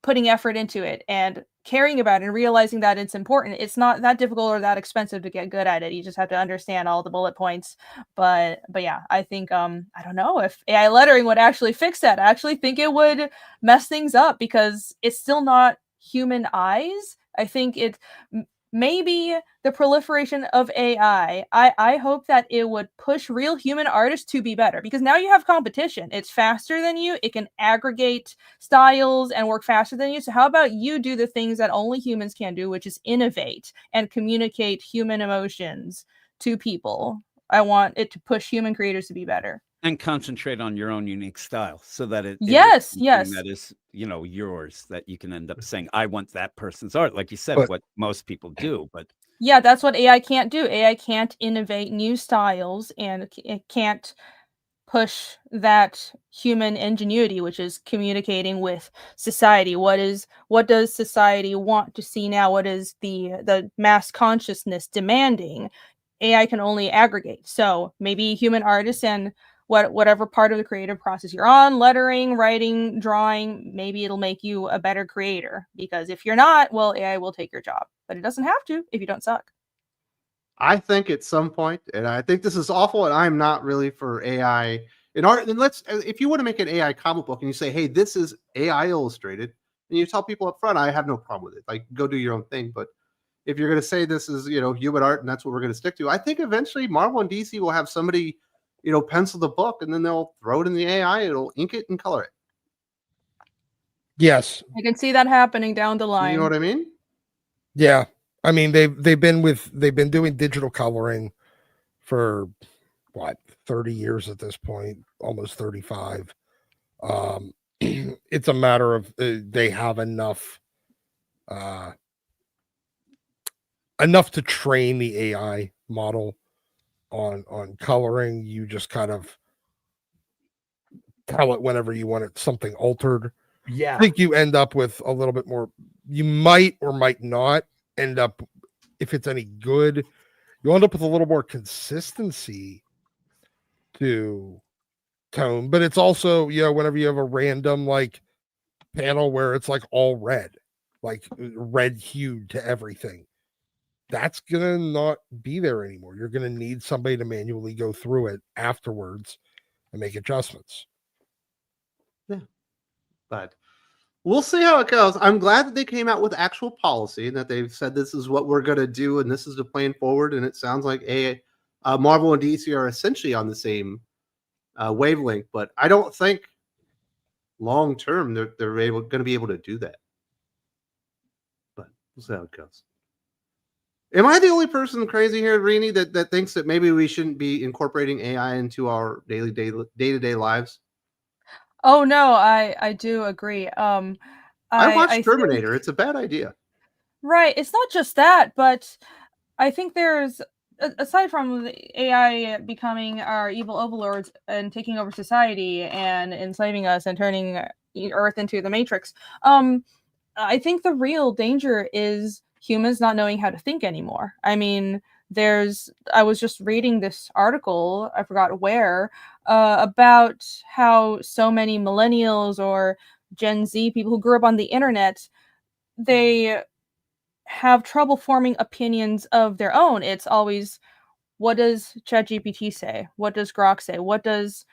putting effort into it and caring about it and realizing that it's important. It's not that difficult or that expensive to get good at it. You just have to understand all the bullet points. But yeah, I think I don't know if AI lettering would actually fix that. I actually think it would mess things up because it's still not human eyes. I think it maybe the proliferation of AI, I hope that it would push real human artists to be better, because now you have competition. It's faster than you. It can aggregate styles and work faster than you. So how about you do the things that only humans can do, which is innovate and communicate human emotions to people. I want it to push human creators to be better. And concentrate on your own unique style so that it yes that is, you know, yours, that you can end up saying, I want that person's art, like you said, what most people do. But yeah, that's what AI can't do. AI can't innovate new styles, and it can't push that human ingenuity, which is communicating with society. What does society want to see now? What is the mass consciousness demanding? AI can only aggregate. So maybe human artists and whatever part of the creative process you're on, lettering, writing, drawing, maybe it'll make you a better creator. Because if you're not, well, AI will take your job. But it doesn't have to if you don't suck. I think at some point, and I think this is awful, and I'm not really for AI in art. And if you want to make an AI comic book and you say, hey, this is AI illustrated, and you tell people up front, I have no problem with it. Like, go do your own thing. But if you're going to say this is, you know, human art and that's what we're going to stick to, I think eventually Marvel and DC will have somebody, you know, pencil the book, and then they'll throw it in the AI, it'll ink it and color it. Yes. I can see that happening down the line. You know what I mean? Yeah. I mean, they've been doing digital coloring for what, 30 years at this point, almost 35. It's a matter of they have enough to train the AI model on coloring. You just kind of tell it whenever you want it something altered. Yeah. I think you end up with a little bit more. You might or might not end up, if it's any good, you end up with a little more consistency to tone. But it's also, you know, whenever you have a random like panel where it's like all red, like red hued to everything, that's gonna not be there anymore. You're gonna need somebody to manually go through it afterwards and make adjustments. Yeah, but we'll see how it goes. I'm glad that they came out with actual policy and that they've said this is what we're going to do and this is the plan forward. And it sounds like Marvel and DC are essentially on the same wavelength, but I don't think long term they're going to be able to do that. But we'll see how it goes. Am I the only person crazy here, Rini, that thinks that maybe we shouldn't be incorporating AI into our day-to-day lives? Oh no, I do agree. I watched Terminator. It's a bad idea. Right. It's not just that, but I think there's, aside from the AI becoming our evil overlords and taking over society and enslaving us and turning Earth into the Matrix, I think the real danger is humans not knowing how to think anymore. I mean, I was just reading this article, I forgot where, about how so many millennials or Gen Z people who grew up on the internet, they have trouble forming opinions of their own. It's always, what does ChatGPT say? What does Grok say? What does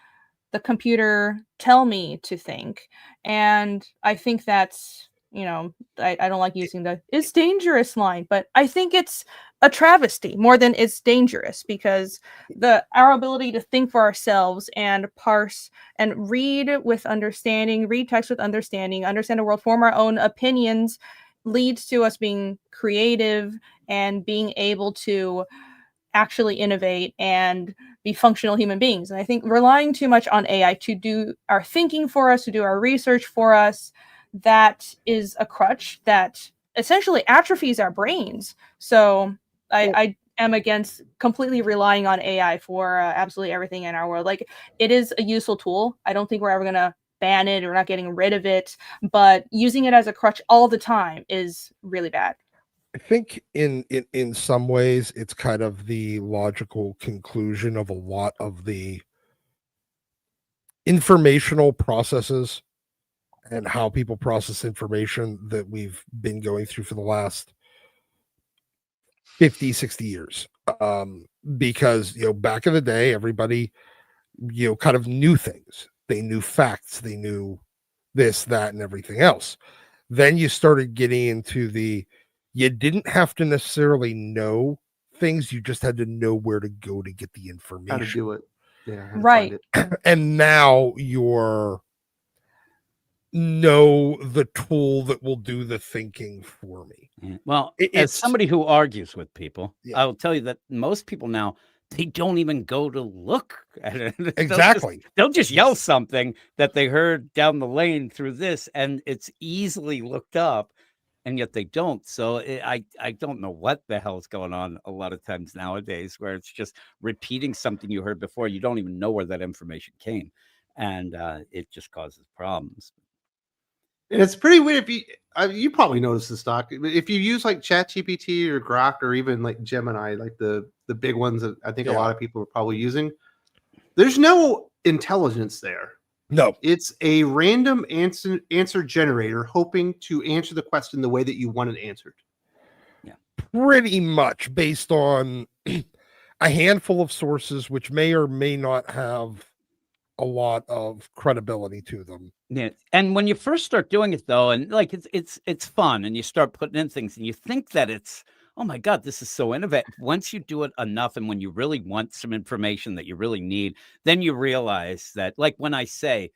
the computer tell me to think? And I think that's you know, I don't like using the "it's dangerous" line, but I think it's a travesty more than it's dangerous, because our ability to think for ourselves and parse and read with understanding, read text with understanding, understand the world, form our own opinions, leads to us being creative and being able to actually innovate and be functional human beings. And I think relying too much on AI to do our thinking for us, to do our research for us, that is a crutch that essentially atrophies our brains. So I am against completely relying on AI for absolutely everything in our world. Like, it is a useful tool. I don't think we're ever going to ban it. We're not getting rid of it, but using it as a crutch all the time is really bad. I think in some ways it's kind of the logical conclusion of a lot of the informational processes and how people process information that we've been going through for the last 50, 60 years. Because, you know, back in the day, everybody, you know, kind of knew things. They knew facts. They knew this, that, and everything else. Then you started getting into you didn't have to necessarily know things. You just had to know where to go to get the information. How to do it. Yeah. Right. And now you're know the tool that will do the thinking for me. Well, as somebody who argues with people, I will tell you that most people now, they don't even go to look at it. Exactly. They'll just yell something that they heard down the lane through this, and it's easily looked up, and yet they don't. So I don't know what the hell's going on a lot of times nowadays, where it's just repeating something you heard before. You don't even know where that information came, and it just causes problems. And it's pretty weird if you probably noticed this, Doc. If you use like ChatGPT or Grok or even like Gemini, like the big ones that I think a lot of people are probably using, there's no intelligence there. No, it's a random answer generator hoping to answer the question the way that you want it answered. Yeah, pretty much based on a handful of sources, which may or may not have a lot of credibility to them. Yeah, and when you first start doing it, though, and like it's fun, and you start putting in things, and you think that it's, oh my God, this is so innovative. Once you do it enough, and when you really want some information that you really need, then you realize that, like when I say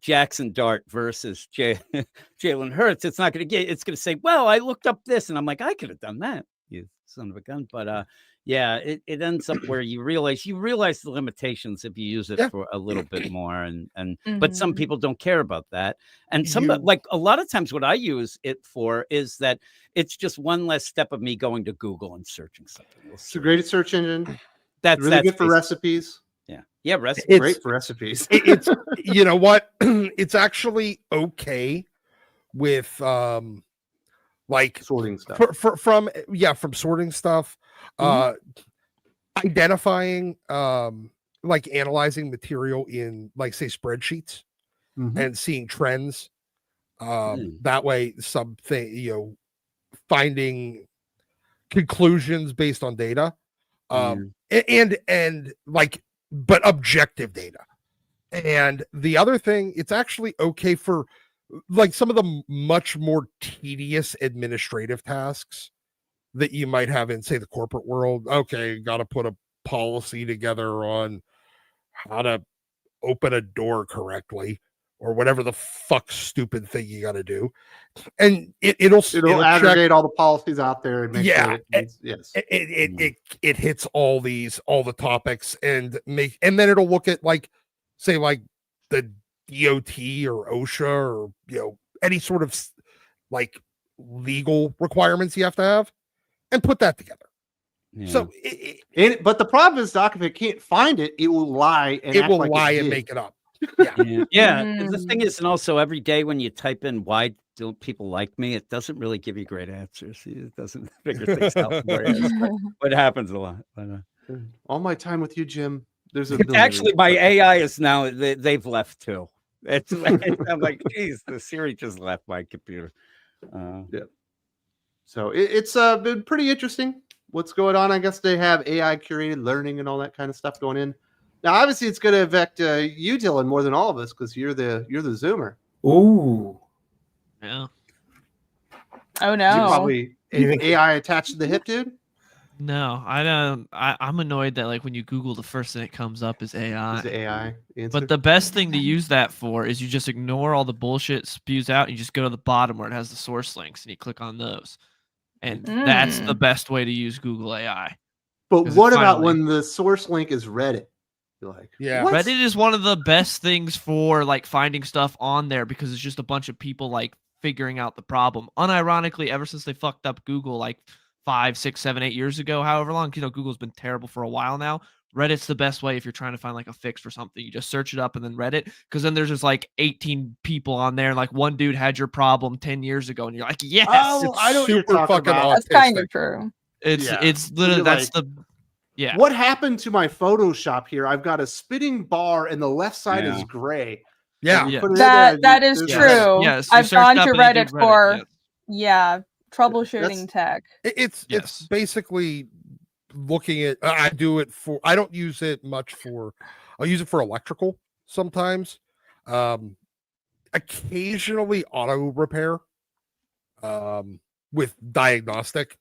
Jackson Dart versus Jalen Hurts, it's not going to get. It's going to say, well, I looked up this, and I'm like, I could have done that, you son of a gun. But yeah, it ends up where you realize the limitations if you use it for a little bit more, and but some people don't care about that, and like a lot of times what I use it for is that it's just one less step of me going to Google and searching something. It's a great search engine. That's really good for recipes. Yeah, recipes. It's great for recipes. It's you know what? It's actually okay with like sorting stuff from sorting stuff, identifying like analyzing material in, like, say, spreadsheets and seeing trends. That way something, you know, finding conclusions based on data, and like, but objective data. And the other thing, it's actually okay for like some of the much more tedious administrative tasks that you might have in, say, the corporate world. Okay, got to put a policy together on how to open a door correctly, or whatever the fuck stupid thing you got to do, and it'll aggregate check all the policies out there and make sure it hits all the topics and then it'll look at, like, say, like the DOT or OSHA or, you know, any sort of like legal requirements you have to have, and put that together. Yeah. So, but the problem is, Doc, if it can't find it, it will lie and make it up. Yeah. The thing is, and also every day when you type in "why don't people like me," it doesn't really give you great answers. It doesn't figure things out for you. What happens a lot. But, all my time with you, Jim. There's actually my AI is now they've left too. I'm like, geez, the Siri just left my computer. So it's been pretty interesting what's going on. I guess they have AI curated learning and all that kind of stuff going in. Now, obviously, it's going to affect you, Dylan, more than all of us, because you're the Zoomer. Ooh, yeah. Oh You no. probably Anything- AI attached to the hip, dude. No, I don't. I'm annoyed that like when you Google, the first thing that comes up is AI. Is the AI answer? But the best thing to use that for is you just ignore all the bullshit spews out. And you just go to the bottom where it has the source links, and you click on those. And that's the best way to use Google AI. But 'Cause what it about finally- when the source link is Reddit? You're like, Yeah. what? Reddit is one of the best things for like finding stuff on there because it's just a bunch of people like figuring out the problem. Unironically, ever since they fucked up Google like 5, 6, 7, 8 years ago, however long, Google's been terrible for a while now. Reddit's the best way if you're trying to find like a fix for something. You just search it up and then Reddit, because then there's just like 18 people on there. And like one dude had your problem 10 years ago, and you're like, yes, Oh, I know what you're super talking fucking about. That's kind autistic. of true. it's literally You're that's like, the yeah. What happened to my Photoshop here? I've got a spitting bar and the left side is Yeah. gray. Yeah. And you Yeah. put it in there and That you- is there's Yes. true. Yes, you I've searched gone up to and you did Reddit Reddit, for yes. troubleshooting tech. It's Yes. basically looking at. I do it for. I don't use it much for. I'll use it for electrical sometimes. Occasionally auto repair. With diagnostic.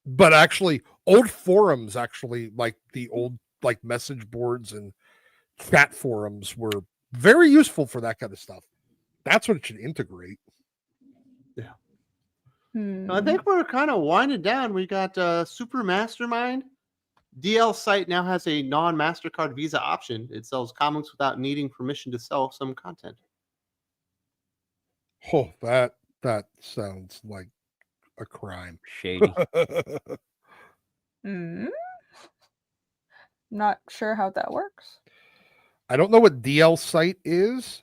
But actually, old forums actually like the old like message boards and chat forums were very useful for that kind of stuff. That's what it should integrate. I think we're kind of winding down. We got Super Mastermind. DL site now has a non-MasterCard Visa option. It sells comics without needing permission to sell some content. Oh, that sounds like a crime. Shady. Not sure how that works. I don't know what DL site is,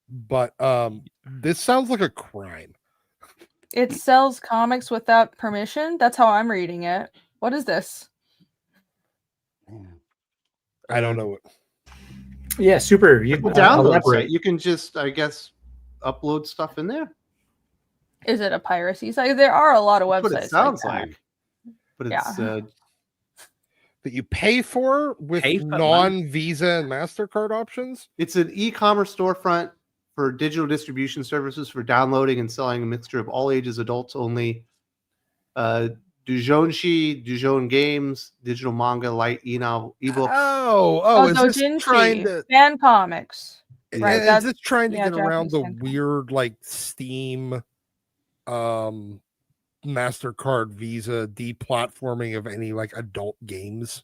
but this sounds like a crime. It sells comics without permission. That's how I'm reading it. What is this? I don't know. Yeah, super. You Well, download elaborate. site. You can just, I guess, upload stuff in there. Is it a piracy site? There are a lot of That's websites. what it sounds that. like. But it's That you pay for with Pay for non-Visa and MasterCard options? it's an e-commerce storefront for digital distribution services for downloading and selling a mixture of all ages, adults only. Dujonshi Games, digital manga, light e-novel, ebook. Oh, is this Doujinshi, trying to fan comics. Right, is that's- this trying to yeah, get around the Japanese fan weird like Steam MasterCard Visa deplatforming of any like adult games?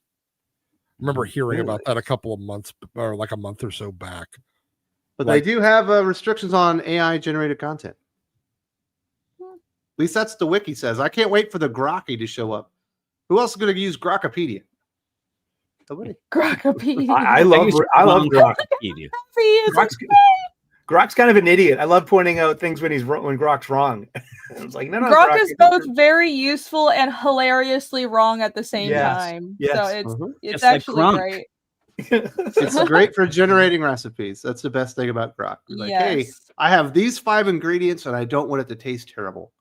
I remember hearing about that a couple of months or like a month or so back. But Like- they do have restrictions on AI generated content. At least that's the wiki says. I can't wait for the Grokky to show up. Who else is going to use Grokkopedia? Nobody. Grokkopedia. I love Grok. Grok's kind of an idiot. I love pointing out things when Grok's wrong. It's like, no, Grok is both very useful and hilariously wrong at the same Yes, time. yes. So it's Mhm. Just like actually Grunk. great. It's great for generating recipes. That's the best thing about Grok. You're like, hey, Yes. I have these 5 ingredients and I don't want it to taste terrible.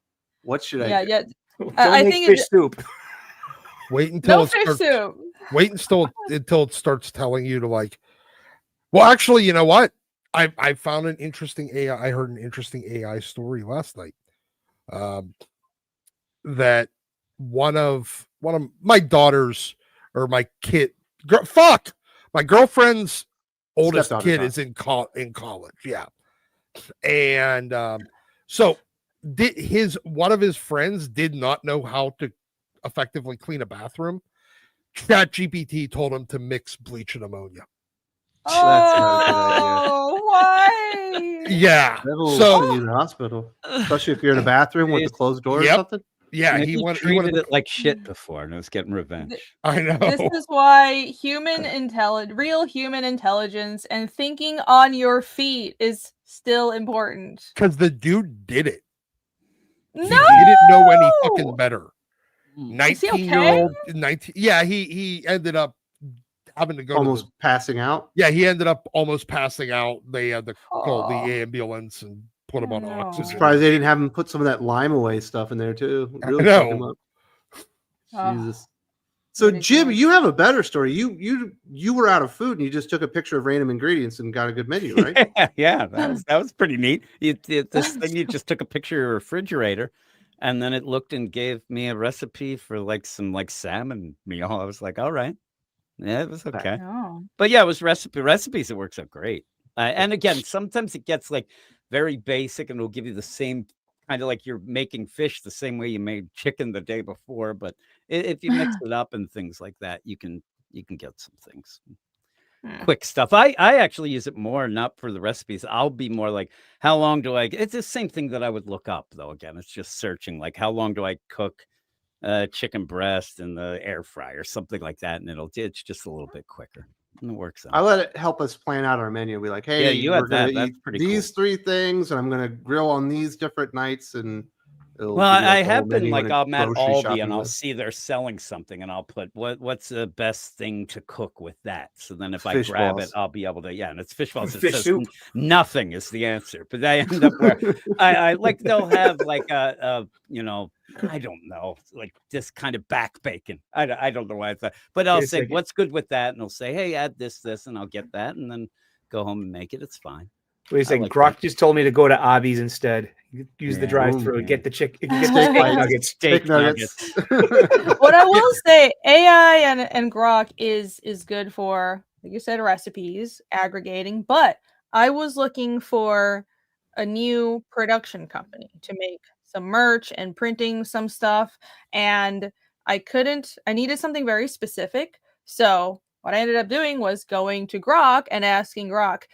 What should I do? Yeah. Don't I make think fish it- soup. Wait until No it fish starts, soup. wait until it starts telling you to like. Well, actually, you know what? I found an interesting AI. I heard an interesting AI story last night. That one of my daughters or my kid, my girlfriend's oldest Stepdaughter, kid huh? is in college. Yeah, and so one of his friends did not know how to effectively clean a bathroom. ChatGPT told him to mix bleach and ammonia. That's not a good idea. Oh, why? Yeah. That'll So send you to the hospital, especially if you're in a bathroom with a closed door Yep. or something. yeah, Maybe he he wanted treated to, it like shit before and it was getting revenge. I know. This is why real human intelligence and thinking on your feet is still important. Because the dude did it. No, He didn't know any fucking better. Is he 19-year-old, 19. Yeah, he ended up having to go Almost passing out. he ended up almost passing out. They had to call the Aw. ambulance and put him on No. I'm oxygen. surprised they didn't have him put some of that lime away stuff in there too. I Really know. fuck him up. Oh. Jesus. So Really Jim, good. you have a better story. You were out of food and you just took a picture of random ingredients and got a good menu, right? Yeah, that was pretty neat. This thing, you just took a picture of your refrigerator, and then it looked and gave me a recipe for like some salmon meal. I was like, all right, yeah, it was okay. Oh. But yeah, it was recipes. It works out great. And again, sometimes it gets like very basic, and it'll give you the same kind of like you're making fish the same way you made chicken the day before. But if you mix it up and things like that, you can get some things. Quick stuff. I actually use it more, not for the recipes. I'll be more like, how long do I? It's the same thing that I would look up, though. Again, it's just searching, like, how long do I cook chicken breast in the air fryer, something like that, and it's just a little bit quicker. And it works out. I let it help us plan out our menu. Be like, hey, Yeah, you we're had that. gonna That's eat pretty these cool. 3 things, and I'm gonna grill on these different nights. And Well, I have been like, I'm at grocery Aldi shopping and I'll list. see they're selling something, and I'll put what's the best thing to cook with that. So then if I Fish grab balls. it, I'll be able to, and it's fish balls. It Fish says soup. nothing is the answer, but I end up where I like they'll have like a I don't know, like this kind of back bacon. I don't know why I thought, but I'll Wait a say second. what's good with that, and they'll say, hey, add this, and I'll get that, and then go home and make it. It's fine. Wait a second. like Grok that. just told me to go to Abby's instead. Use the Yeah. drive-through. Yeah. Get the chicken. Get Steak the steak bites. nuggets. Steak nuggets. What I will say, AI and Grok is good for, like you said, recipes, aggregating. But I was looking for a new production company to make some merch and printing some stuff, and I couldn't. I needed something very specific. So what I ended up doing was going to Grok and asking Grok,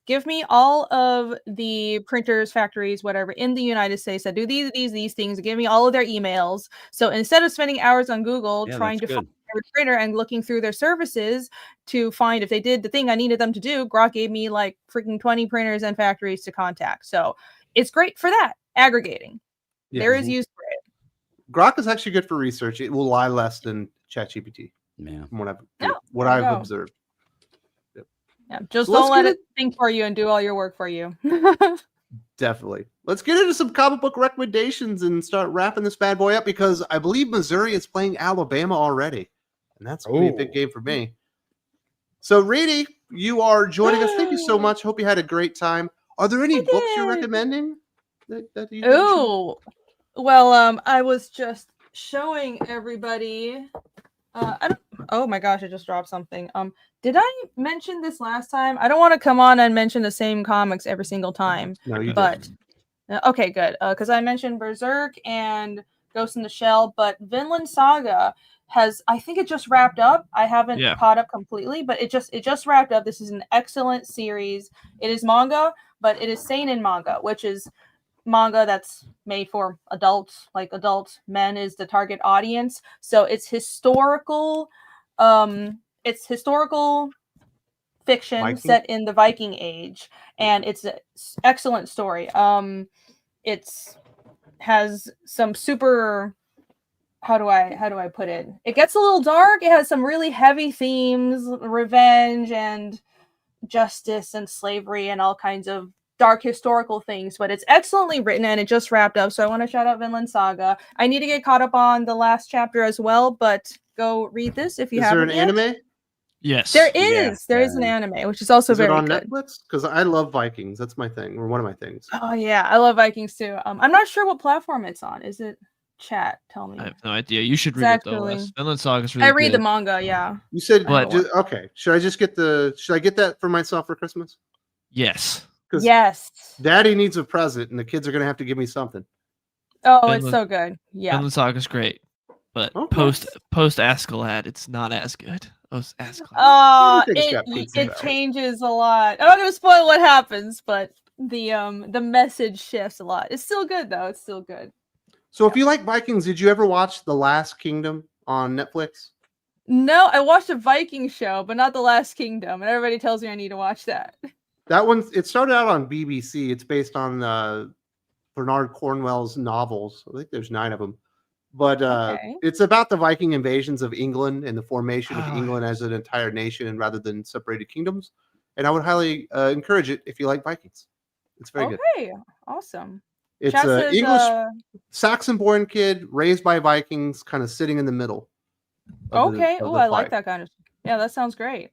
give me all of the printers, factories, whatever in the United States that do these things. Give me all of their emails. So instead of spending hours on Google Yeah, trying that's to find good. every printer and looking through their services to find if they did the thing I needed them to do, Grok gave me like freaking 20 printers and factories to contact. So it's great for that aggregating. Yeah. There is use for it. Grok is actually good for research. It will lie less than ChatGPT. Yeah. From what No, I've there you go. observed. Yeah, just So let's don't let get it think for you and do all your work for you. Definitely. Let's get into some comic book recommendations and start wrapping this bad boy up, because I believe Missouri is playing Alabama already. And that's going to be a big game for me. So, Reedy, you are joining us. Thank you so much. Hope you had a great time. Are there any books you're did. recommending? That you Ooh. Well, I was just showing everybody. Oh my gosh, I just dropped something. Did I mention this last time? I don't want to come on and mention the same comics every single time. No, you But didn't. okay, good. Because I mentioned Berserk and Ghost in the Shell, but Vinland Saga has, I think it just wrapped up. I haven't caught up completely, but it just wrapped up. This is an excellent series. It is manga, but it is seinen manga, which is manga that's made for adults, like adult men is the target audience. So it's historical fiction Viking? set in the Viking age, and it's an excellent story. It's has some super, how do I put it? It gets a little dark. It has some really heavy themes, revenge and justice and slavery and all kinds of dark historical things, but it's excellently written and it just wrapped up. So I want to shout out Vinland Saga. I need to get caught up on the last chapter as well, but go read this if you haven't. Is there an anime? Yes. There is. There is an anime, which is also very it on good. Netflix? Because I love Vikings. That's my thing, or one of my things. Oh yeah, I love Vikings too. I'm not sure what platform it's on. Is it chat? Tell me. I have no idea. You should read it though. Vinland Saga is really I read good. the manga. Yeah. You said, But- okay. Should I get that for myself for Christmas? Yes. Yes. Daddy needs a present, and the kids are gonna have to give me something. Oh, it's so good. Yeah. Vinland Saga is great, but Okay. post Askeladd, it's not as good. Post Askeladd. It changes a lot. I'm not gonna spoil what happens, but the message shifts a lot. It's still good though. It's still good. So if you like Vikings, did you ever watch The Last Kingdom on Netflix? No, I watched a Viking show, but not The Last Kingdom, and everybody tells me I need to watch that. That one, it started out on BBC. It's based on Bernard Cornwell's novels. I think there's 9 of them. But it's about the Viking invasions of England and the formation of England as an entire nation, and rather than separated kingdoms. And I would highly encourage it if you like Vikings. It's very good. Okay, awesome. It's an English Saxon-born kid raised by Vikings, kind of sitting in the middle. Okay. of Oh, the I like fight. that kind of. Yeah, that sounds great.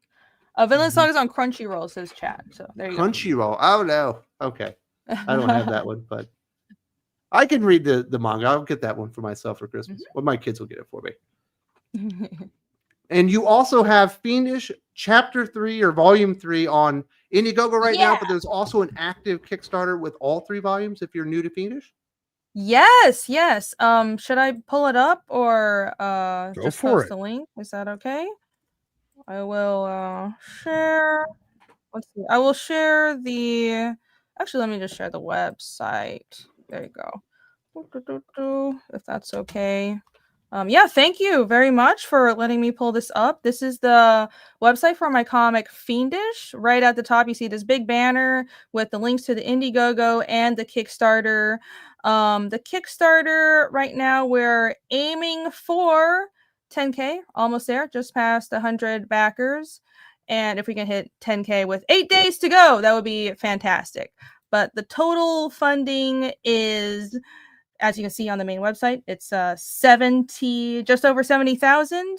Villain Song is on Crunchyroll, says chat. So there you Crunchyroll. Oh no. Okay. I don't have that one, but I can read the manga. I'll get that one for myself for Christmas. Well, my kids will get it for me. And you also have Fiendish Chapter 3 or Volume 3 on Indiegogo right now, but there's also an active Kickstarter with all 3 volumes if you're new to Fiendish. Yes, yes. Should I pull it up or just post the link? Is that okay? I will share. Let's see. I will share the. Actually, let me just share the website. There you go. If that's okay. Yeah, thank you very much for letting me pull this up. This is the website for my comic Fiendish. Right at the top, you see this big banner with the links to the Indiegogo and the Kickstarter. The Kickstarter right now, we're aiming for 10K, almost there, just past 100 backers. And if we can hit 10K with 8 days to go, that would be fantastic. But the total funding is, as you can see on the main website, it's just over 70,000.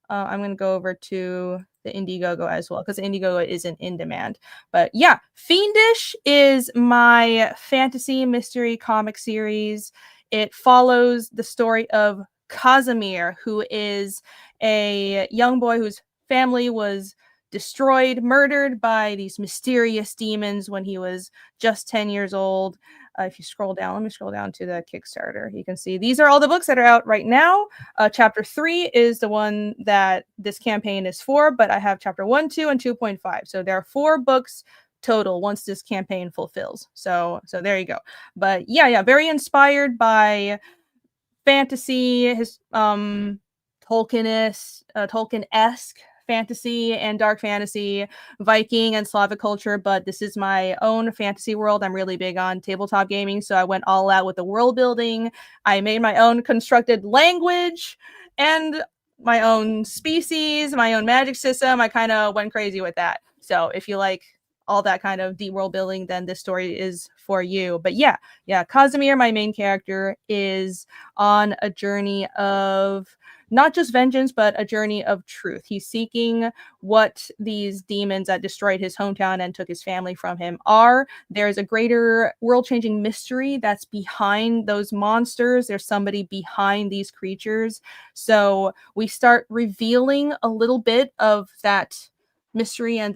I'm going to go over to the Indiegogo as well, because Indiegogo isn't in demand. But yeah, Fiendish is my fantasy mystery comic series. It follows the story of Casimir, who is a young boy whose family was destroyed, murdered by these mysterious demons when he was just 10 years old. If you scroll down, let me scroll down to the Kickstarter. You can see these are all the books that are out right now. Chapter 3 is the one that this campaign is for, but I have chapter 1, 2, and 2.5. So there are 4 books total once this campaign fulfills. So there you go. But yeah, very inspired by fantasy, his Tolkien-esque fantasy and dark fantasy, Viking and Slavic culture, but this is my own fantasy world. I'm really big on tabletop gaming, so I went all out with the world building. I made my own constructed language and my own species, my own magic system. I kind of went crazy with that. So if you like all that kind of deep world building, then this story is for you. But yeah, Casimir, my main character, is on a journey of not just vengeance, but a journey of truth. He's seeking what these demons that destroyed his hometown and took his family from him are. There's a greater world-changing mystery that's behind those monsters. There's somebody behind these creatures. So we start revealing a little bit of that mystery and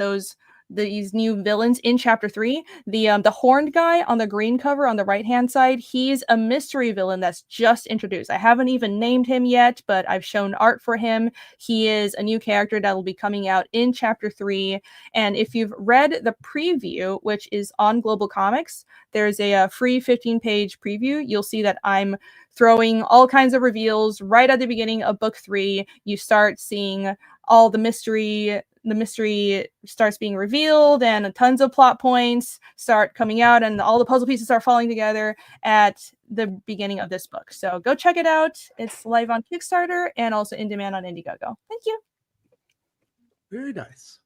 these new villains in chapter 3. The horned guy on the green cover on the right hand side, he's a mystery villain that's just introduced. I haven't even named him yet, but I've shown art for him. He is a new character that will be coming out in chapter 3. And if you've read the preview, which is on Global Comics, there's a free 15-page preview. You'll see that I'm throwing all kinds of reveals right at the beginning of book 3. You start seeing all the mystery starts being revealed and tons of plot points start coming out and all the puzzle pieces start falling together at the beginning of this book. So go check it out. It's live on Kickstarter and also in demand on Indiegogo. Thank you. Very nice.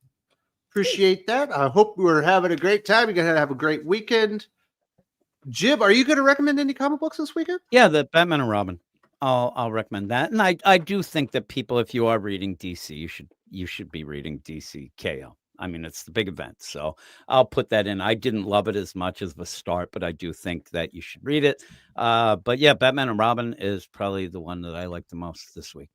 Appreciate that. I hope we're having a great time. You're going to have a great weekend. Jib, are you going to recommend any comic books this weekend? Yeah, the Batman and Robin. I'll recommend that. And I do think that people, if you are reading DC, you should be reading DC KO. I mean, it's the big event. So I'll put that in. I didn't love it as much as the start, but I do think that you should read it. But yeah, Batman and Robin is probably the one that I like the most this week.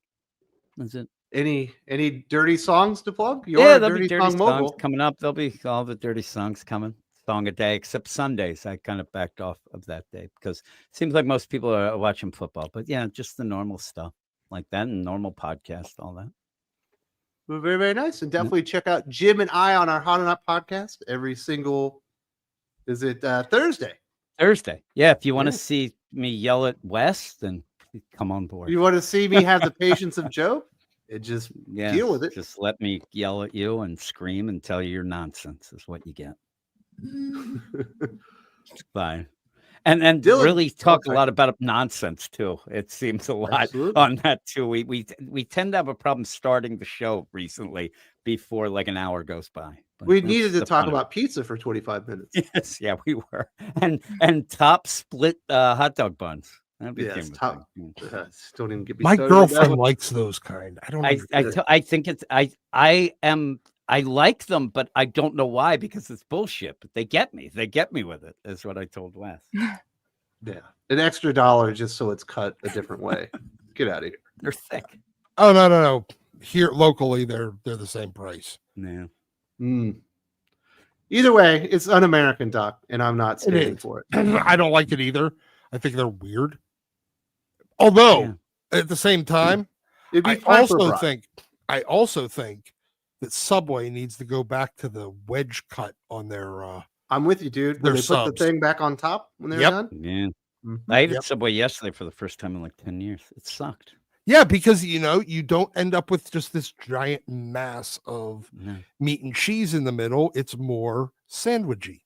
That's it. Any dirty songs to plug? There'll be dirty songs coming up. There'll be all the dirty songs coming. Song a day, except Sundays. I kind of backed off of that day because it seems like most people are watching football. But yeah, just the normal stuff like that and normal podcast, all that. Well, very, very nice. And definitely check out Jim and I on our Hot or Not podcast every single, is it Thursday? Thursday. Yeah, if you want to see me yell at Wes, then come on board. You want to see me have the patience of Job? Just deal with it. Just let me yell at you and scream and tell you your nonsense is what you get. Fine. And Dylan, really talk a lot about nonsense too. It seems a lot on that too. We tend to have a problem starting the show recently before like an hour goes by. But we needed to talk about pizza for 25 minutes. Yes, yeah, we were. And top split hot dog buns. That Yeah, became it's a tough. thing. Don't even get me My started on that girlfriend one. likes those kind. I don't understand. I think it's I like them, but I don't know why, because it's bullshit. But they get me. They get me with it, is what I told Wes. Yeah, an extra $1 just so it's cut a different way. Get out of here. They're thick. Oh no. Here locally, they're the same price. Yeah. Either way, it's un-American, Doc, and I'm not standing for it. I don't like it either. I think they're weird. Although at the same time, It'd be I fine for also think that Subway needs to go back to the wedge cut on their I'm with you, dude. When their they put subs. the thing back on top when they're Yep. done. Yeah. Mhm. I ate at Subway yesterday for the first time in like 10 years. It sucked. Yeah, because you don't end up with just this giant mass of meat and cheese in the middle. It's more sandwichy.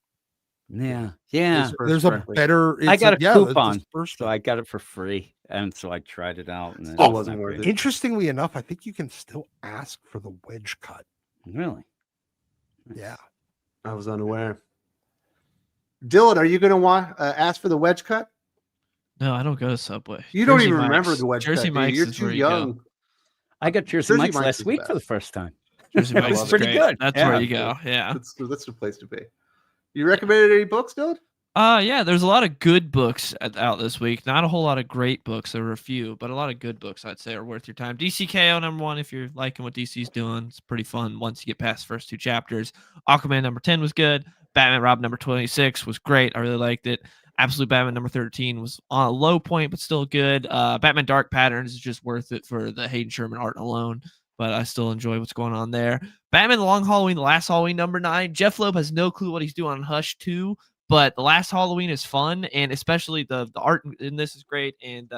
Yeah. Yeah. There's a better. I got a coupon, dispersed. so I got it for free, and so I tried it out. And Oh, it wasn't worth it. Interestingly enough, I think you can still ask for the wedge cut. Really? Yeah. I was unaware. Dylan, are you going to ask for the wedge cut? No, I don't go to Subway. You don't even remember the wedge Jersey cut. Mike's You're is too where you young. go. I got Jersey Mike's last week for the first time. Jersey Mike's was is pretty great. good. That's Yeah. where you go. Yeah. That's the place to be. You recommended any books, Dylan? Yeah, there's a lot of good books out this week. Not a whole lot of great books. There were a few, but a lot of good books I'd say are worth your time. DCKO #1, if you're liking what DC's doing, it's pretty fun once you get past the first 2 chapters. Aquaman #10 was good. Batman Robin #26 was great. I really liked it. Absolute Batman #13 was on a low point, but still good. Batman Dark Patterns is just worth it for the Hayden Sherman art alone, but I still enjoy what's going on there. Batman The Long Halloween, The Last Halloween #9. Jeff Loeb has no clue what he's doing on Hush 2. But The Last Halloween is fun, and especially the art in this is great. And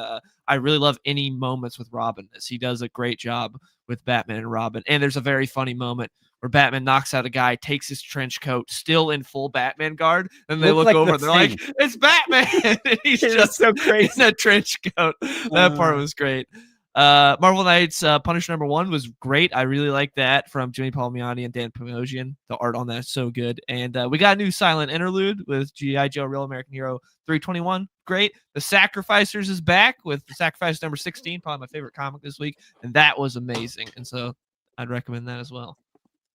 I really love any moments with Robin. He does a great job with Batman and Robin. And there's a very funny moment where Batman knocks out a guy, takes his trench coat, still in full Batman guard, and they look like over the and they're like, "It's Batman!" And he's just so crazy in a trench coat. That part was great. Marvel Knights Punisher #1 was great. I really like that from Jimmy Palmiotti and Dan Panosian. The art on that is so good. And we got a new silent interlude with G.I. Joe Real American Hero 321. Great. The Sacrificers is back with The Sacrifice #16, probably my favorite comic this week. And that was amazing. And so I'd recommend that as well.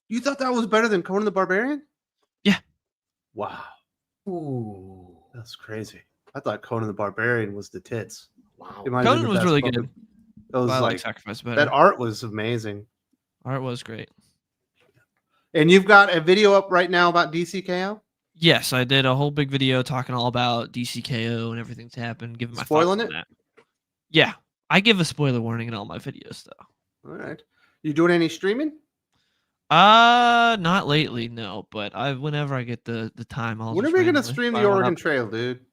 You thought that was better than Conan the Barbarian? Yeah. Wow. Ooh, that's crazy. I thought Conan the Barbarian was the tits. Wow. Conan was really good. It was I like Sacrifice better. that art was amazing. Art was great. And you've got a video up right now about DCKO? Yes, I did a whole big video talking all about DCKO and everything that's happened, giving my Spoiling thoughts it? on that. Yeah, I give a spoiler warning in all my videos, though. All right. You doing any streaming? Not lately, no. But whenever I get the time, I'll. When are we gonna stream the Oregon Trail, dude?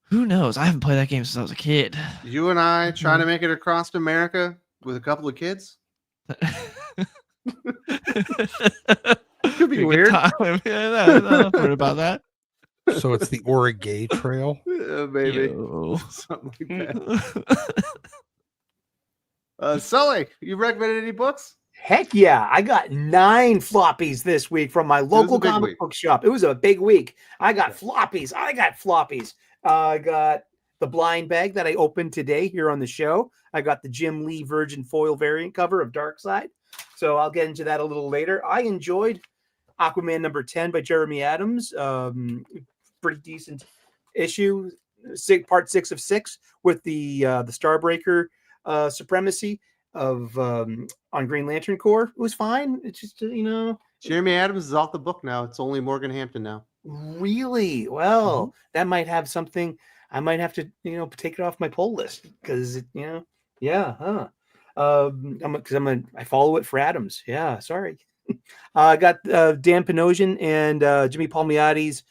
Who knows? I haven't played that game since I was a kid. You and I trying to make it across America with a couple of kids? Could be weird. Yeah, I've heard about that. So it's the Oregon Trail? Maybe. Something like that. Sully, you recommended any books? Heck yeah. I got 9 floppies this week from my local comic book shop. It was a big week. I got floppies. I got the blind bag that I opened today here on the show. I got the Jim Lee Virgin Foil variant cover of Darkseid. So I'll get into that a little later. I enjoyed Aquaman #10 by Jeremy Adams. Pretty decent issue. Part 6 of 6 with the Starbreaker supremacy of on Green Lantern Corps. It was fine. It's just Jeremy Adams is off the book now. It's only Morgan Hampton now. Really? Well, that might have something. I might have to take it off my pull list because I follow it for Adams. Yeah, sorry. I got Dan Panosian and Jimmy Palmiotti's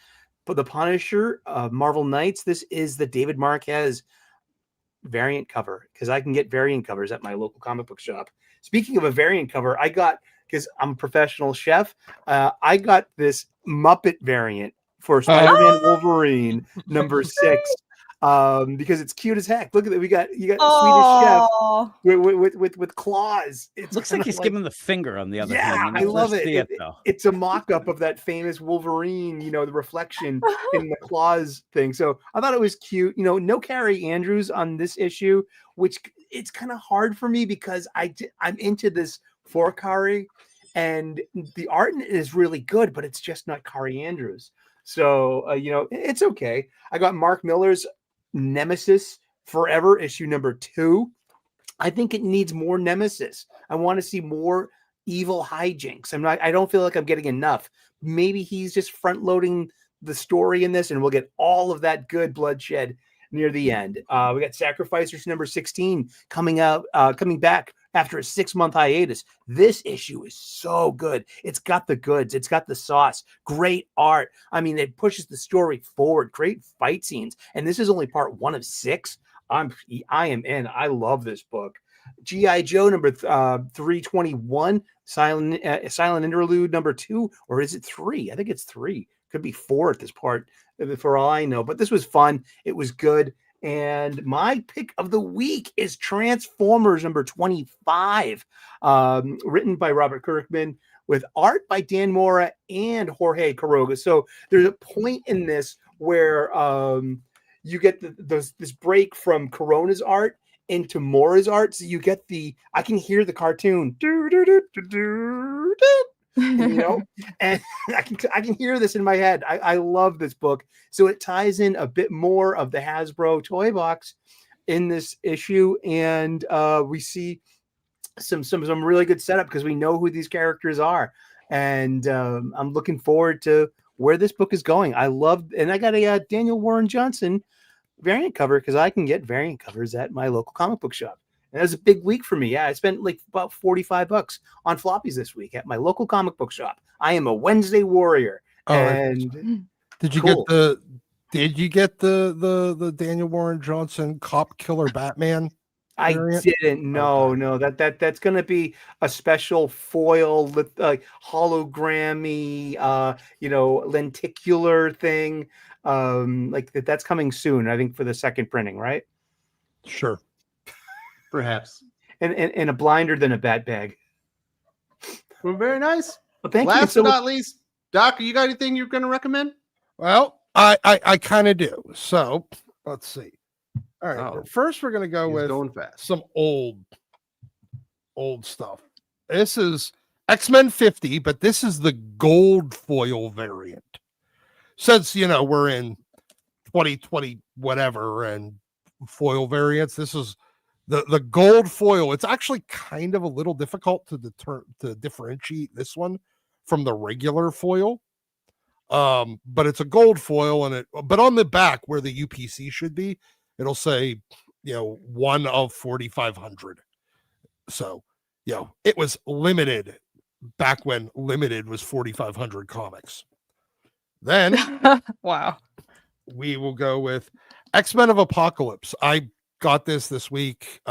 The Punisher, Marvel Knights. This is the David Marquez variant cover because I can get variant covers at my local comic book shop. Speaking of a variant cover, I got, because I'm a professional chef, I got this Muppet variant for Spider-Man Wolverine #6. because it's cute as heck. Look at it. You got Swedish Oh, Chef with claws. It Looks like he's giving the finger on the other Yeah, hand. I love Let's it. see though. It's a mock-up of that famous Wolverine, the reflection in the claws thing. So I thought it was cute. No Carrie Andrews on this issue, which it's kind of hard for me because I'm into this for Carrie, and the art is really good, but it's just not Carrie Andrews. So it's okay. I got Mark Miller's Nemesis Forever issue number 2. I think it needs more Nemesis. I want to see more evil hijinks. I don't feel like I'm getting enough. Maybe he's just front loading the story in this, and we'll get all of that good bloodshed near the end. We got Sacrificers number 16 coming back after a 6-month hiatus. This issue is so good. It's got the goods. It's got the sauce. Great art. It pushes the story forward. Great fight scenes. And this is only part 1 of 6. I am in. I love this book. G.I. Joe number 321, Silent Interlude number 2, or is it 3? I think it's 3. Could be 4 at this part, for all I know. But this was fun. It was good. And my pick of the week is Transformers number 25, written by Robert Kirkman with art by Dan Mora and Jorge Quiroga. So there's a point in this where you get this break from Corona's art into Mora's art. So you get I can hear the cartoon. And I can hear this in my head. I love this book. So it ties in a bit more of the Hasbro toy box in this issue, and we see some really good setup because we know who these characters are, and I'm looking forward to where this book is going. And I got a Daniel Warren Johnson variant cover because I can get variant covers at my local comic book shop. And that was a big week for me. Yeah, I spent like about $45 on floppies this week at my local comic book shop. I am a Wednesday warrior. And did you get the Daniel Warren Johnson Cop Killer Batman variant? I didn't. No. That's gonna be a special foil with hologrammy, lenticular thing. That's coming soon. I think for the second printing, right? Sure. Perhaps. And a blinder than a bat bag. Well, very nice. Well, thank you. Last but not least, Doc, you got anything you're going to recommend? Well, I kind of do. So let's see. All right. First, we're going to go with going fast. Some old stuff. This is X-Men 50, but this is the gold foil variant. Since, we're in 2020, whatever, and foil variants, this is the gold foil. It's actually kind of a little difficult to differentiate this one from the regular foil. But it's a gold foil, but on the back where the UPC should be, it'll say, 1 of 4,500. So, it was limited back when limited was 4,500 comics. Then, wow, we will go with X-Men of Apocalypse. I got this week.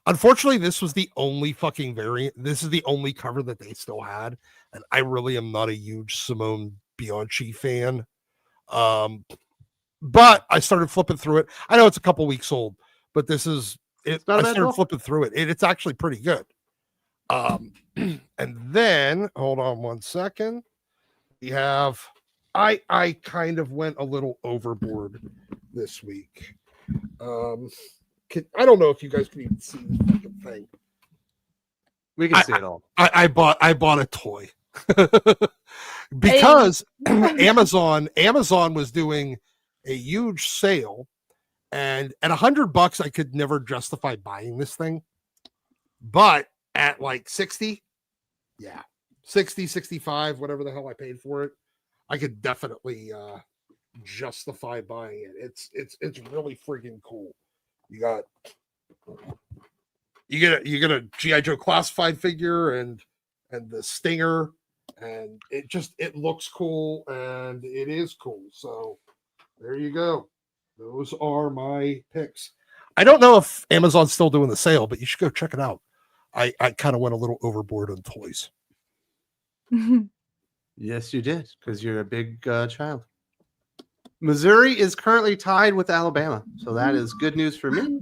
Unfortunately, this was the only fucking variant. This is the only cover that they still had, and I really am not a huge Simone Bianchi fan. But I started flipping through it. I know it's a couple weeks old, but this is it. I started flipping through it. It's actually pretty good. And then hold on one second. We have I kind of went a little overboard this week. I don't know if you guys can even see this fucking thing. We can see it all. I bought a toy because Amazon was doing a huge sale, and at $100 I could never justify buying this thing, but at like 60, 65, whatever the hell I paid for it, I could definitely justify buying it. It's really freaking cool. You get a G.I. Joe classified figure and the Stinger, and it looks cool, and it is cool. So there you go. Those are my picks. I don't know if Amazon's still doing the sale, but you should go check it out. I kind of went a little overboard on toys. Yes, you did, because you're a big child. Missouri is currently tied with Alabama, so that is good news for me.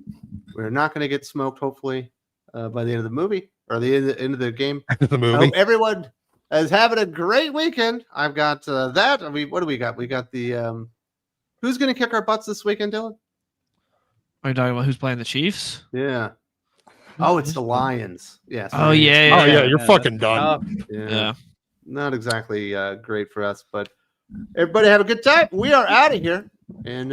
We're not going to get smoked, hopefully, by the end of the movie or the end of the game. The movie. I hope everyone is having a great weekend. I've got that. I mean, what do we got? We got the who's going to kick our butts this weekend, Dylan? Are you talking about who's playing the Chiefs? Yeah. Oh, it's the Lions. Yes. Oh yeah. Oh yeah, you're fucking done. Yeah. Not exactly great for us, but everybody have a good time. We are out of here, and